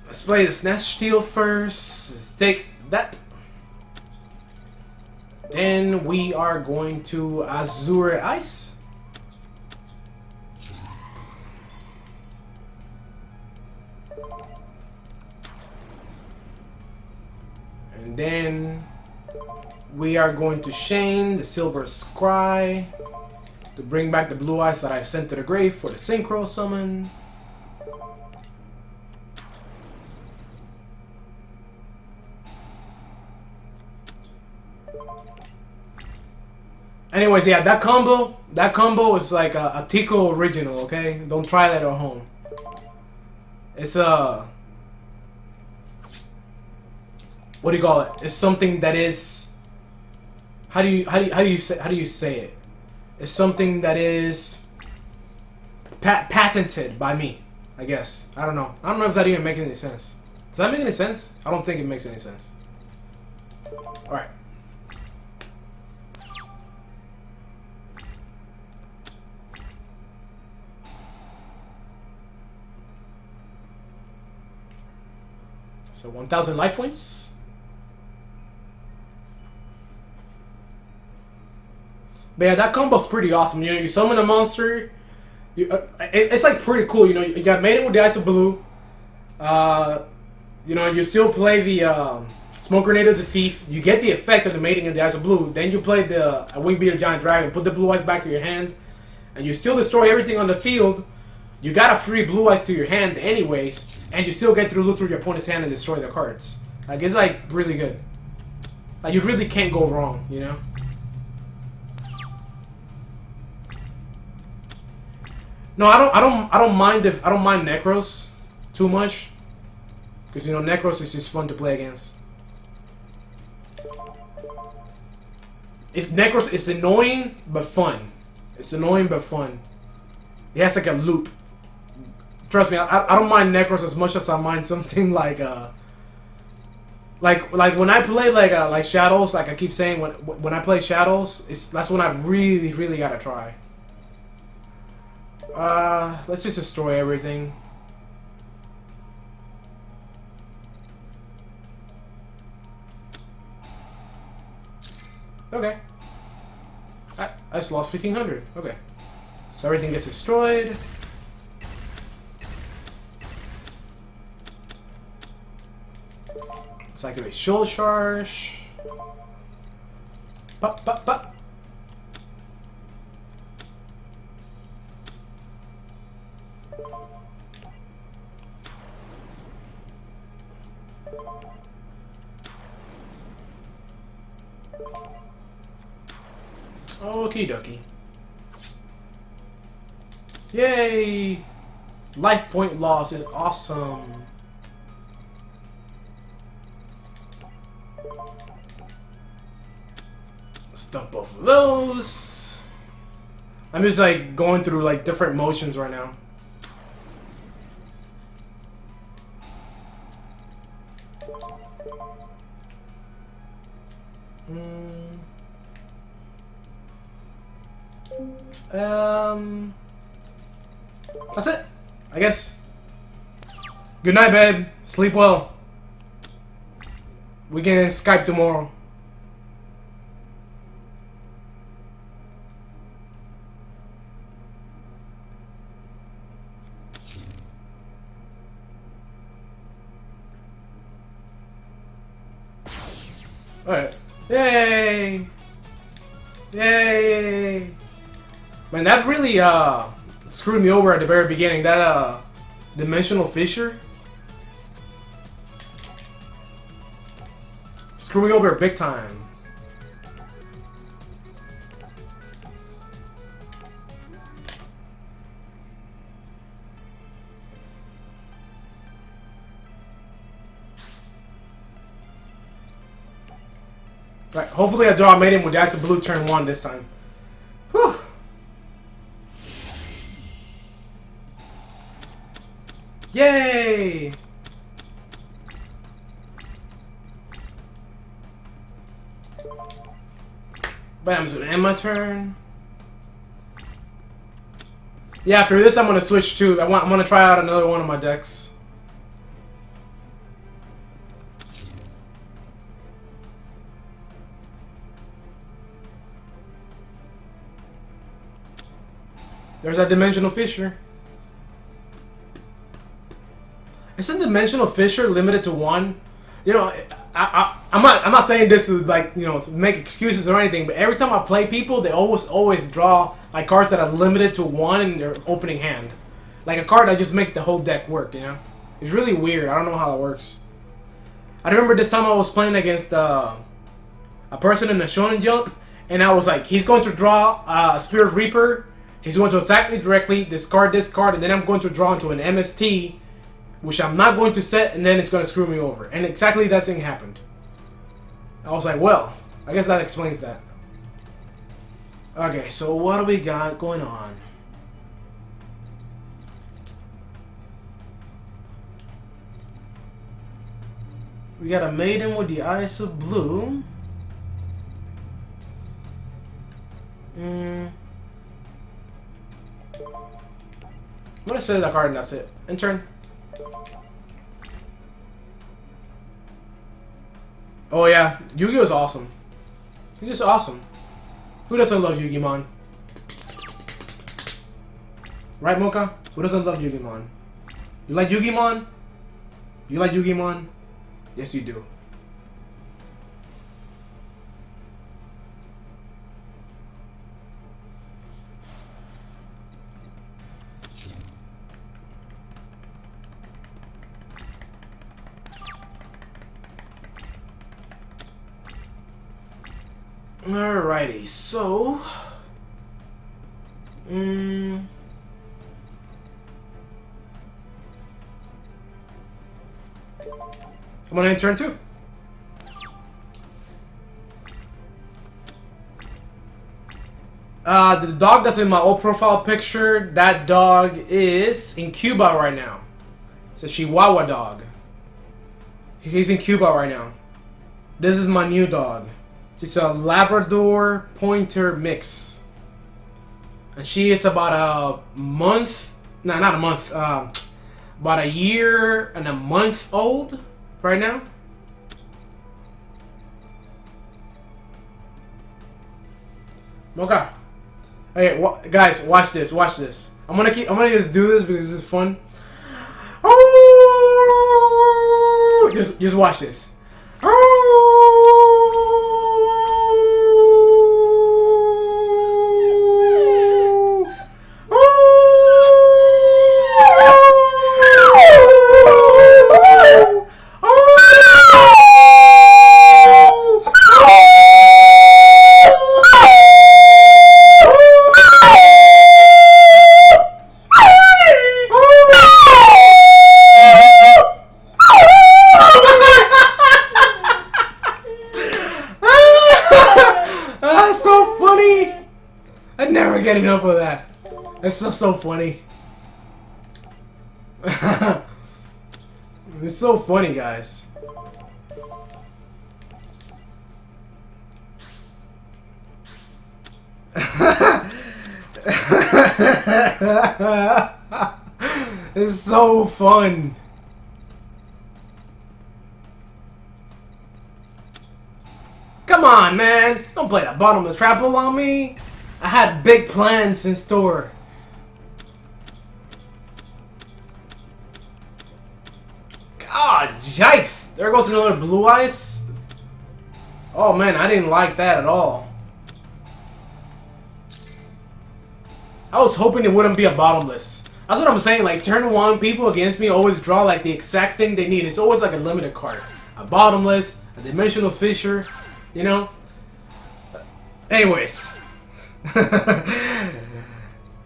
Let's play the Snatch Steel first. Let's take that. Then we are going to Azure Ice. And then we are going to Shane the Silver Scry to bring back the Blue Eyes that I sent to the grave for the Synchro summon. Anyways, yeah, that combo is like a Tico original, okay? Don't try that at home. It's what do you call it? It's something that is how do you say it? It's something that is patented by me, I guess. I don't know. I don't know if that even makes any sense. Does that make any sense? I don't think it makes any sense. All right. So 1,000 life points. But yeah, that combo's pretty awesome. You know, you summon a monster. It's like pretty cool. You know, you got Maiden with the Eyes of Blue. You know, you still play the Smoke Grenade of the Thief. You get the effect of the Maiden with the Eyes of Blue. Then you play the Wingbeater Giant Dragon. Put the Blue Eyes back to your hand, and you still destroy everything on the field. You got a free Blue Eyes to your hand anyways, and you still get to look through your opponent's hand and destroy the cards. Like, it's like really good. Like, you really can't go wrong, you know. No, I don't mind Necros too much, because you know Necros is just fun to play against. Necros is annoying but fun. It's annoying but fun. It has like a loop. Trust me, I don't mind Necros as much as I mind something like when I play like Shadows. Like I keep saying, when I play Shadows, that's when I really gotta try. Let's just destroy everything. Okay. I just lost 1,500. Okay. So everything gets destroyed. Let's activate Shoulder Charge. Pop, pop, pop. Okie dokie. Yay! Life point loss is awesome. Dump both of those. I'm just like going through like different motions right now. That's it, I guess. Good night, babe. Sleep well. We can Skype tomorrow. Alright. Yay! Yay! Man, that really screwed me over at the very beginning. That dimensional fissure screwed me over big time. Right, hopefully I draw a maiden with the Ice of Blue turn 1 this time. Whew. Yay! Bam, so end my turn. Yeah, after this I'm gonna switch to I'm gonna try out another one of my decks. There's that dimensional fissure. Isn't dimensional fissure limited to 1? You know, I'm not saying this to like, you know, to make excuses or anything, but every time I play people, they always draw like cards that are limited to 1 in their opening hand. Like a card that just makes the whole deck work, you know? It's really weird. I don't know how it works. I remember this time I was playing against a person in the Shonen Jump, and I was like, he's going to draw a Spirit Reaper. He's going to attack me directly, discard this card, and then I'm going to draw into an MST, which I'm not going to set, and then it's going to screw me over. And exactly that thing happened. I was like, well, I guess that explains that. Okay, so what do we got going on? We got a maiden with the Ice of Blue. I'm gonna set that card and that's it. End turn. Oh yeah, Yu-Gi-Oh is awesome. He's just awesome. Who doesn't love YUGIMON? Right, Mocha? Who doesn't love YUGIMON? You like YUGIMON? You like YUGIMON? Yes, you do. Alrighty, so I'm gonna end turn 2. The dog that's in my old profile picture, that dog is in Cuba right now. It's a Chihuahua dog. He's in Cuba right now. This is my new dog. She's a Labrador Pointer mix. And she is about a month, no, not a month, about a year and a month old right now. Okay. Hey, guys, watch this, watch this. I'm gonna just do this because this is fun. Oh! Just watch this. never get enough of that. It's so funny. It's so funny, guys. It's so fun. Come on, man. Don't play that bottomless trample on me. I had big plans in store. God, yikes. There goes another blue ice. Oh, man, I didn't like that at all. I was hoping it wouldn't be a bottomless. That's what I'm saying. Like, turn 1 people against me always draw like the exact thing they need. It's always like a limited card. A bottomless, a dimensional fissure, you know? Anyways. Yeah,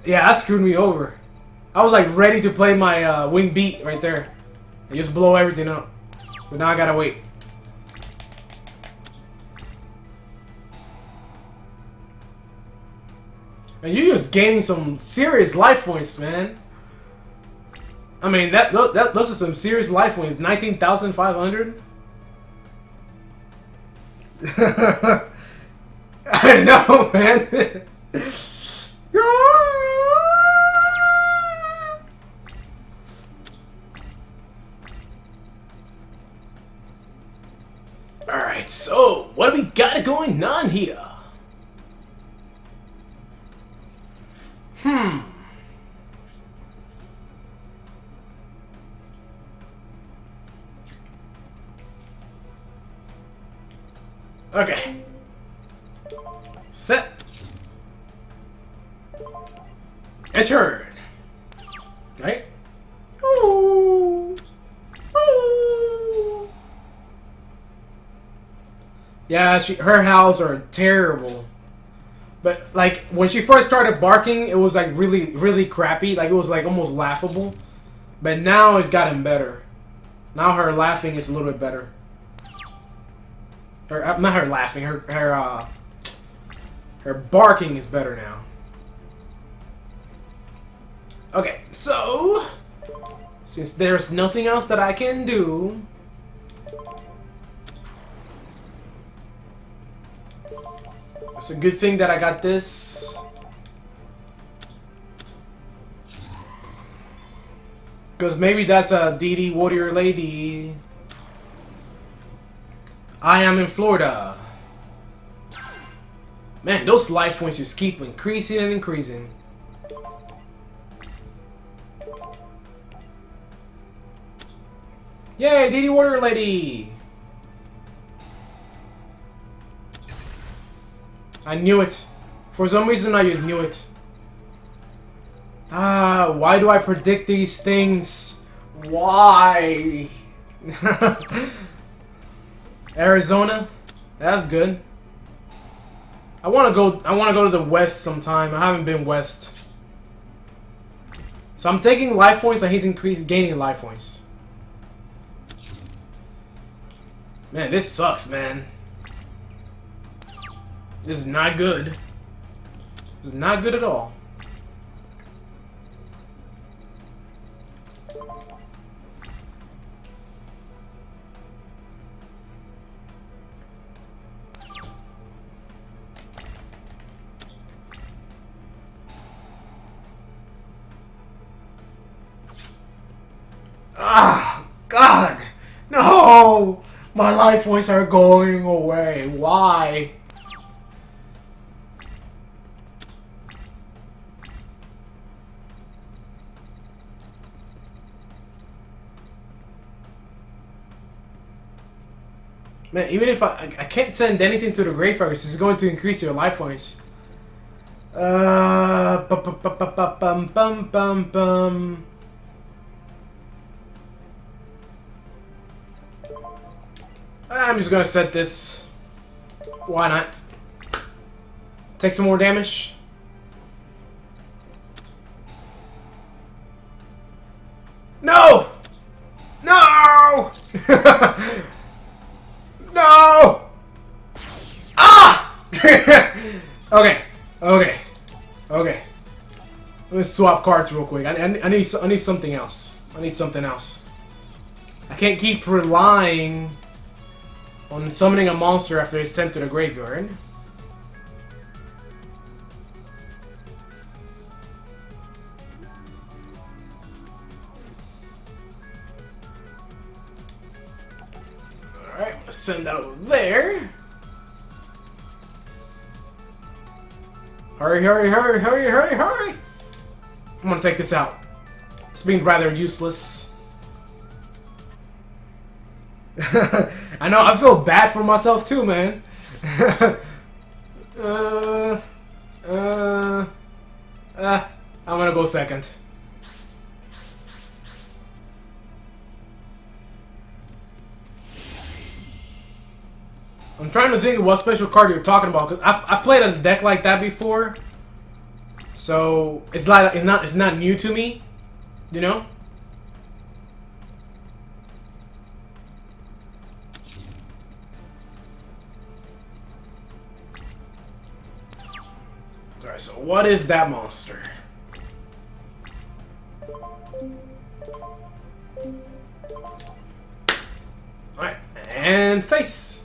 that screwed me over. I was like ready to play my wing beat right there. And just blow everything up. But now I gotta wait. And you're just gaining some serious life points, man. I mean, those are some serious life points. 19,500? I know, man. Alright, so what do we got going on here? Okay. Set. And turn. Right? Ooh. Ooh. Yeah, her howls are terrible. But like when she first started barking, it was like really crappy. Like it was like almost laughable. But now it's gotten better. Now her laughing is a little bit better. Or not her laughing. Her barking is better now. Okay, so since there's nothing else that I can do, it's a good thing that I got this. Because maybe that's a DD warrior lady. I am in Florida. Man, those life points just keep increasing and increasing. Yay, DD warrior lady! I knew it. For some reason I just knew it. Ah, why do I predict these things? Why? Arizona? That's good. I wanna go to the west sometime. I haven't been west. So I'm taking life points and he's gaining life points. Man, this sucks, man. This is not good. This is not good at all. Ah, God! No! My life points are going away. Why? Man, even if I can't send anything to the graveyard, it's just going to increase your life points. I'm just gonna set this. Why not? Take some more damage. No! No! No! Ah! Okay. Okay. Okay. Let me swap cards real quick. I need something else. I need something else. I can't keep relying on summoning a monster after it's sent to the graveyard. Alright, send that over there. Hurry, hurry, hurry, hurry, hurry, hurry! I'm gonna take this out. It's being rather useless. I know, I feel bad for myself too, man. I'm gonna go second. I'm trying to think of what special card you're talking about, cause I played a deck like that before, so it's like it's not new to me, you know. All right, so what is that monster? All right, and face.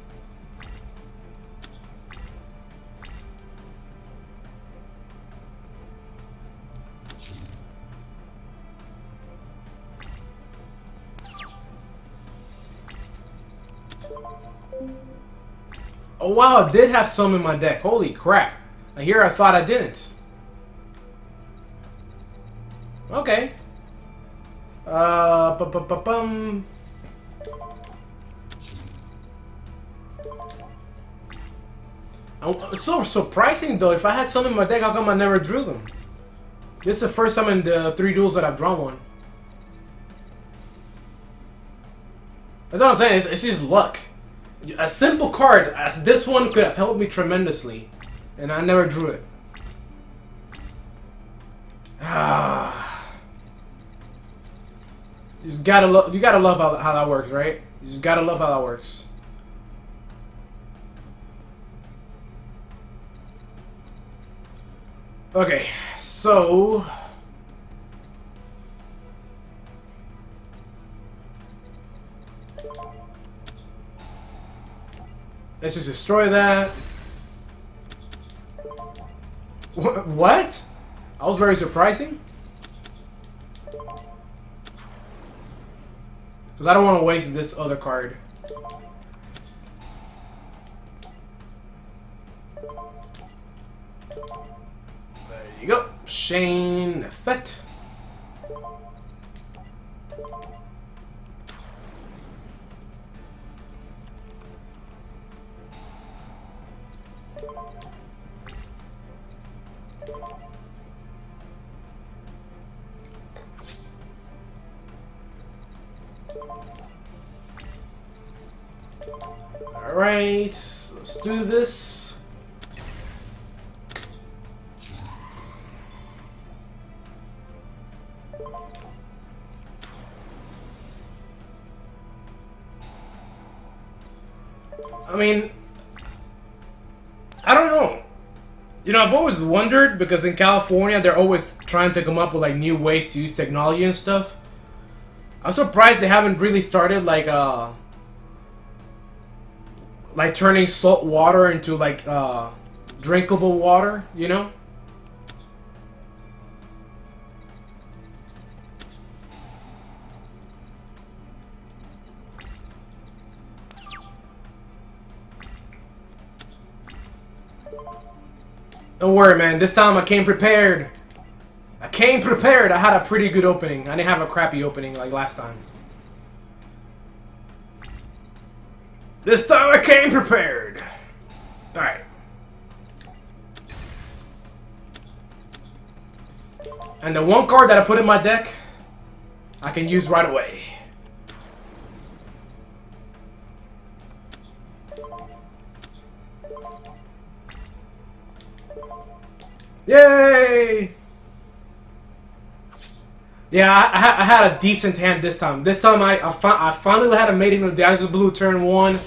Oh wow, I did have some in my deck. Holy crap. And here I thought I didn't. Okay. It's so surprising though. If I had some in my deck, how come I never drew them? This is the first time in the 3 duels that I've drawn one. That's what I'm saying. It's just luck. A simple card as this one could have helped me tremendously, and I never drew it. You just gotta love how that works, right? You just gotta love how that works. Okay, so let's just destroy that. What? I was very surprising. Because I don't want to waste this other card. There you go. Chain effect. Alright, let's do this. I mean, I don't know. You know, I've always wondered, because in California they're always trying to come up with like new ways to use technology and stuff. I'm surprised they haven't really started like turning salt water into like drinkable water, you know? Don't worry, man. This time I came prepared. I came prepared. I had a pretty good opening. I didn't have a crappy opening like last time. This time I came prepared. Alright. And the one card that I put in my deck, I can use right away. Yay! Yeah, I had a decent hand this time. This time I finally had a Maiden of the Eyes of Blue turn 1,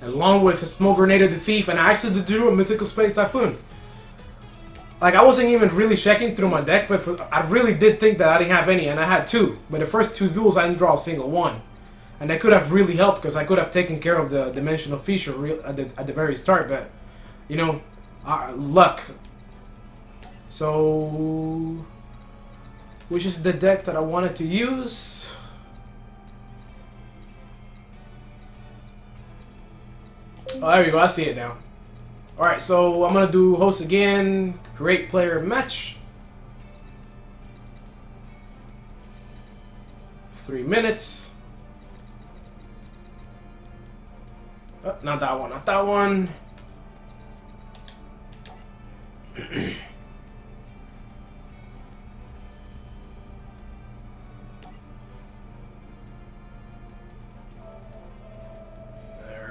along with Smoke Grenade of the Thief, and I actually drew a Mythical Space Typhoon. Like, I wasn't even really checking through my deck, but I really did think that I didn't have any, and I had two. But the first two duels, I didn't draw a single one. And that could have really helped, because I could have taken care of the dimensional feature at the very start, but, you know, luck. So, which is the deck that I wanted to use? Oh, there you go, I see it now. Alright, so I'm gonna do host again, create player match. 3 minutes. Oh, not that one, not that one.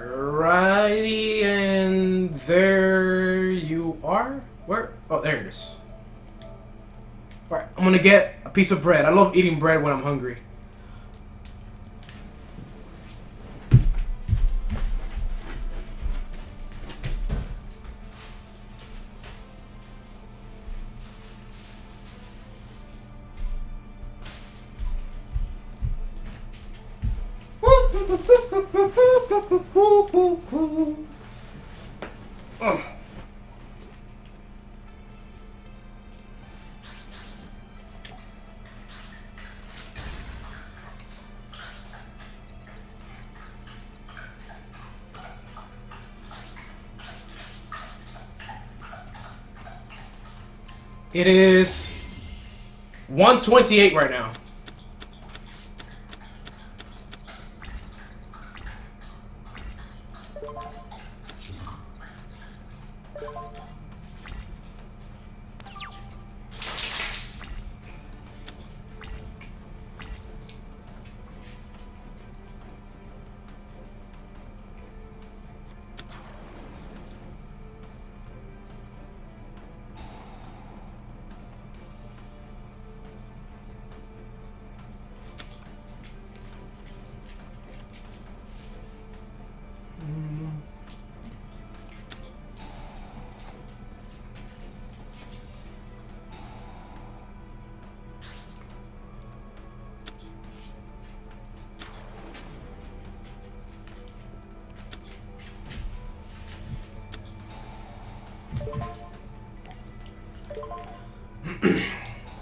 Alrighty, and there you are. Where? Oh, there it is. Alright, I'm gonna get a piece of bread. I love eating bread when I'm hungry. It is 128 right now.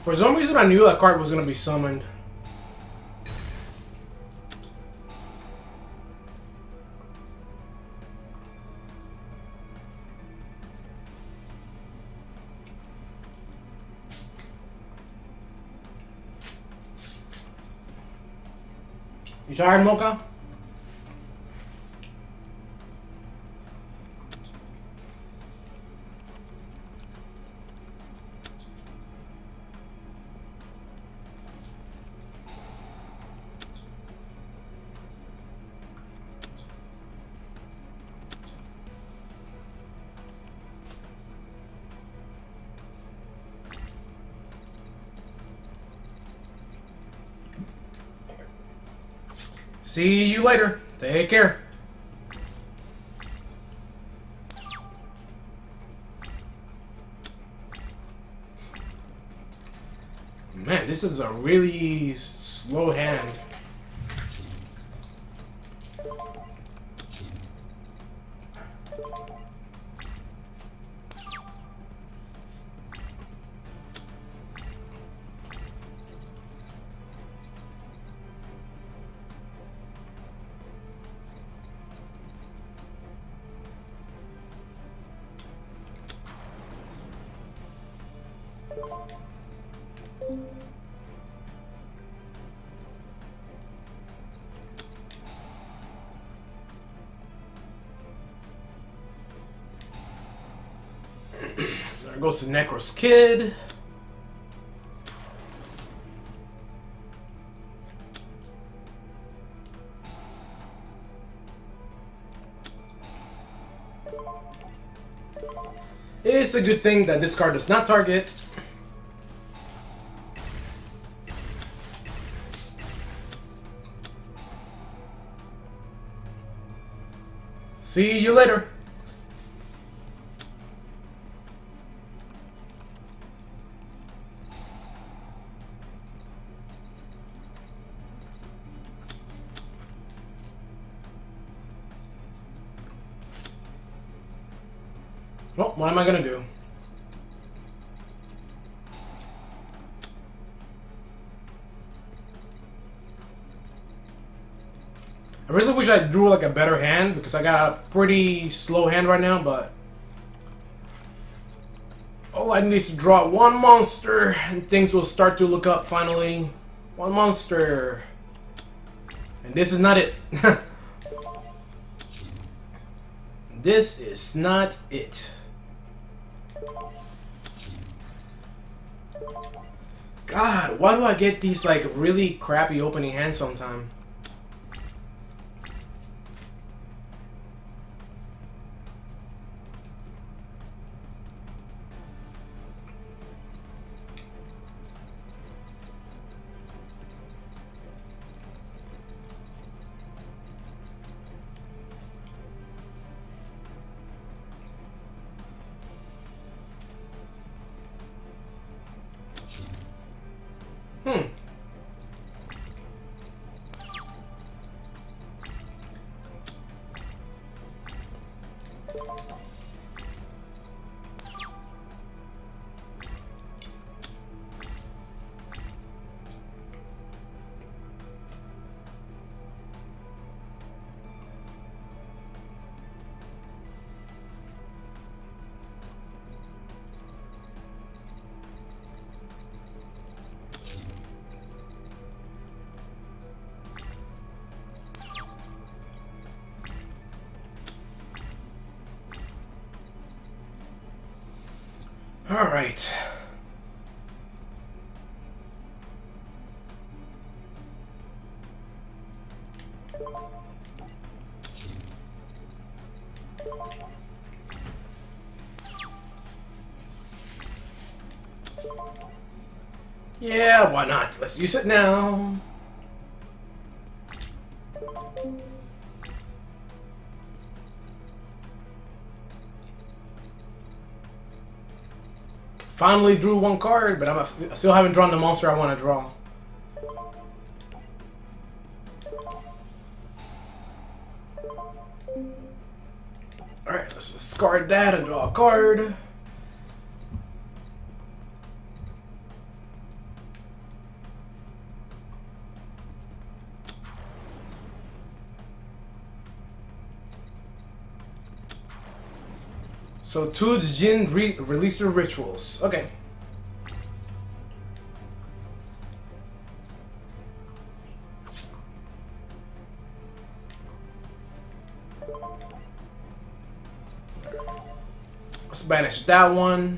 For some reason, I knew that card was gonna be summoned. You tired, Mocha? See you later. Take care. Man, this is a really slow hand. There goes the Necros Kid. It's a good thing that this card does not target. See you later. Oh, what am I gonna do? I really wish I drew like a better hand because I got a pretty slow hand right now, but all I need is to draw one monster and things will start to look up finally. One monster. And this is not it. This is not it. God, why do I get these like really crappy opening hands sometimes? All right. Yeah, why not? Let's use it now. Finally drew one card, but I still haven't drawn the monster I want to draw. Alright, let's discard that and draw a card. So, two Jin release their rituals. Okay. Let's banish that one.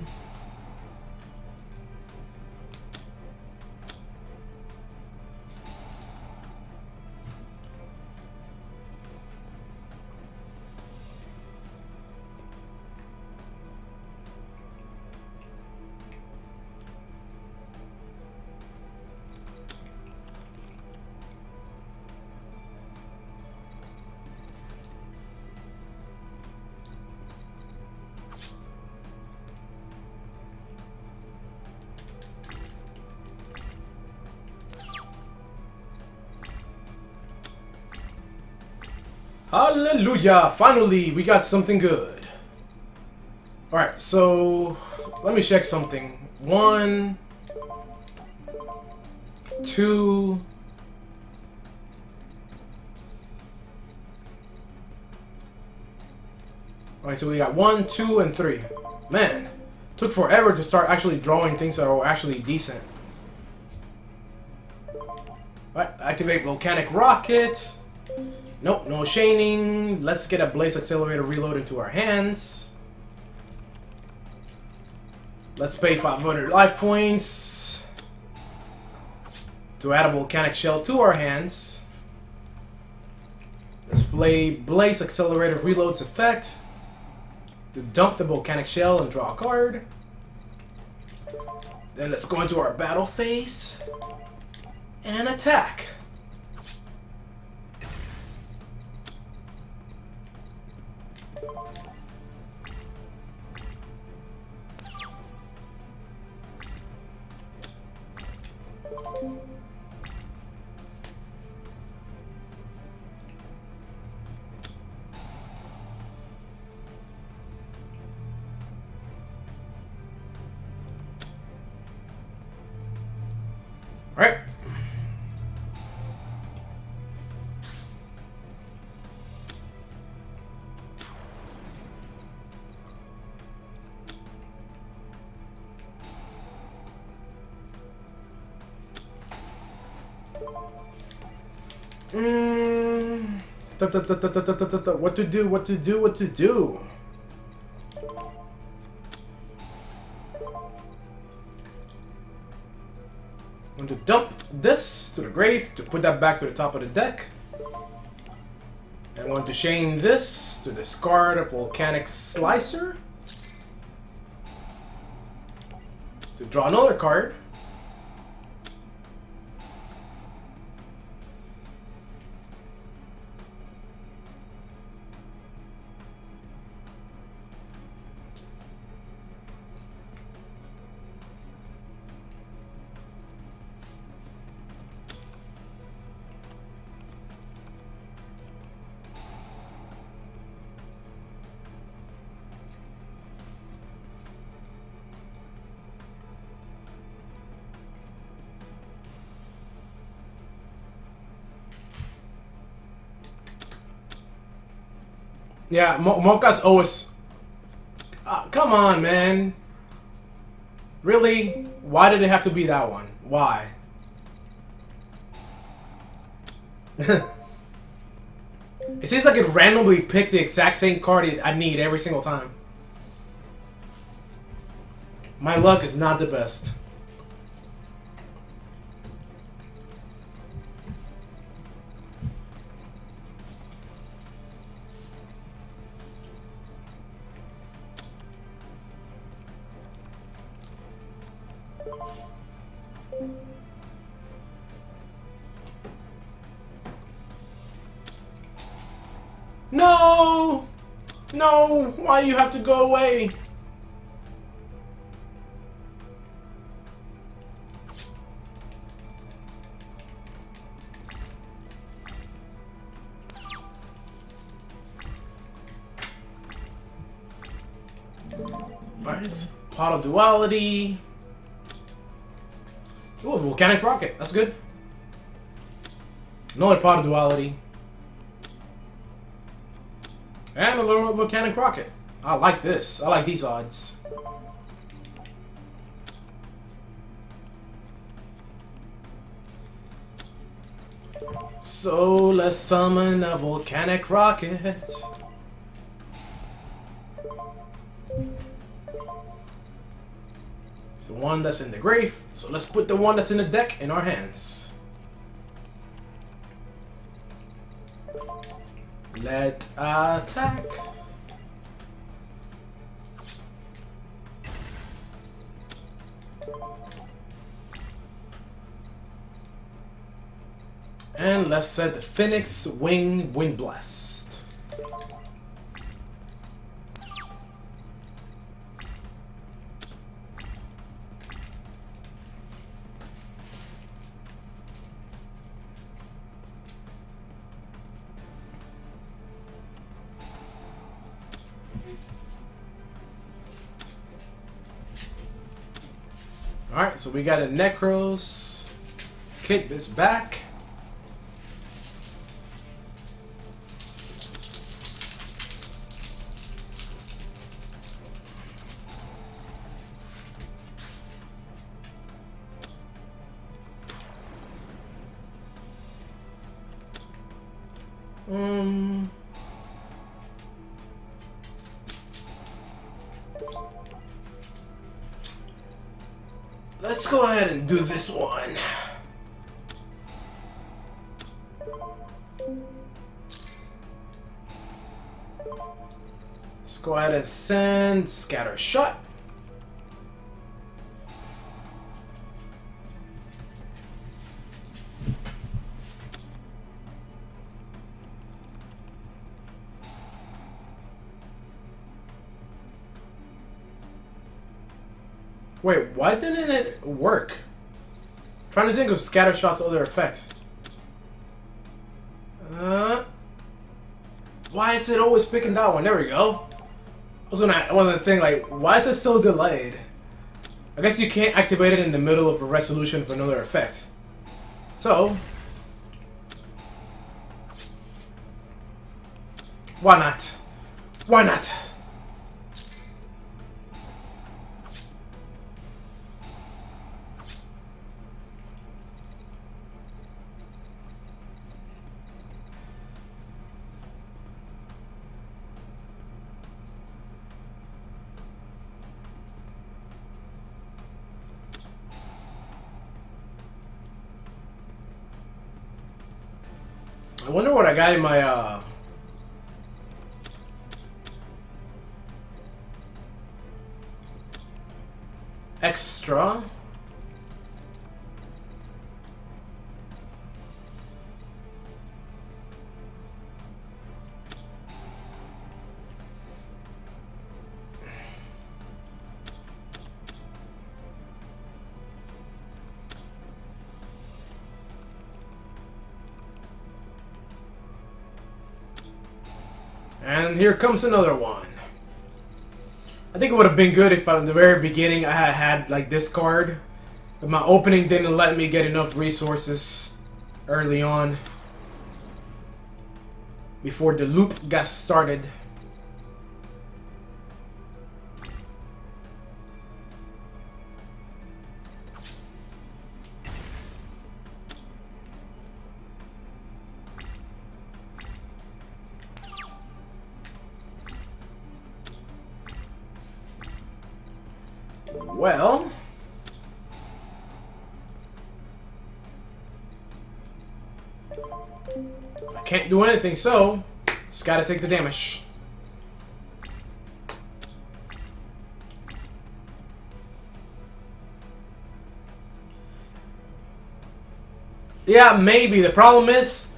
Hallelujah! Finally, we got something good. Alright, so let me check something. 1, 2. Alright, so we got 1, 2, and 3. Man, took forever to start actually drawing things that are actually decent. Alright, activate Volcanic Rocket. Nope, no chaining. Let's get a Blaze Accelerator reload into our hands. Let's pay 500 life points to add a Volcanic Shell to our hands. Let's play Blaze Accelerator Reloads effect to dump the Volcanic Shell and draw a card. Then let's go into our battle phase and attack. What to do? What to do? What to do? I'm going to dump this to the grave to put that back to the top of the deck. I'm going to chain this to discard a Volcanic Slicer to draw another card. Yeah, Mocha's always... come on, man. Really? Why did it have to be that one? Why? It seems like it randomly picks the exact same card I need every single time. My luck is not the best. No! No! Why you have to go away? Alright, Pot of Duality. Ooh, Volcanic Rocket. That's good. Another Pot of Duality. And a little Volcanic Rocket. I like this. I like these odds. So let's summon a Volcanic Rocket. It's the one that's in the grave. So let's put the one that's in the deck in our hands. Let attack. And let's set the Phoenix Wing Wind Blast. Alright, so we got a Necros. Kick this back. Let's go ahead and do this one. Let's go ahead and send Scatter Shot. Wait, why didn't it work? Trying to think of Scatter Shot's other effect. Why is it always picking that one? There we go. I wasn't saying, like, why is it so delayed? I guess you can't activate it in the middle of a resolution for another effect. So, why not? Why not? I wonder what I got in my extra. And here comes another one. I think it would have been good if at the very beginning I had like this card. But my opening didn't let me get enough resources early on before the loop got started. Well, I can't do anything, so just gotta take the damage. Yeah, maybe. The problem is,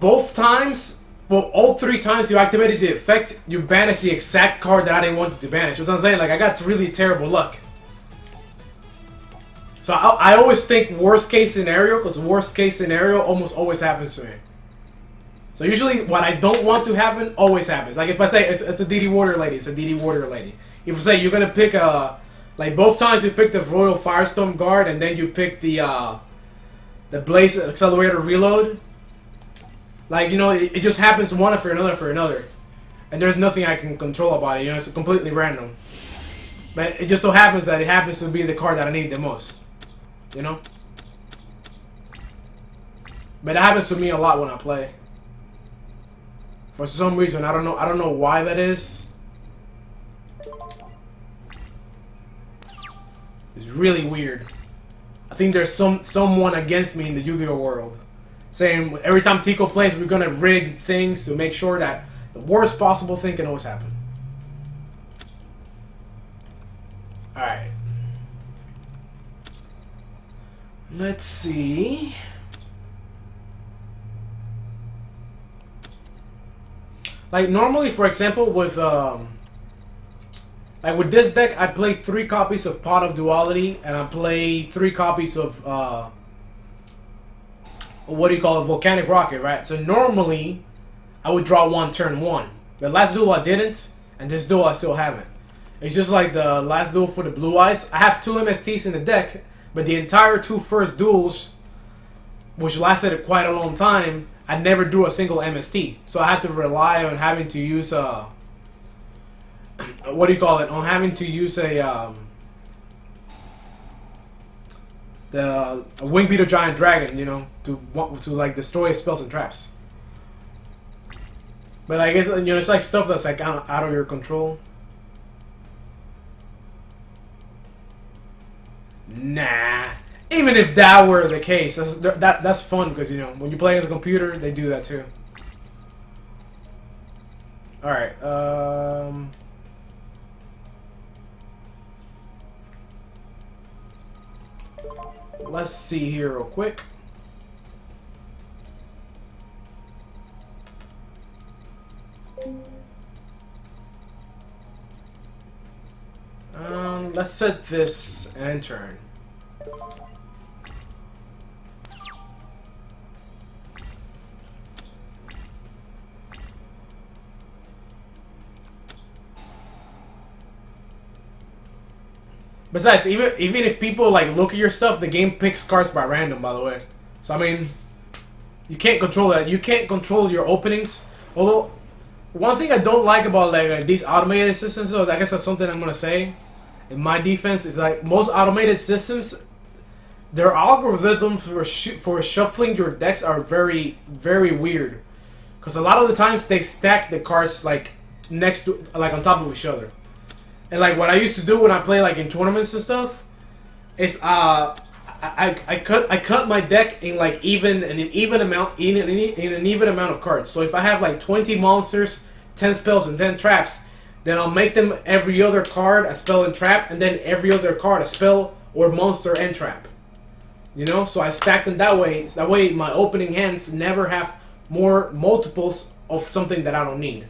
both times, well, all 3 times you activated the effect, you banished the exact card that I didn't want you to banish. What I'm saying, like, I got really terrible luck. So I always think worst case scenario, because worst case scenario almost always happens to me. So usually what I don't want to happen always happens. Like if I say it's a DD Warrior Lady, it's a DD Warrior Lady. If you say you're gonna pick a, like both times you pick the Royal Firestorm Guard and then you pick the Blaze Accelerator Reload. Like, you know, it just happens one after another. And there's nothing I can control about it, you know, it's completely random. But it just so happens that it happens to be the card that I need the most. You know? But that happens to me a lot when I play. For some reason, I don't know why that is. It's really weird. I think there's someone against me in the Yu-Gi-Oh world. Saying every time Tico plays, we're gonna rig things to make sure that the worst possible thing can always happen. Alright. Let's see. Like normally, for example, with like with this deck, I play 3 copies of Pot of Duality, and I play 3 copies of what do you call it, Volcanic Rocket, right? So normally, I would draw 1 turn 1. The last duel I didn't, and this duel I still haven't. It's just like the last duel for the Blue Eyes. I have 2 MSTs in the deck, but the entire 2 first duels, which lasted quite a long time, I never drew a single MST. So I had to rely on having to use what do you call it? On having to use a Wing Beater Giant Dragon, you know, to like destroy his spells and traps. But I guess, you know, it's like stuff that's like out of your control. Nah. Even if that were the case, that's fun because, you know, when you play as a computer, they do that too. Alright, let's see here real quick. Let's set this and turn. Besides, even if people like look at your stuff, the game picks cards by random, by the way. So I mean, you can't control that. You can't control your openings. Although, one thing I don't like about like these automated systems, though, I guess that's something I'm gonna say. In my defense, is like most automated systems, their algorithms for shuffling your decks are very, very weird. Because a lot of the times they stack the cards like next to, like on top of each other. And like what I used to do when I play like in tournaments and stuff is I I cut my deck in like an even amount in an even amount of cards. So if I have like 20 monsters, 10 spells, and 10 traps, then I'll make them every other card a spell and trap, and then every other card a spell or monster and trap. You know, so I stack them that way. So that way my opening hands never have more multiples of something that I don't need.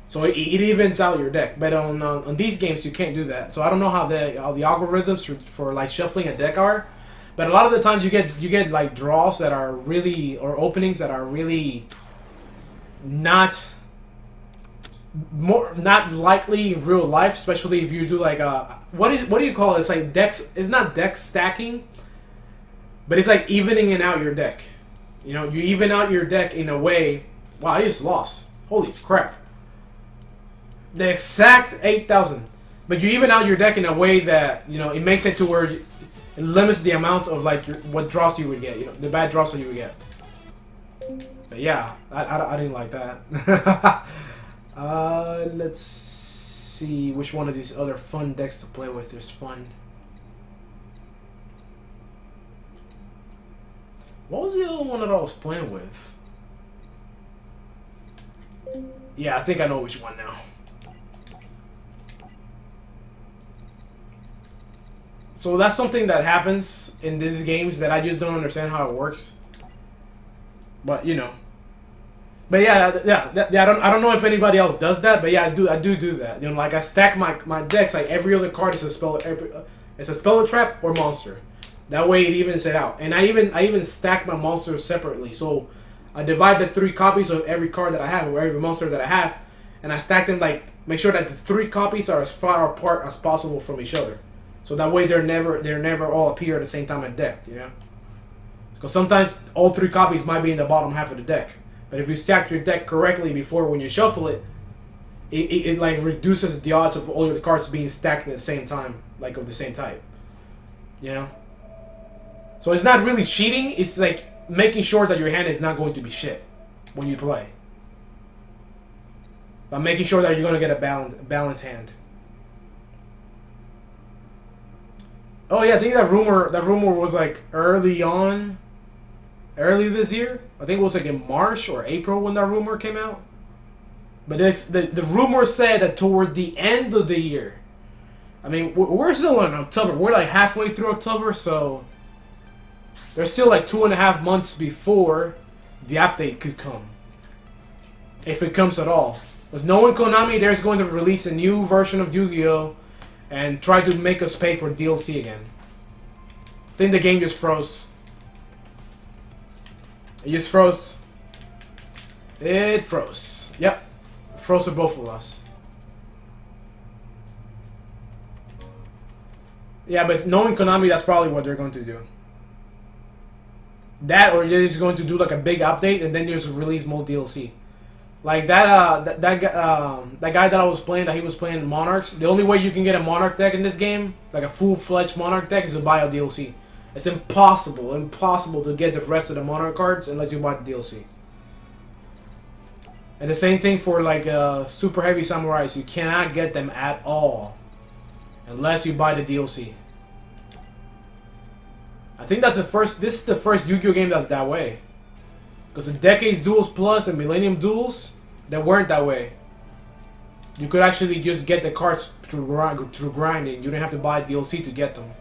So it evens out your deck. But on these games you can't do that. So I don't know how the algorithms for like shuffling a deck are. But a lot of the times you get like draws that are really, or openings that are really not likely in real life, especially if you do like what do you call it? It's like decks. It's not deck stacking, but it's like evening out your deck. You know, you even out your deck in a way. Wow, I just lost. Holy crap! The exact 8,000, but you even out your deck in a way that, you know, it makes it to where it limits the amount of like what draws you would get. You know, the bad draws that you would get. But yeah, I didn't like that. Let's see which one of these other fun decks to play with is fun. What was the other one that I was playing with? Yeah, I think I know which one now. So that's something that happens in these games that I just don't understand how it works. But you know. But yeah, I don't know if anybody else does that, but yeah, I do that. You know, like I stack my decks like every other card is a spell, it's a spell, a trap, or monster. That way it evens it out. And I even stack my monsters separately. So I divide the 3 copies of every card that I have, or every monster that I have, and I stack them, like make sure that the 3 copies are as far apart as possible from each other. So that way they're never all appear at the same time in the deck, you know? Because sometimes all 3 copies might be in the bottom half of the deck. But if you stack your deck correctly before when you shuffle it, it like reduces the odds of all your cards being stacked at the same time, like of the same type. You know? So it's not really cheating, it's like making sure that your hand is not going to be shit when you play. By making sure that you're going to get a balanced hand. Oh yeah, I think that rumor was like early this year. I think it was like in March or April when that rumor came out. But the rumor said that towards the end of the year. I mean, we're still in October. We're like halfway through October, so there's still like 2.5 months before the update could come. If it comes at all. Because knowing Konami, they're going to release a new version of Yu-Gi-Oh! And try to make us pay for DLC again. I think the game just froze. It just froze. It froze. Yep. It froze for both of us. Yeah, but knowing Konami, that's probably what they're going to do. That, or they're just going to do like a big update and then just release more DLC. Like that guy that I was playing, that he was playing Monarchs. The only way you can get a Monarch deck in this game, like a full-fledged Monarch deck, is to buy a DLC. It's impossible to get the rest of the Monarch cards unless you buy the DLC. And the same thing for like Super Heavy Samurais. You cannot get them at all unless you buy the DLC. I think that's the first. This is the first Yu-Gi-Oh game that's that way. Because the Decades Duels Plus and Millennium Duels, they weren't that way. You could actually just get the cards through grinding. You didn't have to buy DLC to get them.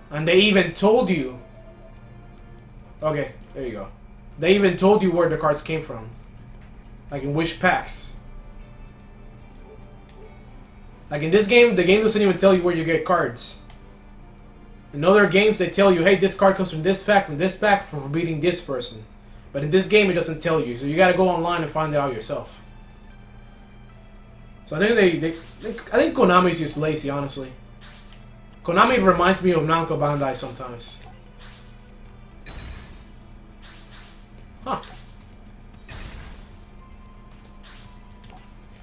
And they even told you... Okay, there you go. They even told you where the cards came from. Like in which packs. Like in this game, the game doesn't even tell you where you get cards. In other games, they tell you, hey, this card comes from this pack, for beating this person. But in this game, it doesn't tell you. So you gotta go online and find it out yourself. So I think I think Konami's just lazy, honestly. Konami reminds me of Namco Bandai sometimes. Huh.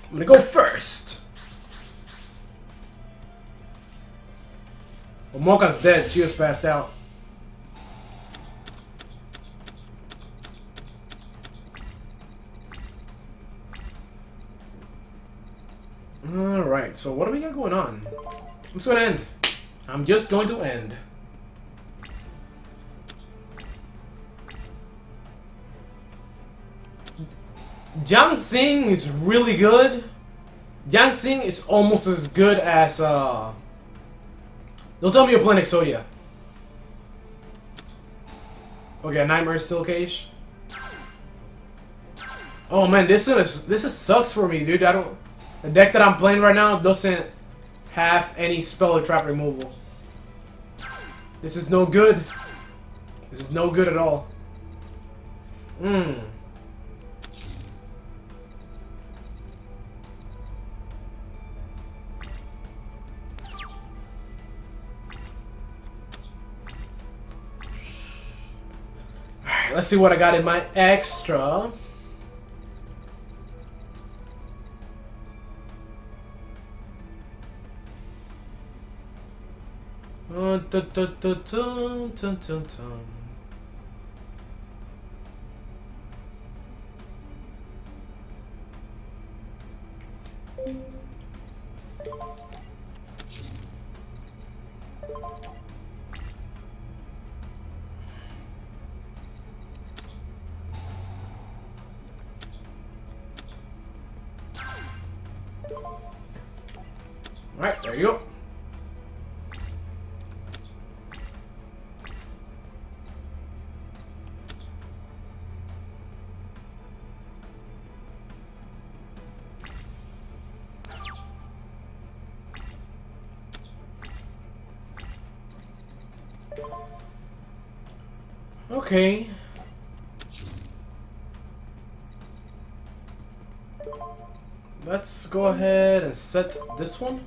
I'm gonna go first. Well, Mocha's dead. She just passed out. Alright, so what do we got going on? I'm just gonna end. I'm just going to end. Jiang Xing is really good. Jiang Xing is almost as good as don't tell me you're playing Exodia. Okay, Nightmare Steel Cage. Oh man, this is sucks for me, dude. The deck that I'm playing right now doesn't have any spell or trap removal. This is no good. This is no good at all. Alright, let's see what I got in my extra. Dun, dun, dun, dun, dun, dun, dun. Alright, there you go. Okay. Let's go ahead and set this one.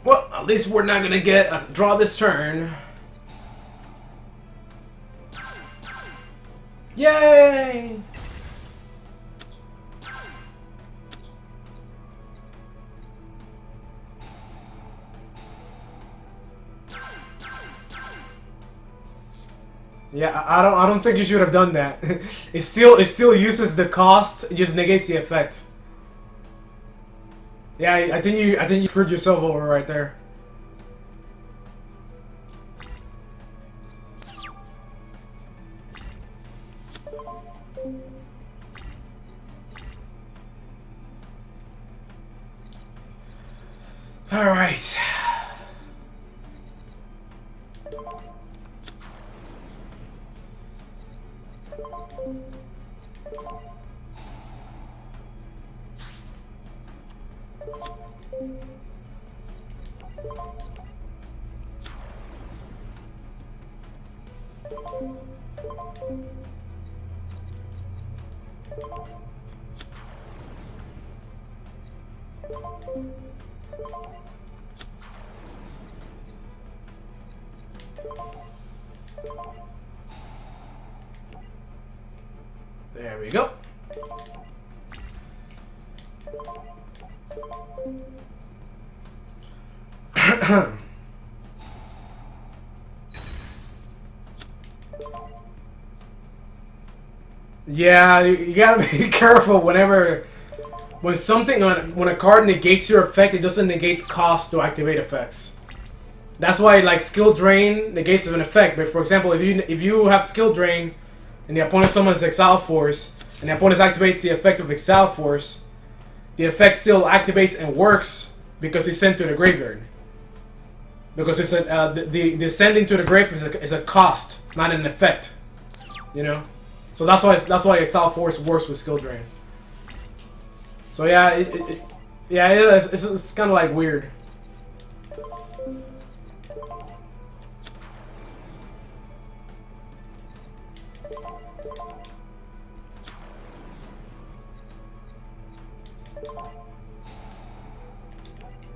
Well, at least we're not gonna get a draw this turn. Yay! Yeah, I don't think you should have done that. it still uses the cost, it just negates the effect. Yeah, I think you screwed yourself over right there. All right. There we go. Yeah, you gotta be careful when a card negates your effect, it doesn't negate cost to activate effects. That's why like skill drain negates an effect. But for example, if you have skill drain and the opponent summons Exile Force and the opponent activates the effect of Exile Force, the effect still activates and works because it's sent to the graveyard. Because it's the sending to the grave is a cost, not an effect. You know. So that's why Exile Force works with skill drain. So yeah, it's kind of like weird.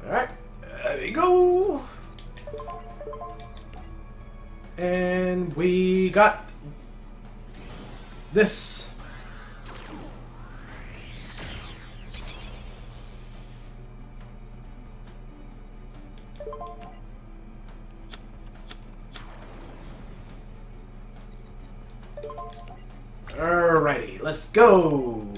All right, there we go, and we got this. Let's go.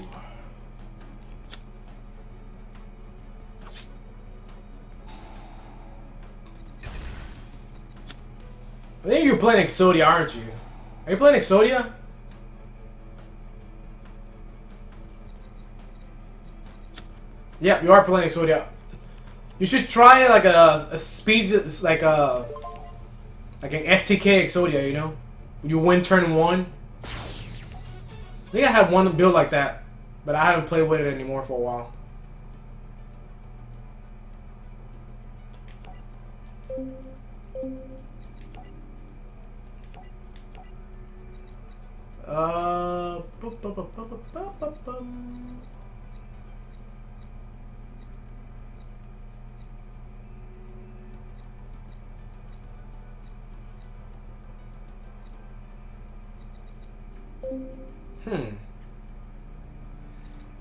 I think you're playing Exodia, aren't you? Are you playing Exodia? Yep, you are playing Exodia. You should try like a speed, like an FTK Exodia, you know? You win turn 1. I think I had one build like that, but I haven't played with it anymore for a while.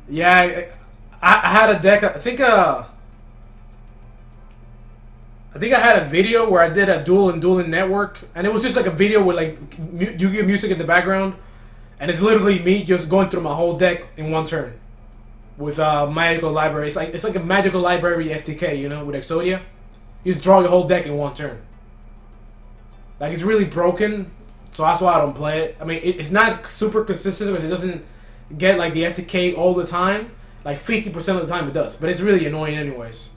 Yeah, I had a deck. I think I had a video where I did a dueling network, and it was just like a video with like Yu-Gi-Oh music in the background, and it's literally me just going through my whole deck in one turn with magical library. It's like a magical library FTK, you know, with Exodia. You just draw your whole deck in one turn. Like, it's really broken, so that's why I don't play it. I mean, it's not super consistent because it doesn't get like the FTK all the time. Like 50% of the time it does, but it's really annoying anyways.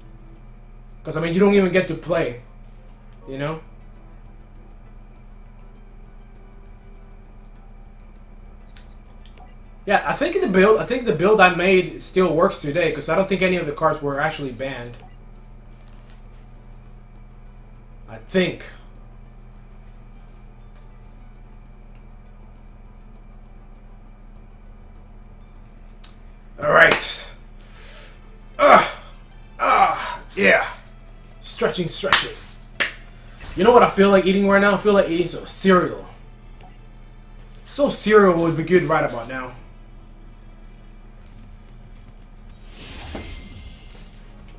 Because I mean, you don't even get to play, you know. Yeah, I think the build I made still works today because I don't think any of the cards were actually banned. I think. All right. Yeah. Stretching. You know what I feel like eating right now? I feel like eating some cereal. So cereal would be good right about now.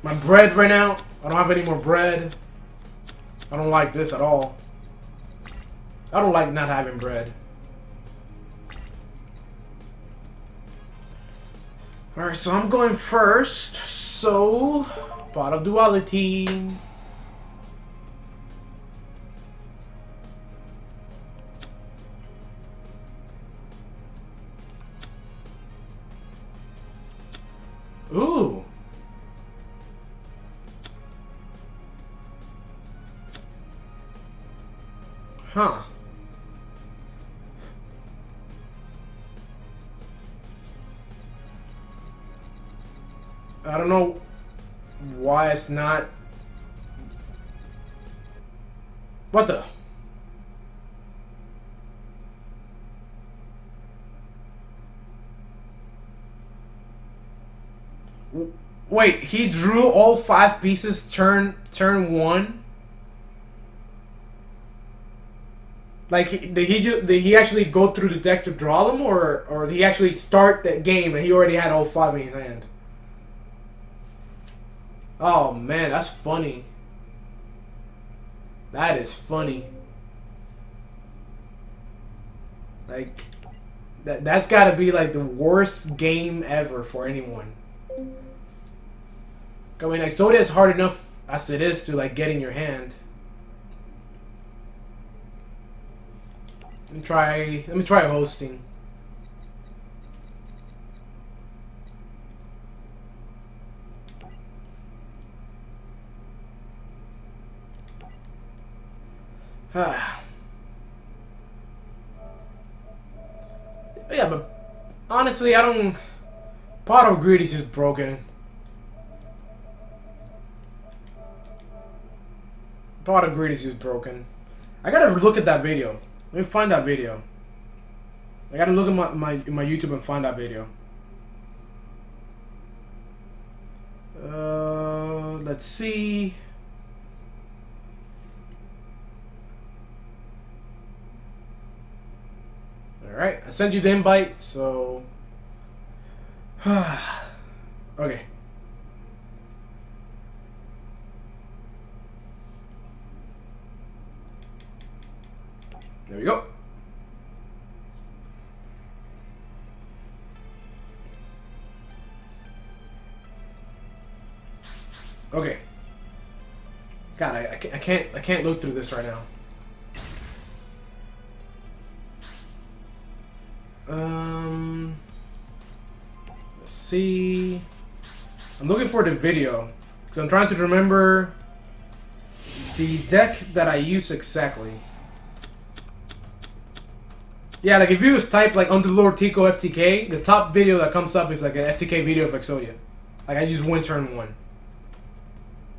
My bread right now, I don't have any more bread. I don't like this at all. I don't like not having bread. Alright, so I'm going first. So, pot of duality. Ooh. Huh. I don't know why it's not. What the? Wait, he drew all 5 pieces turn 1? Like, did he actually go through the deck to draw them, or did he actually start the game and he already had all 5 in his hand? Oh man, that's funny. That is funny. Like, that's gotta be like the worst game ever for anyone. I mean, Exodia is hard enough as it is to like get in your hand. Let me try hosting. Yeah, but honestly, I don't. Pot of Greed is just broken. Pot of Greed is just broken. I gotta look at that video. Let me find that video. I gotta look at my YouTube and find that video. Let's see. Alright, I sent you the invite, so... Okay. There we go. Okay. God, I can't look through this right now. Let's see. I'm looking for the video because I'm trying to remember the deck that I use exactly. Yeah, like if you just type like Underlordtico FTK, the top video that comes up is like an FTK video of Exodia. Like I use win turn 1.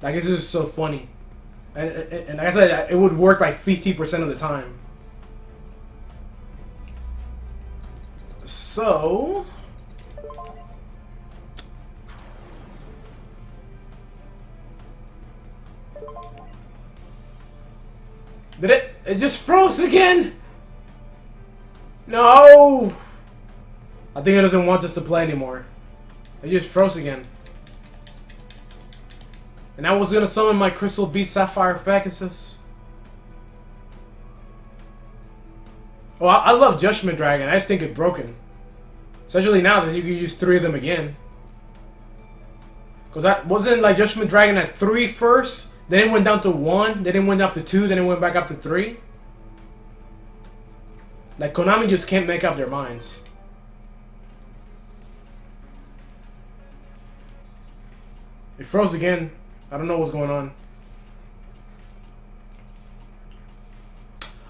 Like it's just so funny. And like I said, it would work like 50% of the time. So... Did it? It just froze again? No! I think it doesn't want us to play anymore. It just froze again. And I was gonna summon my Crystal Beast Sapphire Pegasus. Oh, I love Judgment Dragon. I just think it's broken. Especially now that you can use 3 of them again. Because that wasn't like Judgment Dragon at 3 first, then it went down to 1, then it went up to 2, then it went back up to 3. Like Konami just can't make up their minds. It froze again. I don't know what's going on.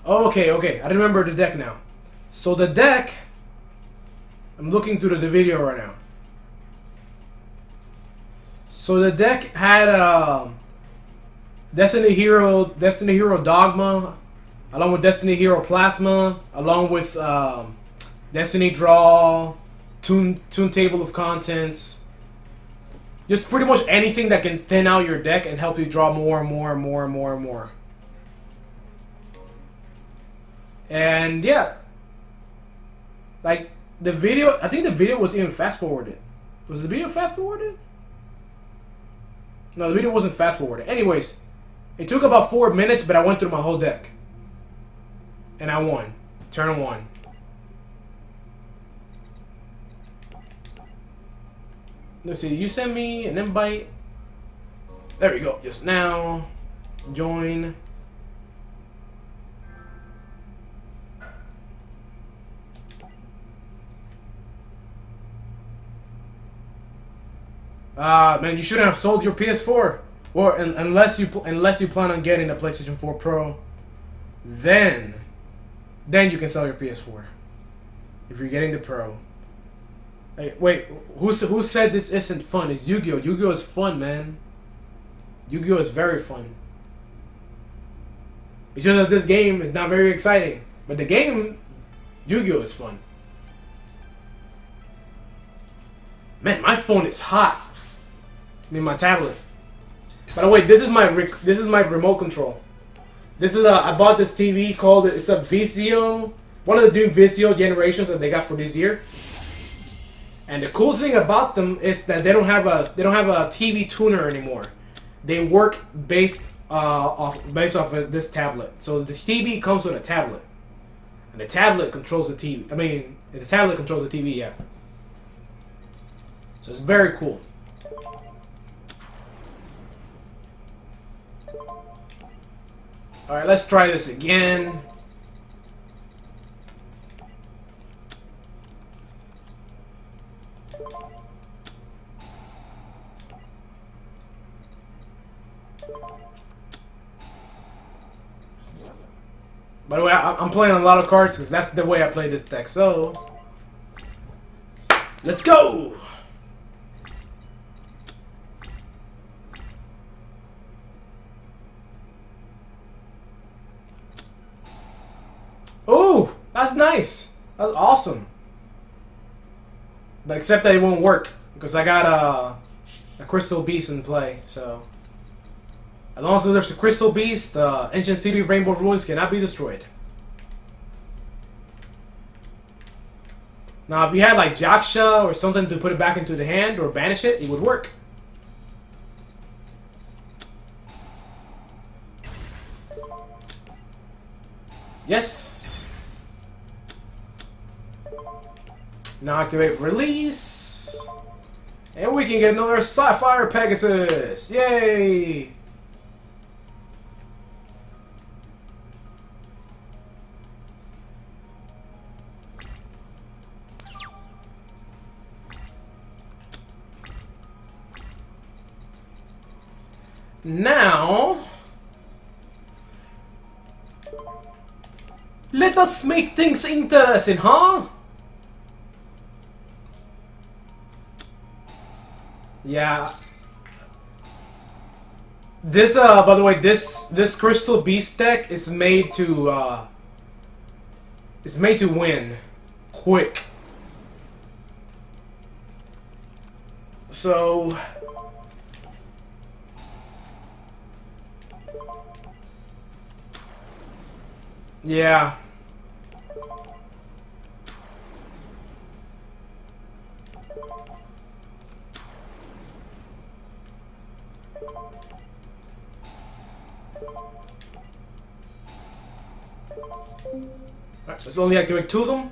Oh, okay. I remember the deck now. So the deck... I'm looking through the video right now. So the deck had Destiny Hero Dogma, along with Destiny Hero Plasma, along with Destiny Draw, Tune Table of Contents. Just pretty much anything that can thin out your deck and help you draw more and more. And yeah, like the video, I think the video was even fast forwarded. Was the video fast forwarded? No, the video wasn't fast forwarded. Anyways, it took about 4 minutes, but I went through my whole deck. And I won. Turn 1. Let's see, you sent me an invite. There we go, just now. Join. Man, you shouldn't have sold your PS4. Or unless you plan on getting a PlayStation 4 Pro, then you can sell your PS4. If you're getting the Pro. Hey, wait, who said this isn't fun? It's Yu-Gi-Oh! Yu-Gi-Oh! Is fun, man. Yu-Gi-Oh! Is very fun. It's just that this game is not very exciting. But the game, Yu-Gi-Oh! Is fun. Man, my phone is hot. I mean, my tablet. By the way, this is my remote control. This is I bought this TV called, it's a Vizio, one of the new Vizio generations that they got for this year. And the cool thing about them is that they don't have a TV tuner anymore. They work based off of this tablet. So the TV comes with a tablet, and the tablet controls the TV. I mean, the tablet controls the TV. Yeah. So it's very cool. All right, let's try this again. By the way, I'm playing a lot of cards because that's the way I play this deck. So, let's go! Oh, that's nice. That's awesome. But except that it won't work because I got a Crystal Beast in play. So, as long as there's a Crystal Beast, the Ancient City of Rainbow Ruins cannot be destroyed. Now, if you had like Jaksha or something to put it back into the hand or banish it, it would work. Yes. Now activate release. And we can get another Sapphire Pegasus! Yay! Now, let us make things interesting, huh? Yeah. This, by the way, this Crystal Beast deck is made to win quick. So. Yeah. Alright, let's only activate 2 of them.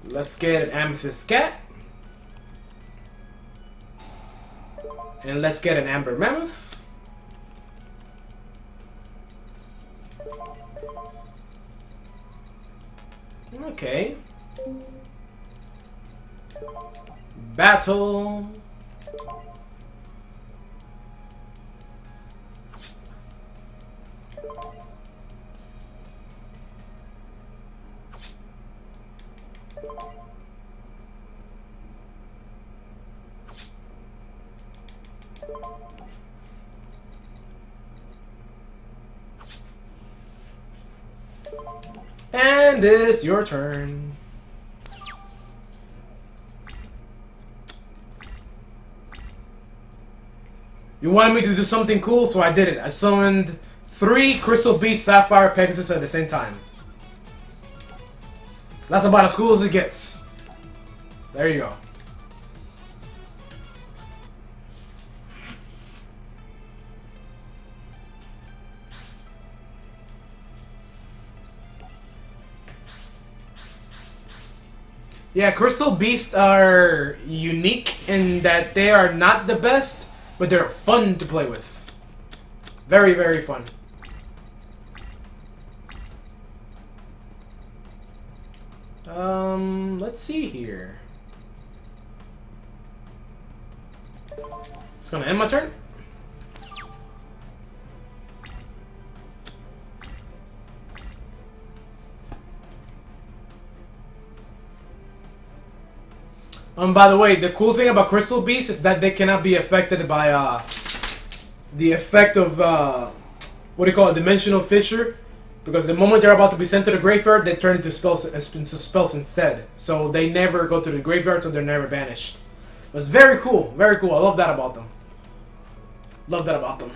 Let's get an Amethyst Cat. And let's get an Amber Mammoth. Okay. Battle. And it's your turn. You wanted me to do something cool, so I did it. I summoned 3 Crystal Beast Sapphire Pegasus at the same time. That's about as cool as it gets. There you go. Yeah, Crystal Beasts are unique in that they are not the best, but they're fun to play with. Very, very fun. Let's see here. It's gonna end my turn. By the way, the cool thing about Crystal Beasts is that they cannot be affected by the effect of what do you call it, Dimensional Fissure, because the moment they're about to be sent to the graveyard, they turn into spells instead. So they never go to the graveyard, so they're never banished. It was very cool, very cool. I love that about them. Love that about them.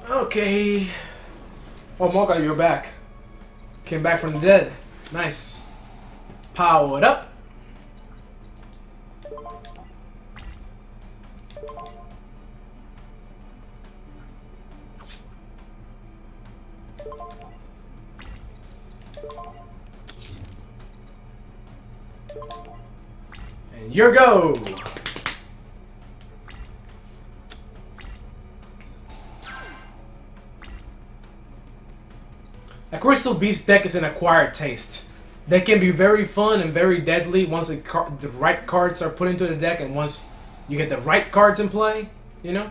Okay. Oh, Mocha, you're back. Came back from the dead. Nice. Power it up. And your go. A Crystal Beast deck is an acquired taste. They can be very fun and very deadly once the right cards are put into the deck and once you get the right cards in play, you know?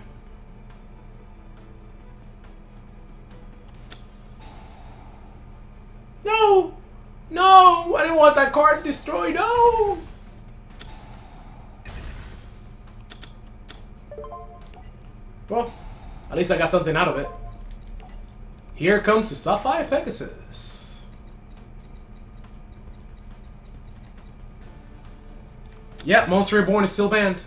No! No! I didn't want that card destroyed, no! Well, at least I got something out of it. Here comes the Sapphire Pegasus. Yep, Monster Reborn is still banned.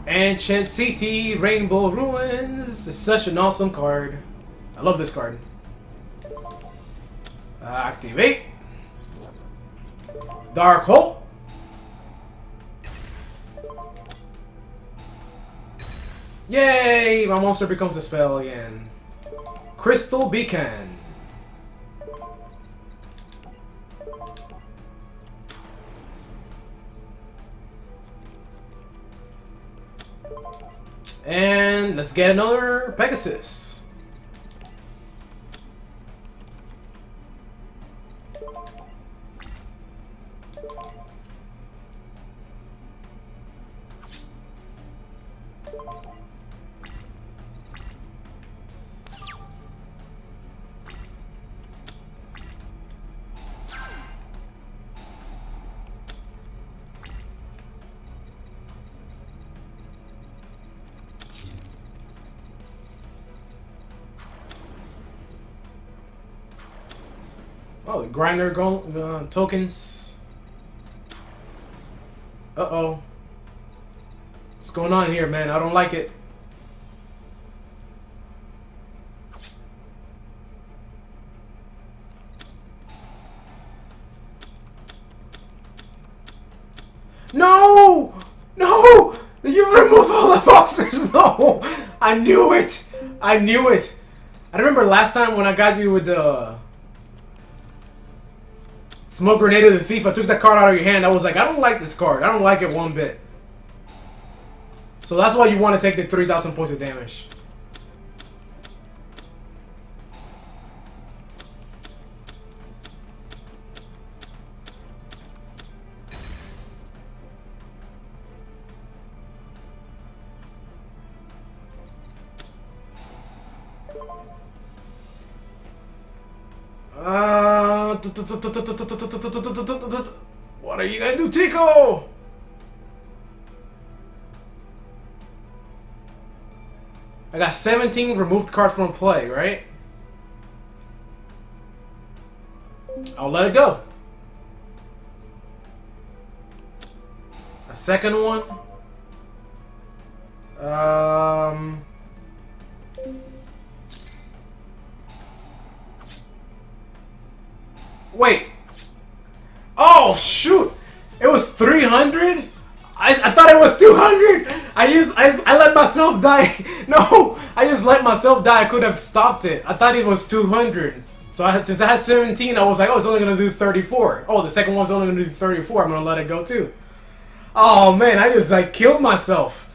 Ancient City Rainbow Ruins is such an awesome card. I love this card. Activate. Dark Hole. Yay! My monster becomes a spell again. Crystal Beacon. And let's get another Pegasus. Oh, grinder tokens. Uh-oh. What's going on here, man? I don't like it. No! No! You remove all the monsters! No! I knew it! I knew it! I remember last time when I got you with the Smoke Grenade of the Thief, I took that card out of your hand. I was like, I don't like this card. I don't like it one bit. So that's why you want to take the 3,000 points of damage. What are you gonna do, Tico? I got 17 removed card from play, right? I'll let it go. A second one. Wait. Oh shoot! It was 300. I thought it was 200. I let myself die. No, I just let myself die. I could have stopped it. I thought it was 200. So since I had 17, I was like, oh, it's only gonna do 34. Oh, the second one's only gonna do 34. I'm gonna let it go too. Oh man, I just like killed myself.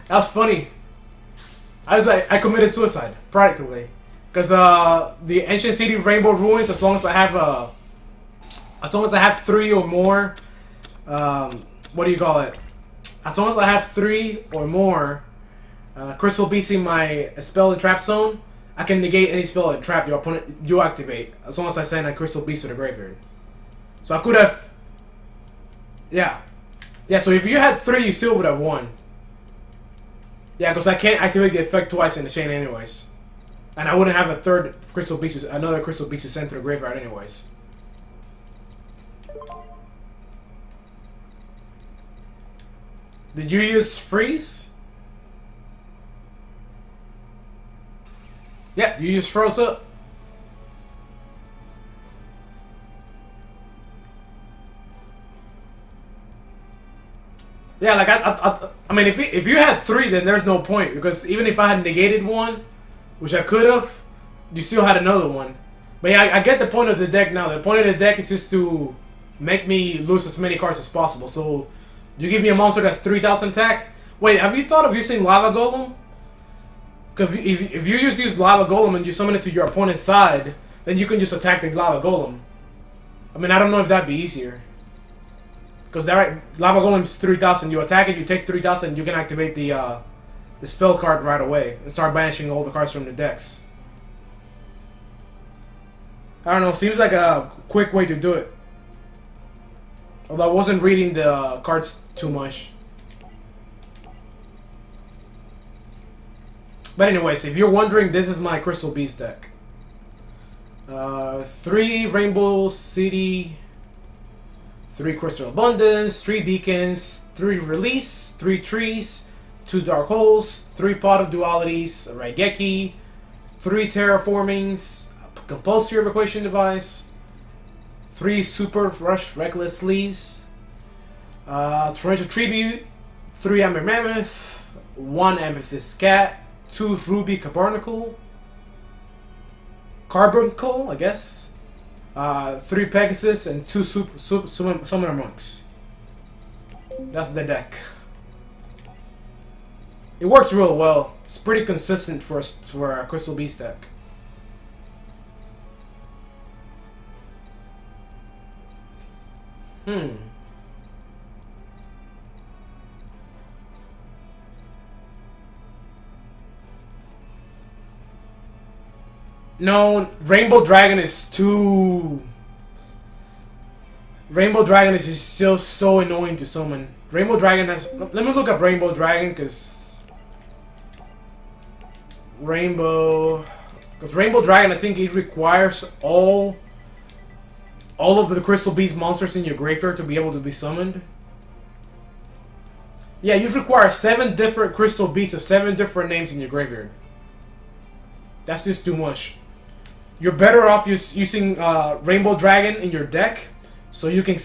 That's funny. I committed suicide practically, because the Ancient City Rainbow Ruins. As long as I have 3 or more, what do you call it? As long as I have 3 or more Crystal Beasts in my spell and trap zone, I can negate any spell and trap your opponent you activate. As long as I send a Crystal Beast to the graveyard. So I could have, yeah. So if you had 3, you still would have won. Yeah, because I can't activate the effect twice in the chain anyways. And I wouldn't have a third Crystal Beast, another Crystal Beast to send to the graveyard anyways. Did you use freeze? Yeah, you use froze up. Yeah, like I mean, if you had 3, then there's no point, because even if I had negated one, which I could have, you still had another one. But yeah, I get the point of the deck now. The point of the deck is just to make me lose as many cards as possible. So you give me a monster that's 3,000 attack. Wait, have you thought of using Lava Golem? Because if you just use Lava Golem and you summon it to your opponent's side, then you can just attack the Lava Golem. I mean, I don't know if that'd be easier. Because Lava Golem's 3,000. You attack it, you take 3,000, you can activate the spell card right away and start banishing all the cards from the decks. I don't know. Seems like a quick way to do it. Although I wasn't reading the cards too much. But anyways, if you're wondering, this is my Crystal Beast deck. 3 Rainbow City, 3 Crystal Abundance, 3 Beacons, 3 Release, 3 Trees, 2 Dark Holes, 3 Pot of Dualities, a Raigeki, 3 Terraformings, a Compulsory Evacuation Device, 3 Super Rush Reckless Sleeves, Torrential Tribute, 3 Amber Mammoth, 1 Amethyst Cat, 2 Ruby Carbuncle, I guess, 3 Pegasus, and 2 Summoner Monks. That's the deck. It works real well. It's pretty consistent for a Crystal Beast deck. No, Rainbow Dragon is too... Rainbow Dragon is just so annoying to summon. Rainbow Dragon has... Let me look up Rainbow Dragon, because... Rainbow Dragon, I think it requires all of the Crystal Beast monsters in your graveyard to be able to be summoned. Yeah, you require 7 different Crystal Beasts of 7 different names in your graveyard. That's just too much. You're better off using Rainbow Dragon in your deck, so you can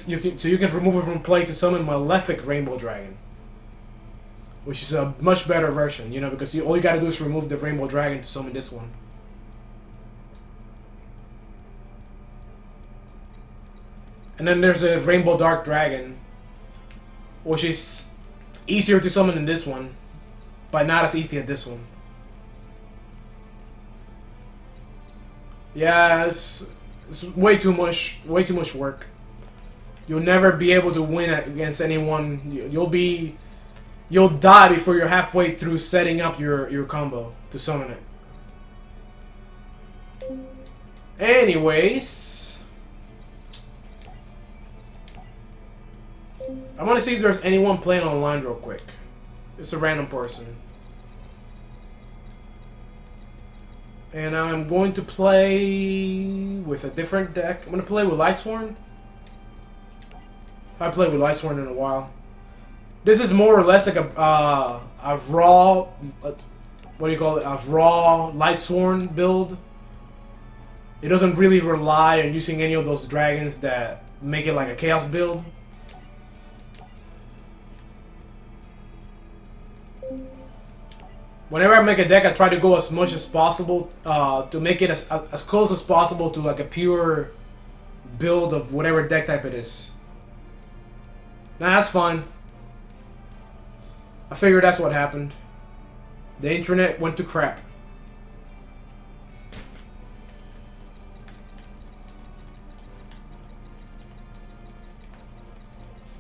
remove it from play to summon Malefic Rainbow Dragon, which is a much better version, you know, because all you gotta do is remove the Rainbow Dragon to summon this one. And then there's a Rainbow Dark Dragon, which is easier to summon than this one, but not as easy as this one. Yeah, it's way too much work. You'll never be able to win against anyone. You'll die before you're halfway through setting up your combo to summon it. Anyways, I want to see if there's anyone playing online real quick. It's a random person. And I'm going to play with a different deck. I'm going to play with Lightsworn. I haven't played with Lightsworn in a while. This is more or less like a raw, what do you call it? A raw Lightsworn build. It doesn't really rely on using any of those dragons that make it like a chaos build. Whenever I make a deck, I try to go as much as possible to make it as close as possible to like a pure build of whatever deck type it is. Nah, that's fine. I figured that's what happened. The internet went to crap.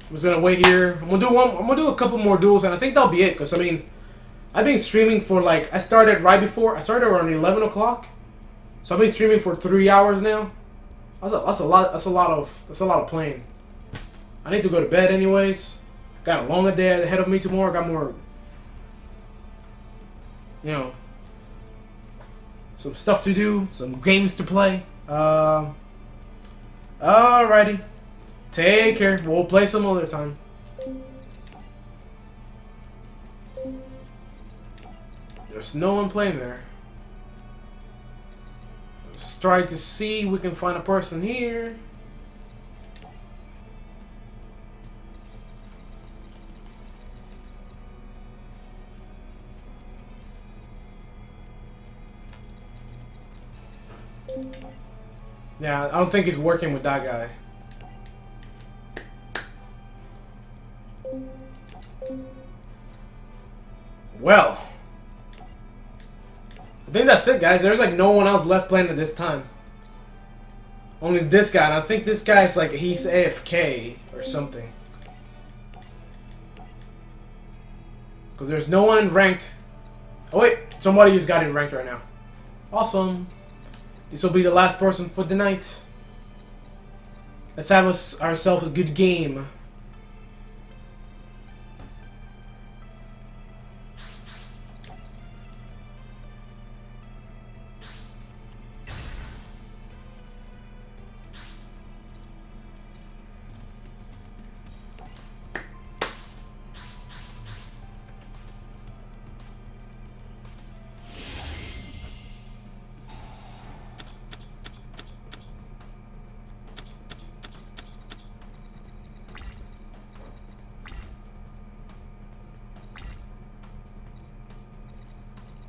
I'm just gonna wait here. I'm gonna do a couple more duels, and I think that'll be it. Cause I mean, I've been streaming for like, I started around 11 o'clock. So I've been streaming for 3 hours now. That's a lot of playing. I need to go to bed anyways. Got a longer day ahead of me tomorrow. Got more, you know, some stuff to do, some games to play. Alrighty. Take care. We'll play some other time. There's no one playing there. Let's try to see if we can find a person here. Yeah, I don't think he's working with that guy. Well, I think that's it, guys. There's like no one else left playing at this time. Only this guy, and I think this guy's like, he's AFK or something. Because there's no one ranked. Oh wait, somebody just got in ranked right now. Awesome. This will be the last person for the night. Let's have ourselves a good game.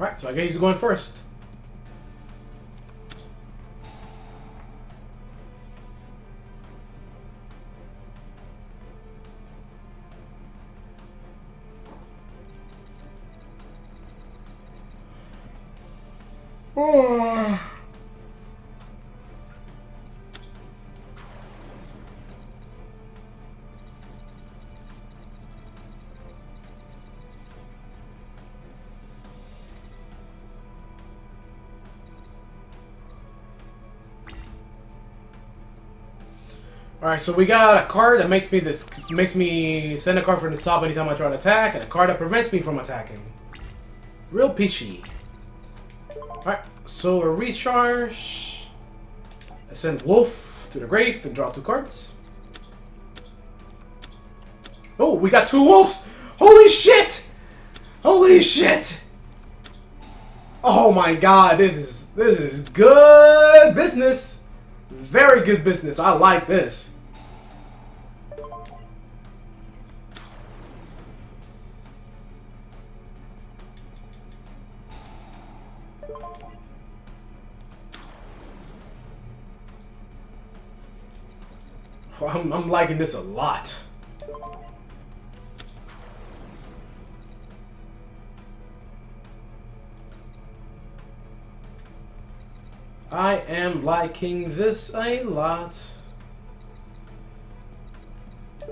Alright, so I guess he's going first. Alright, so we got a card that makes me send a card from the top anytime I try to attack, and a card that prevents me from attacking. Real peachy. Alright, solar recharge. I send Wolf to the grave and draw 2 cards. Oh, we got 2 wolves! Holy shit! Holy shit! Oh my god, this is good business. Very good business. I like this. I'm liking this a lot. I am liking this a lot.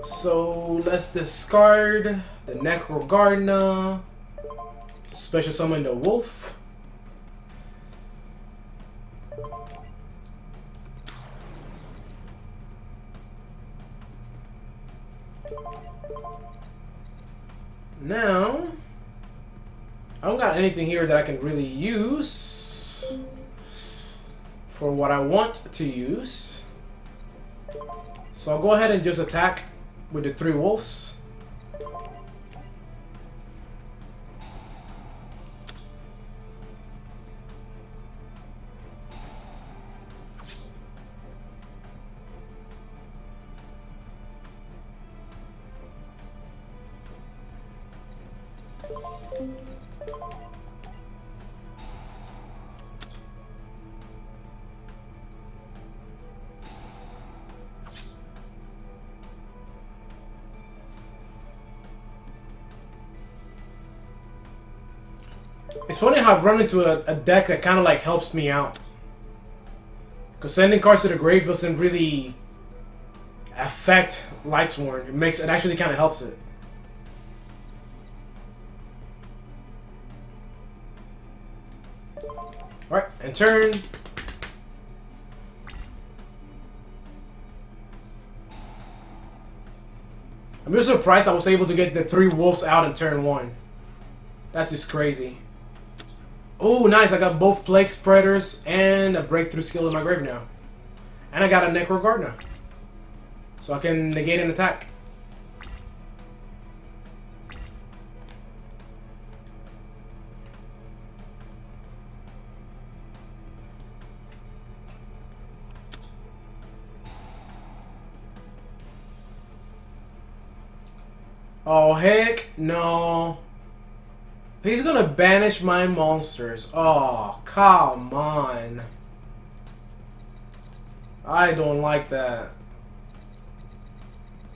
So let's discard the Necro Gardener. Special summon the Wolf. Now, I don't got anything here that I can really use for what I want to use. So I'll go ahead and just attack with the 3 wolves. It's funny how I've run into a deck that kind of like helps me out. Because sending cards to the grave doesn't really affect Lightsworn. It actually kind of helps it. Alright, and turn. I'm just surprised I was able to get the 3 wolves out in turn 1. That's just crazy. Oh, nice. I got both Plague Spreaders and a Breakthrough skill in my grave now. And I got a Necro Gardener. So I can negate an attack. Oh, heck no. He's gonna banish my monsters. Oh, come on. I don't like that.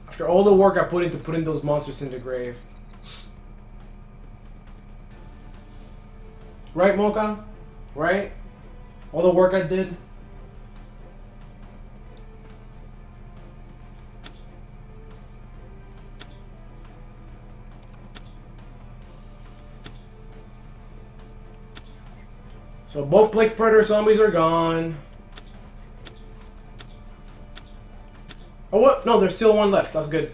After all the work I put into putting those monsters in the grave. Right, Mocha? Right? All the work I did? So both Plague Predator zombies are gone. Oh, what? No, there's still one left. That's good.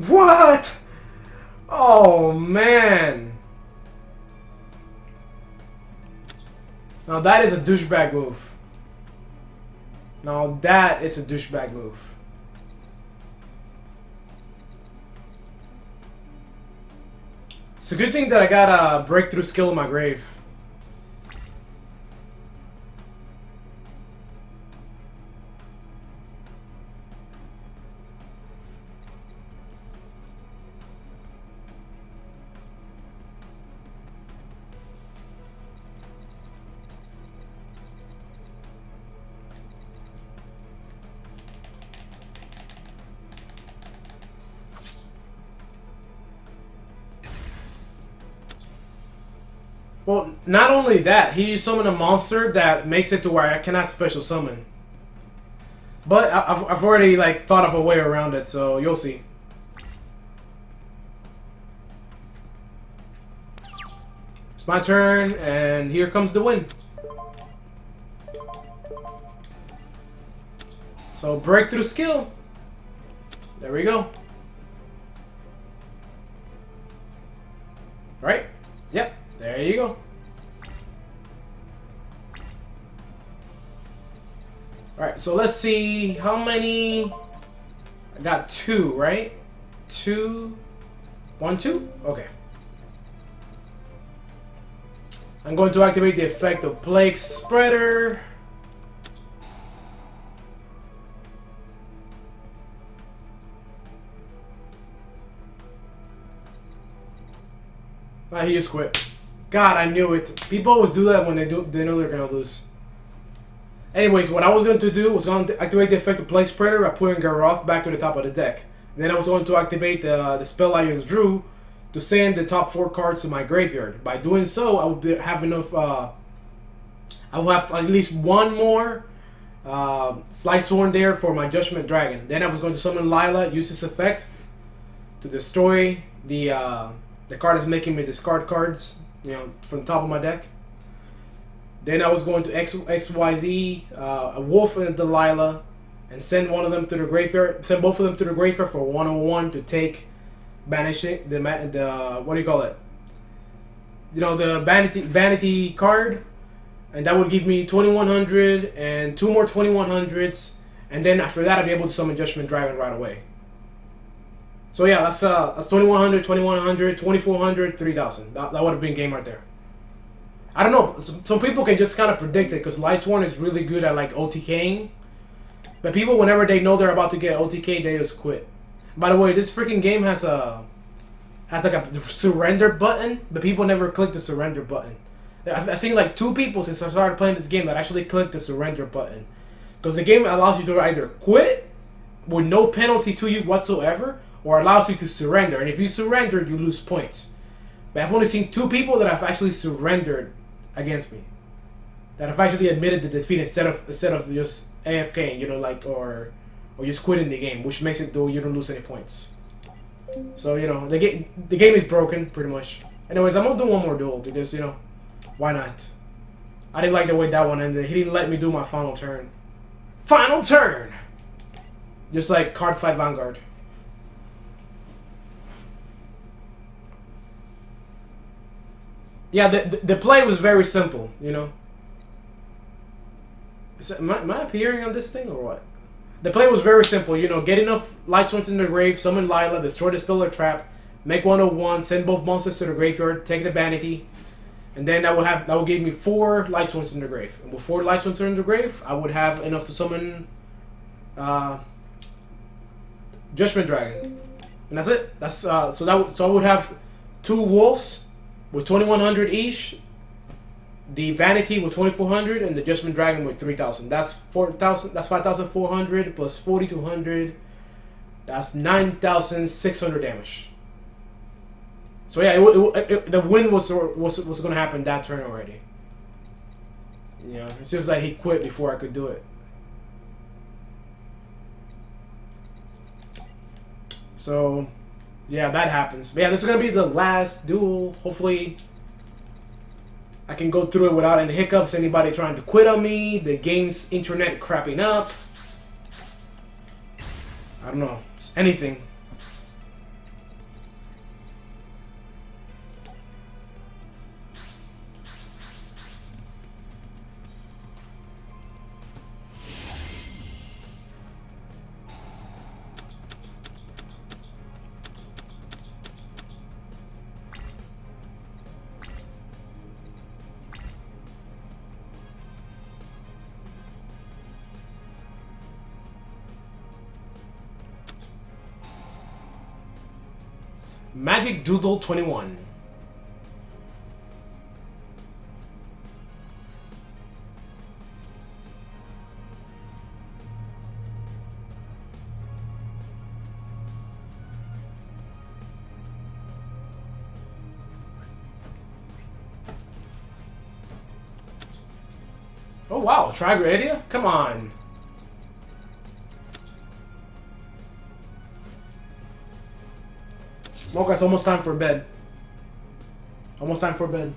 What? Oh, man. Now that is a douchebag move. Now that is a douchebag move. It's a good thing that I got a breakthrough skill in my grave. Well, not only that, he summoned a monster that makes it to where I cannot special summon. But I've already like thought of a way around it, so you'll see. It's my turn, and here comes the win. So breakthrough skill. There we go. Right? Yep. There you go. Alright, so let's see how many. I got 2, right? 2. 1, 2? Okay. I'm going to activate the effect of Plague Spreader. He just quit. God, I knew it. People always do that when they know they're gonna lose. Anyways, what I was going to do was going to activate the effect of Plague Spreader by putting Garoth back to the top of the deck. And then I was going to activate the spell I just drew to send the top 4 cards to my graveyard. By doing so, I will have enough. I will have at least one more Lightsworn there for my Judgment Dragon. Then I was going to summon Lila, use this effect to destroy the card that's making me discard cards, you know, from the top of my deck. Then I was going to XYZ a Wolf and a Delilah, and send one of them to the graveyard. Send both of them to the graveyard for 101 to take banishing the what do you call it? You know, the vanity card, and that would give me 2100 and 2 more 2100s, and then after that I'll be able to summon Judgment Dragon right away. So yeah, that's 2100, 2100, 2400, 3000. That would have been game right there. I don't know. Some people can just kind of predict it because Lightsworn is really good at like OTKing. But people, whenever they know they're about to get OTK, they just quit. By the way, this freaking game has like a surrender button, but people never click the surrender button. I've seen like 2 people since I started playing this game that actually clicked the surrender button, because the game allows you to either quit with no penalty to you whatsoever, or allows you to surrender. And if you surrender, you lose points. But I've only seen 2 people that have actually surrendered against me, that have actually admitted the defeat instead of just AFKing, you know, like or just quitting the game, which makes it though you don't lose any points. So you know the game is broken pretty much. Anyways, I'm gonna do one more duel because you know why not? I didn't like the way that one ended. He didn't let me do my final turn. Final turn, just like card fight Vanguard. Yeah, the play was very simple, you know. Am I appearing on this thing or what? The play was very simple, you know. Get enough Lightsworns in the grave, summon Lila, destroy the spell or trap, make 101, send both monsters to the graveyard, take the vanity, and then that will give me 4 Lightsworns in the grave. And with 4 Lightsworns in the grave, I would have enough to summon Judgment Dragon, and that's it. That's so I would have 2 wolves with 2100 each, the vanity with 2400, and the Judgment Dragon with 3000. That's 4000. That's 5400 plus 4200. That's 9600 damage. So yeah, the win was going to happen that turn already. You know, it's just like he quit before I could do it. So yeah, that happens. But yeah, this is gonna be the last duel. Hopefully, I can go through it without any hiccups. Anybody trying to quit on me, the game's internet crapping up. I don't know. It's anything. Magic Doodle 21. Oh wow, Trigradia? Come on. Okay, it's almost time for bed. Almost time for bed.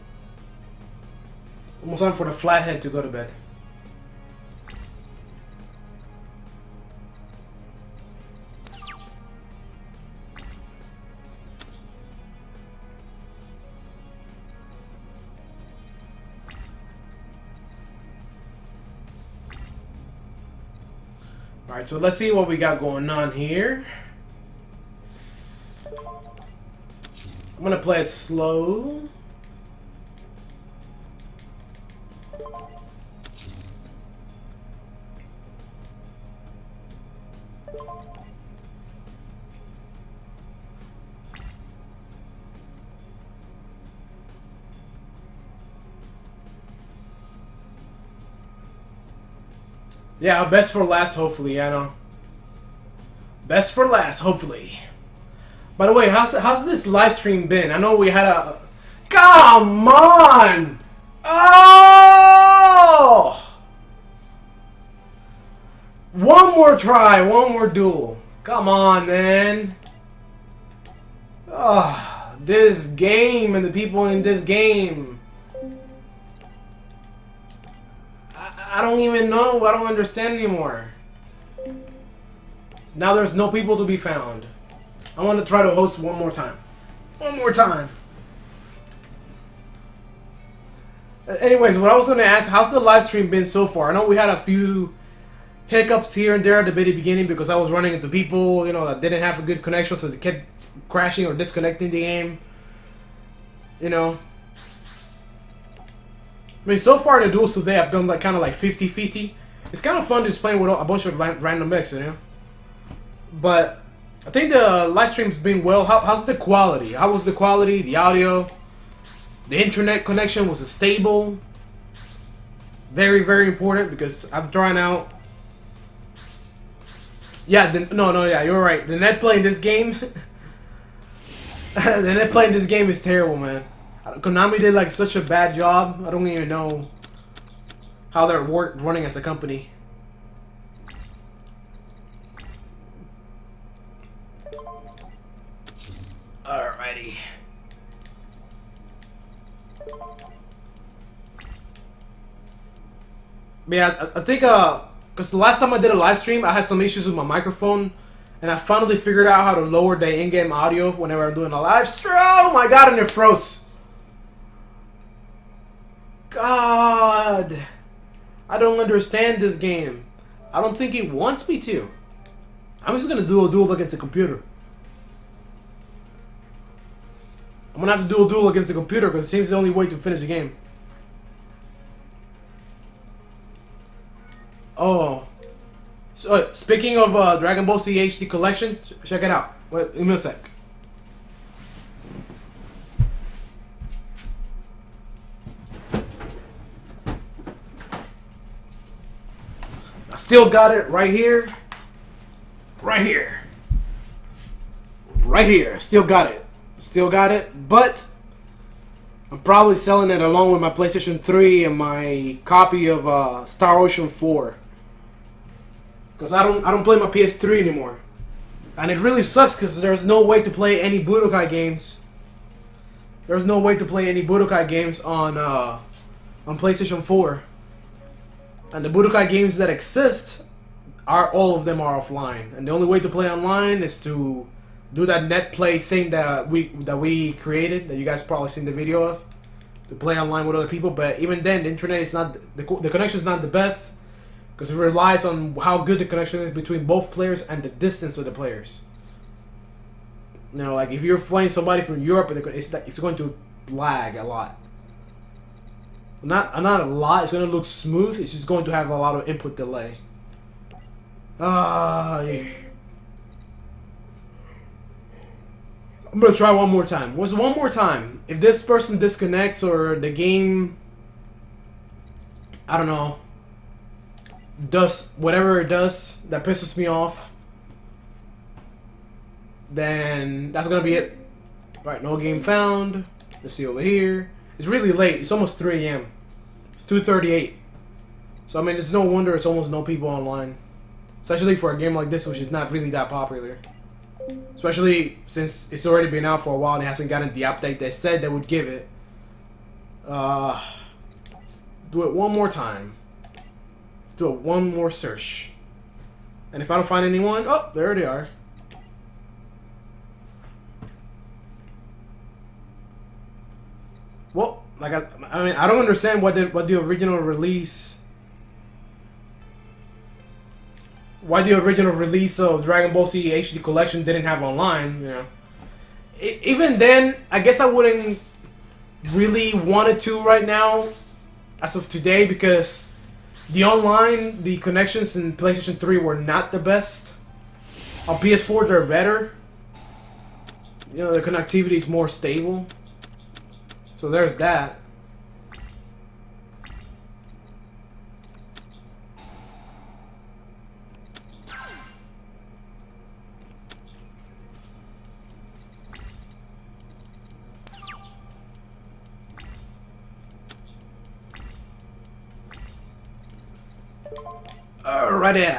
Almost time for the flathead to go to bed. Alright, so let's see what we got going on here. I'm gonna play it slow. Yeah, best for last, hopefully, I know. Best for last, hopefully. By the way, how's this live stream been? I know we had a... Come on! Oh! One more try, one more duel. Come on, man. Oh, this game and the people in this game. I don't even know. I don't understand anymore. Now there's no people to be found. I want to try to host one more time. One more time. Anyways, what I was going to ask, how's the live stream been so far? I know we had a few hiccups here and there at the very beginning because I was running into people, you know, that didn't have a good connection, so they kept crashing or disconnecting the game. You know. I mean, so far the duels today I've done like kind of like 50-50. It's kind of fun just playing with a bunch of random mechs, you know. But I think the live stream's been well. How's the quality? How was the quality? The audio? The internet connection, was it stable? Very, very important because I'm trying out. Yeah, yeah, you're right. The net play in this game, the net play in this game is terrible, man. Konami did like such a bad job. I don't even know how they're running as a company. Alrighty. Yeah, I think because the last time I did a live stream, I had some issues with my microphone, and I finally figured out how to lower the in-game audio whenever I'm doing a live stream. Oh my god, and it froze. God, I don't understand this game. I don't think it wants me to. I'm just gonna do a duel against the computer. I'm gonna have to do a duel against the computer because it seems the only way to finish the game. Oh, so speaking of Dragon Ball Z HD collection, check it out. Wait, give me a sec. I still got it right here. Right here. Right here. Still got it. Still got it. But I'm probably selling it along with my PlayStation 3 and my copy of Star Ocean 4. Because I don't play my PS3 anymore. And it really sucks because there's no way to play any Budokai games. There's no way to play any Budokai games on PlayStation 4. And the Budokai games that exist, all of them are offline. And the only way to play online is to do that net play thing that we created, that you guys probably seen the video of, to play online with other people. But even then, the internet is not, the connection is not the best, because it relies on how good the connection is between both players and the distance of the players. You know, like if you're playing somebody from Europe, it's going to lag a lot. Not a lot. It's gonna look smooth. It's just going to have a lot of input delay. Yeah. I'm gonna try one more time. Was one more time. If this person disconnects or the game, I don't know, does whatever it does that pisses me off, then that's gonna be it. Right, no game found. Let's see over here. It's really late. It's almost 3 a.m. It's 2:38. So I mean, it's no wonder it's almost no people online. Especially for a game like this, which is not really that popular. Especially since it's already been out for a while and it hasn't gotten the update they said they would give it. Let's do it one more time. Let's do it one more search. And if I don't find anyone, oh, there they are. Well, like I mean, I don't understand what the original release. Why the original release of Dragon Ball Z HD Collection didn't have online, you know. Even then, I guess I wouldn't really want it to right now, as of today, because the online, the connections in PlayStation 3 were not the best. On PS4, they're better. You know, the connectivity is more stable. So there's that. Alrighty.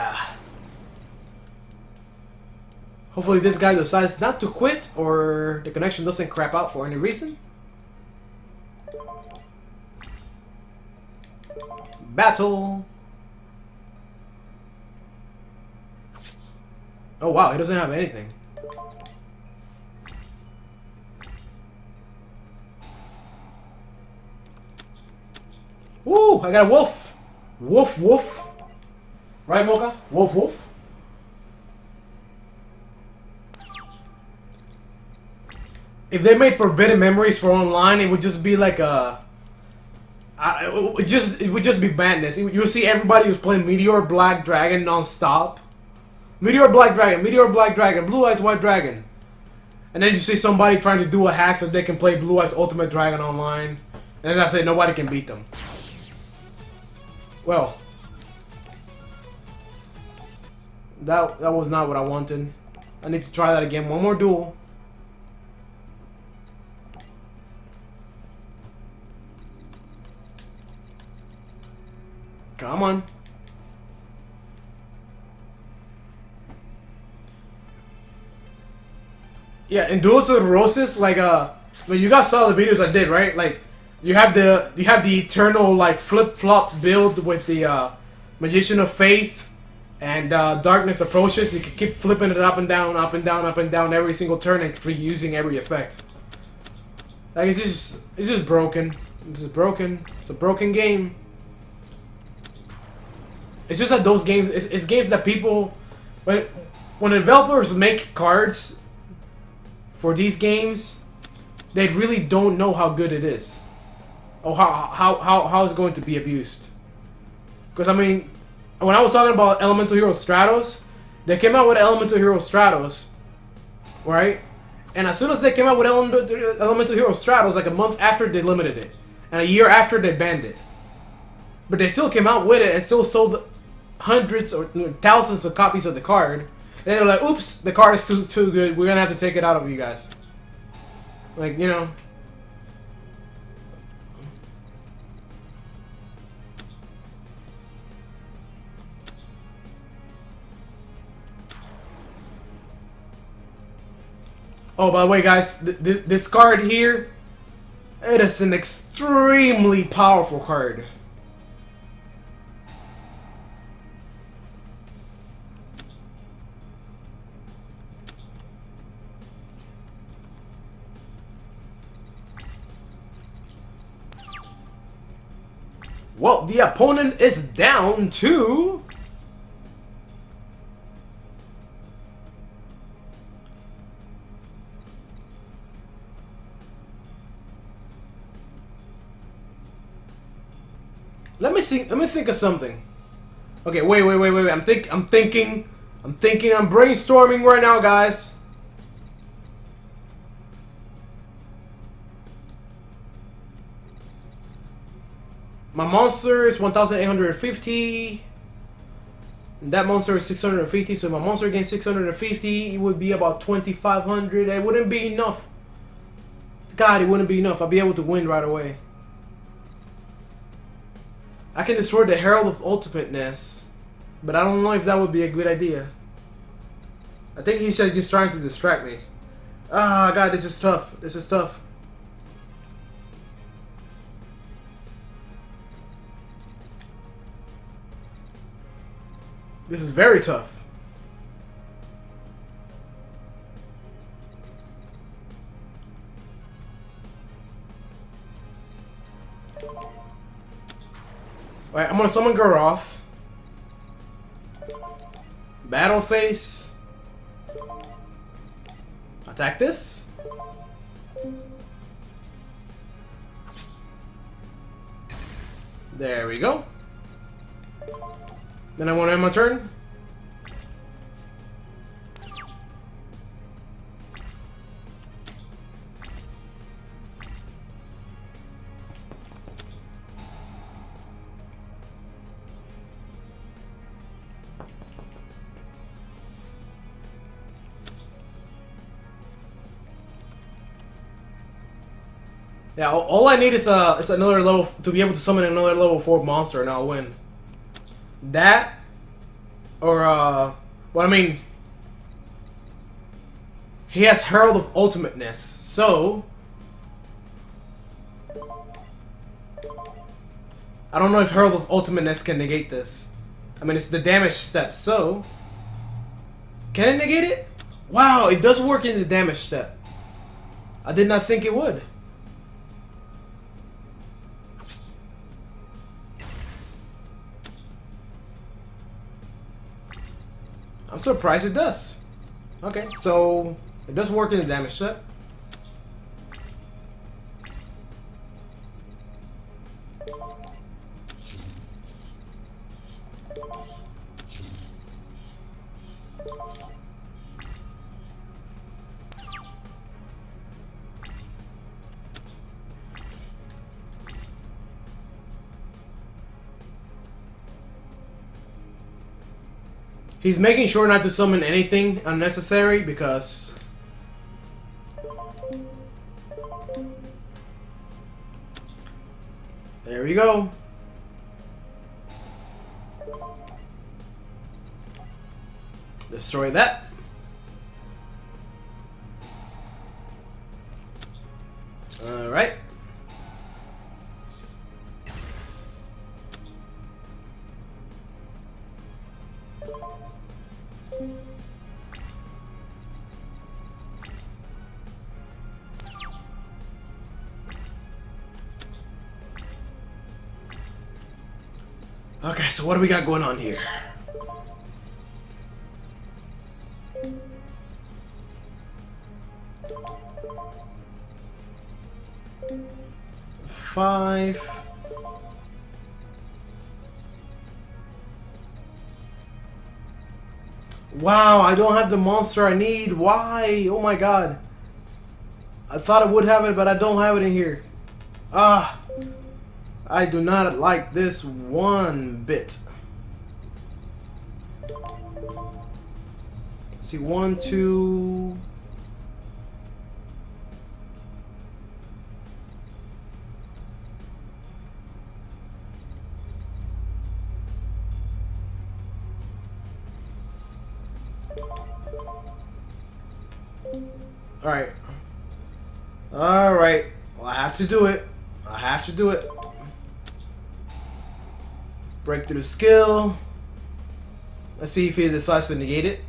Hopefully this guy decides not to quit or the connection doesn't crap out for any reason. Battle. Oh wow, he doesn't have anything. Woo! I got a wolf. Woof woof. Right, Mocha? Wolf woof. If they made Forbidden Memories for online, it would just be like a. It would just be madness. You'll see everybody who's playing Meteor Black Dragon non-stop. Meteor Black Dragon, Blue Eyes White Dragon. And then you see somebody trying to do a hack so they can play Blue Eyes Ultimate Dragon online. And then I say nobody can beat them. Well. That was not what I wanted. I need to try that again. One more duel. Come on. Yeah, in Duels of the Roses, like when you guys saw the videos I did, right? Like you have the eternal like flip-flop build with the Magician of Faith and Darkness Approaches. You can keep flipping it up and down, up and down, up and down every single turn and reusing every effect. Like it's just broken. It's just broken. It's a broken game. It's just that those games, it's games that people, when developers make cards for these games, they really don't know how good it is, or how it's going to be abused. Because I mean, when I was talking about Elemental Hero Stratos, they came out with Elemental Hero Stratos, right? And as soon as they came out with Elemental Hero Stratos, like a month after they limited it, and a year after they banned it, but they still came out with it and still sold hundreds or thousands of copies of the card. And they're like, oops, the card is too good. We're gonna have to take it out of you guys. Like, you know. Oh, by the way, guys, this card here, it is an extremely powerful card. Well, the opponent is down to... Let me see. Let me think of something. Okay, wait. I'm thinking. I'm brainstorming right now, guys. My monster is 1,850. And that monster is 650. So if my monster against 650, it would be about 2,500. It wouldn't be enough. God, it wouldn't be enough. I'd be able to win right away. I can destroy the Herald of Ultimateness, but I don't know if that would be a good idea. I think he's just trying to distract me. Ah, God, this is tough. This is tough. This is very tough. Alright, I'm gonna summon Garoth. Battle phase. Attack this. There we go. Then I want to end my turn. Yeah, all I need is another level to be able to summon another level 4 monster, and I'll win. That, or well, I mean, he has Herald of Ultimateness, so I don't know if Herald of Ultimateness can negate this. I mean, it's the damage step, so can it negate it? Wow, it does work in the damage step. I did not think it would. I'm surprised it does. Okay, so it does work in the damage set. He's making sure not to summon anything unnecessary because there we go. Destroy that. All right. Okay, so what do we got going on here? Five. Wow, I don't have the monster I need. Why? Oh my god. I thought I would have it, but I don't have it in here. Ah. I do not like this one bit. Let's see, 1, 2. Alright. Alright. Well, I have to do it. I have to do it. Breakthrough skill. Let's see if he decides to negate it.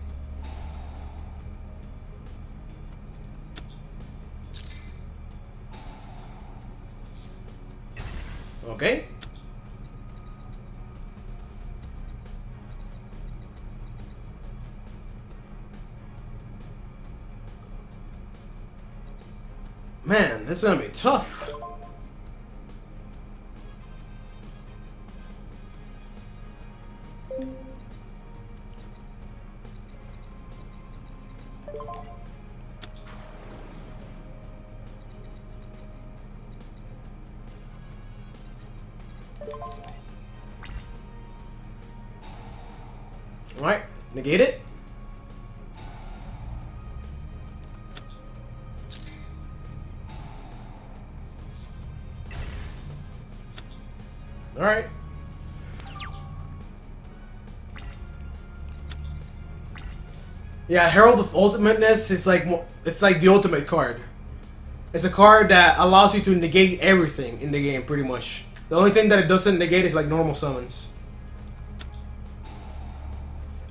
Okay. Man, this is gonna be tough. Alright, negate it. Alright. Yeah, Herald of Ultimateness is like, it's like the ultimate card. It's a card that allows you to negate everything in the game, pretty much. The only thing that it doesn't negate is like normal summons.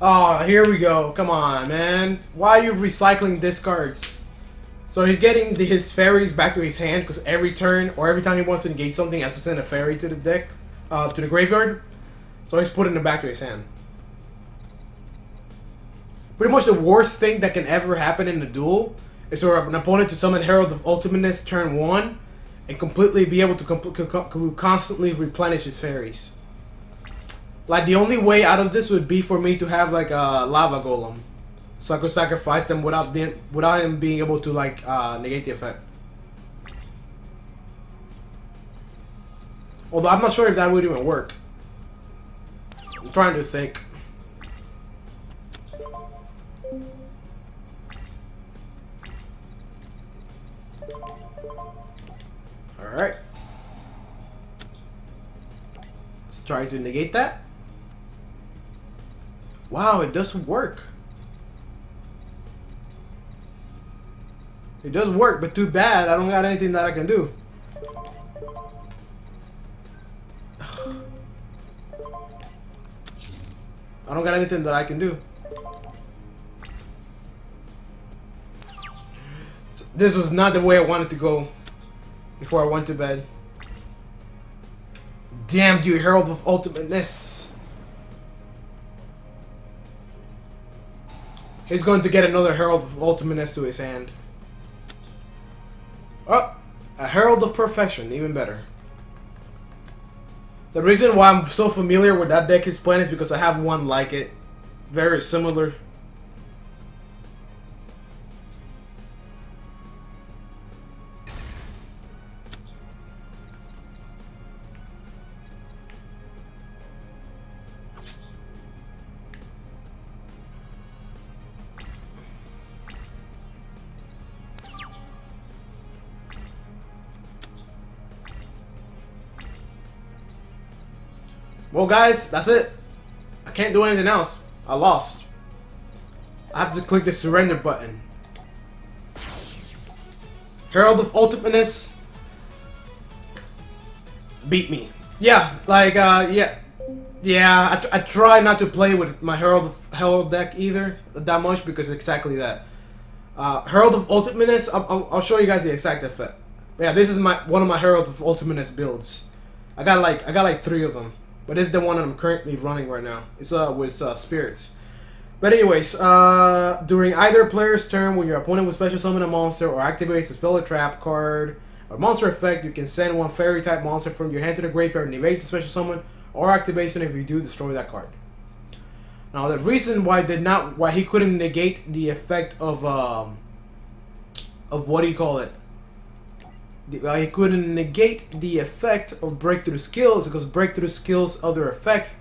Oh, here we go. Come on, man. Why are you recycling discards? So he's getting his fairies back to his hand because every turn or every time he wants to engage something, he has to send a fairy to the deck, to the graveyard. So he's putting it back to his hand. Pretty much the worst thing that can ever happen in a duel is for an opponent to summon Herald of Ultimateness turn 1 and completely be able to constantly replenish his fairies. Like, the only way out of this would be for me to have like a lava golem, so I could sacrifice them without him being able to like negate the effect. Although I'm not sure if that would even work. I'm trying to think. Alright. Let's try to negate that. Wow, it does work. It does work, but too bad I don't got anything that I can do. I don't got anything that I can do. So this was not the way I wanted to go before I went to bed. Damn you, Herald of Ultimateness. He's going to get another Herald of Ultimateness to his hand. Oh, a Herald of Perfection, even better. The reason why I'm so familiar with that deck he's playing is because I have one like it. Very similar. Well, guys, that's it. I can't do anything else. I lost. I have to click the surrender button. Herald of Ultimateness beat me. Yeah, like, yeah. I try not to play with my Herald deck either that much because exactly that. Herald of Ultimateness, I'll show you guys the exact effect. Yeah, this is one of my Herald of Ultimateness builds. I got like 3 of them. But this is the one that I'm currently running right now. It's with spirits. But anyways, during either player's turn, when your opponent will special summon a monster or activates a spell or trap card or monster effect, you can send one fairy type monster from your hand to the graveyard and evade the special summon or activation. If you do, destroy that card. Now the reason why he couldn't negate the effect of what do you call it? He couldn't negate the effect of breakthrough skills because breakthrough skills other effect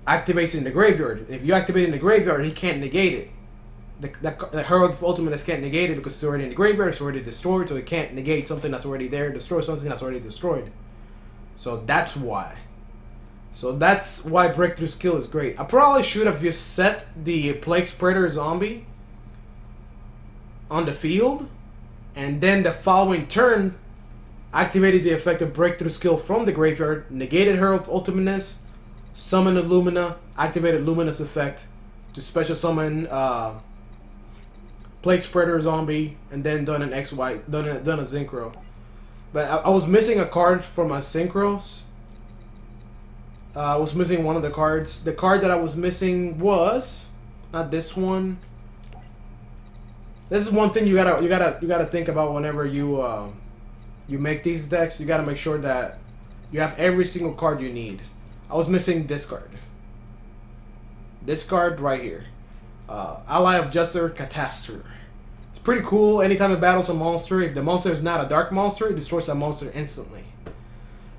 activates in the graveyard. And if you activate in the graveyard, he can't negate it. The Herald of Ultimateness can't negate it because it's already in the graveyard, it's already destroyed, so it can't negate something that's already there, destroy something that's already destroyed. So that's why. So that's why breakthrough skill is great. I probably should have just set the Plague Spreader zombie on the field, and then the following turn, activated the effect of breakthrough skill from the graveyard, negated Herald of Ultimateness, summoned a Lumina, activated Luminous effect to special summon Plague Spreader zombie, and then done an XY, done a Synchro. But I was missing a card from my Synchros. I was missing one of the cards. The card that I was missing was not this one. This is one thing you gotta think about whenever you you make these decks. You gotta make sure that you have every single card you need. I was missing this card. This card right here. Ally of Juster Catastrophe. It's pretty cool. Anytime it battles a monster, if the monster is not a dark monster, it destroys that monster instantly.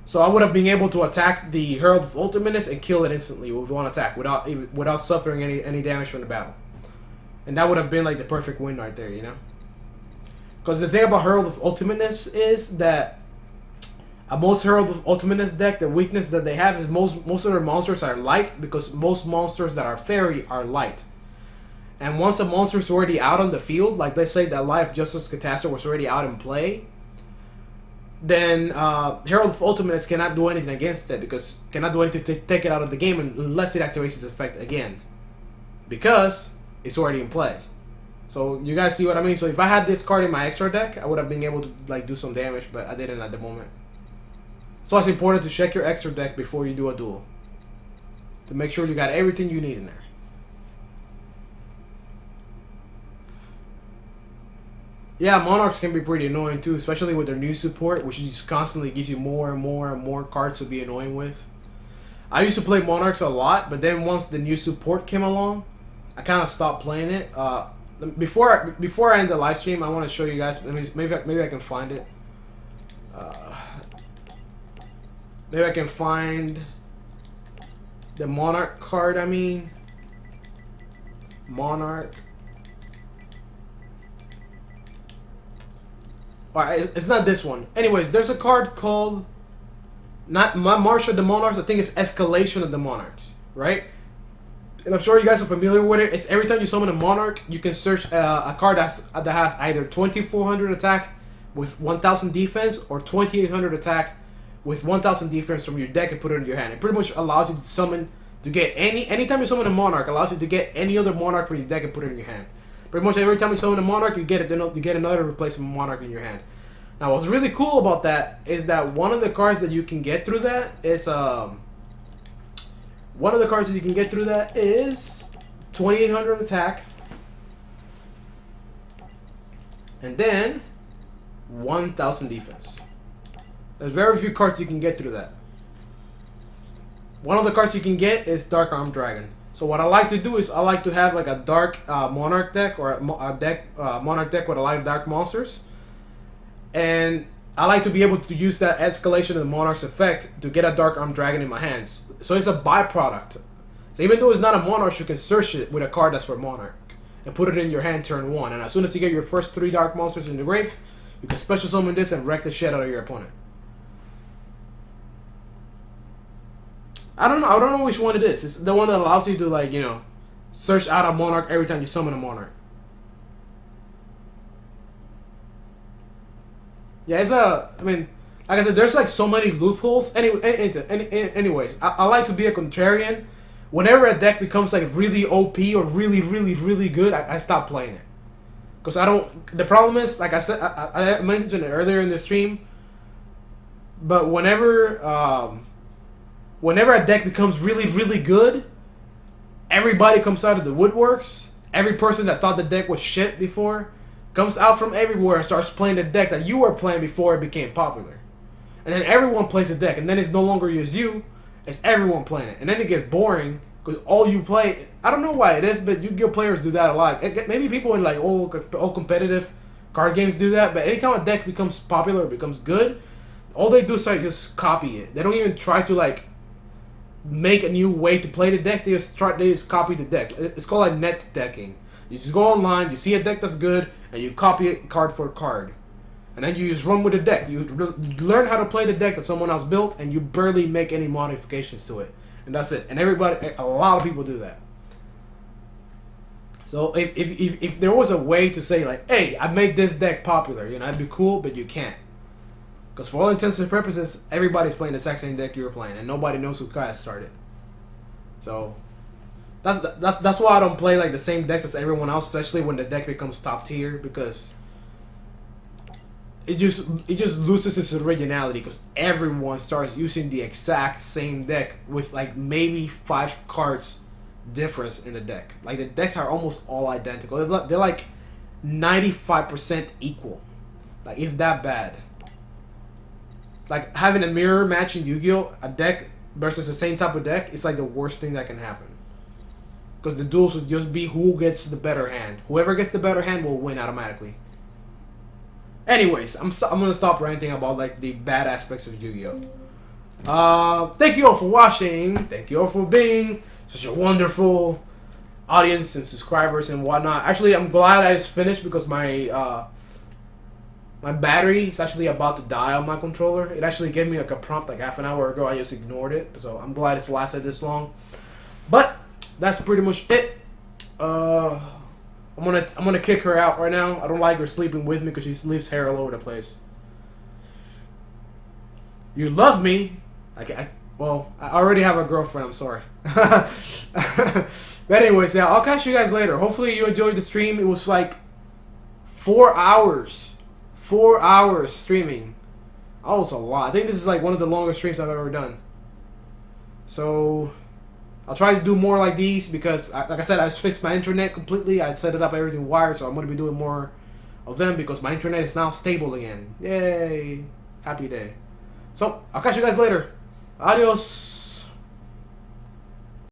So I would have been able to attack the Herald of Ultimateness and kill it instantly with one attack without suffering any damage from the battle. And that would have been like the perfect win right there, you know? Because the thing about Herald of Ultimateness is that most Herald of Ultimateness deck, the weakness that they have is most of their monsters are light, because most monsters that are fairy are light. And once a monster is already out on the field, like let's say that Life Justice Catastrophe was already out in play, then Herald of Ultimates cannot do anything against it, because cannot do anything to take it out of the game unless it activates its effect again, because it's already in play. So you guys see what I mean? So if I had this card in my extra deck, I would have been able to like do some damage, but I didn't at the moment. So it's important to check your extra deck before you do a duel, to make sure you got everything you need in there. Yeah, Monarchs can be pretty annoying too, especially with their new support, which just constantly gives you more and more and more cards to be annoying with. I used to play Monarchs a lot, but then once the new support came along, I kind of stopped playing it. Before I end the live stream, I want to show you guys. Maybe I can find it. Maybe I can find the Monarch card. I mean, Monarch. Alright, it's not this one. Anyways, there's a card called not March of the Monarchs. I think it's Escalation of the Monarchs, right? And I'm sure you guys are familiar with it. It's every time you summon a Monarch, you can search a card that has either 2400 attack with 1000 defense or 2800 attack with 1000 defense from your deck and put it in your hand. It pretty much allows you to summon to get anytime you summon a Monarch, allows you to get any other Monarch from your deck and put it in your hand. Pretty much every time you summon a Monarch, you get another replacement Monarch in your hand. Now, what's really cool about that is that one of the cards that you can get through that is 2800 attack, and then 1000 defense. There's very few cards you can get through that. One of the cards you can get is Dark Arm Dragon. So what I like to do is I like to have like a dark Monarch deck, or a Monarch deck with a lot of dark monsters, and I like to be able to use that Escalation of the Monarch's effect to get a Dark Arm Dragon in my hands. So it's a byproduct. So even though it's not a Monarch, you can search it with a card that's for Monarch and put it in your hand turn 1. And as soon as you get your first 3 dark monsters in the grave, you can special summon this and wreck the shit out of your opponent. I don't know which one it is. It's the one that allows you to, like, you know, search out a Monarch every time you summon a Monarch. Yeah, I mean, like I said, there's like so many loopholes. Anyways, I like to be a contrarian. Whenever a deck becomes like really OP or really good, I stop playing it. Because the problem is, like I said, I mentioned it earlier in the stream, but whenever a deck becomes really good, everybody comes out of the woodworks. Every person that thought the deck was shit before comes out from everywhere and starts playing the deck that you were playing before it became popular. And then everyone plays the deck, and then it's no longer just you, it's everyone playing it. And then it gets boring, because all you play, I don't know why it is, but Yu-Gi-Oh players do that a lot. Maybe people in like old competitive card games do that, but anytime a deck becomes popular, becomes good, all they do is like just copy it. They don't even try to like make a new way to play the deck. They just copy the deck. It's called like net decking. You just go online, you see a deck that's good, and you copy it card for card. And then you just run with the deck. You learn how to play the deck that someone else built, and you barely make any modifications to it. And that's it. And a lot of people do that. So if there was a way to say like, hey, I made this deck popular, you know, that'd be cool, but you can't. Because for all intents and purposes, everybody's playing the exact same deck you're playing, and nobody knows who got started. So that's why I don't play like the same decks as everyone else, especially when the deck becomes top tier, because it just loses its originality, because everyone starts using the exact same deck with like maybe 5 cards difference in the deck. Like the decks are almost all identical. They're like 95% equal. Like it's that bad. Like having a mirror match in Yu-Gi-Oh, a deck versus the same type of deck, it's like the worst thing that can happen. Because the duels would just be who gets the better hand. Whoever gets the better hand will win automatically. Anyways, I'm gonna stop ranting about like the bad aspects of Yu-Gi-Oh. Thank you all for watching. Thank you all for being such a wonderful audience and subscribers and whatnot. Actually, I'm glad I just finished because my my battery is actually about to die on my controller. It actually gave me like a prompt like half an hour ago. I just ignored it, so I'm glad it's lasted this long. But that's pretty much it. I'm gonna kick her out right now. I don't like her sleeping with me because she leaves hair all over the place. You love me. Well, I already have a girlfriend. I'm sorry. But anyways, yeah, I'll catch you guys later. Hopefully you enjoyed the stream. It was like 4 hours. 4 hours streaming. That was a lot. I think this is like one of the longest streams I've ever done. So I'll try to do more like these because, like I said, I fixed my internet completely. I set it up, everything wired, so I'm going to be doing more of them because my internet is now stable again. Yay. Happy day. So, I'll catch you guys later. Adios.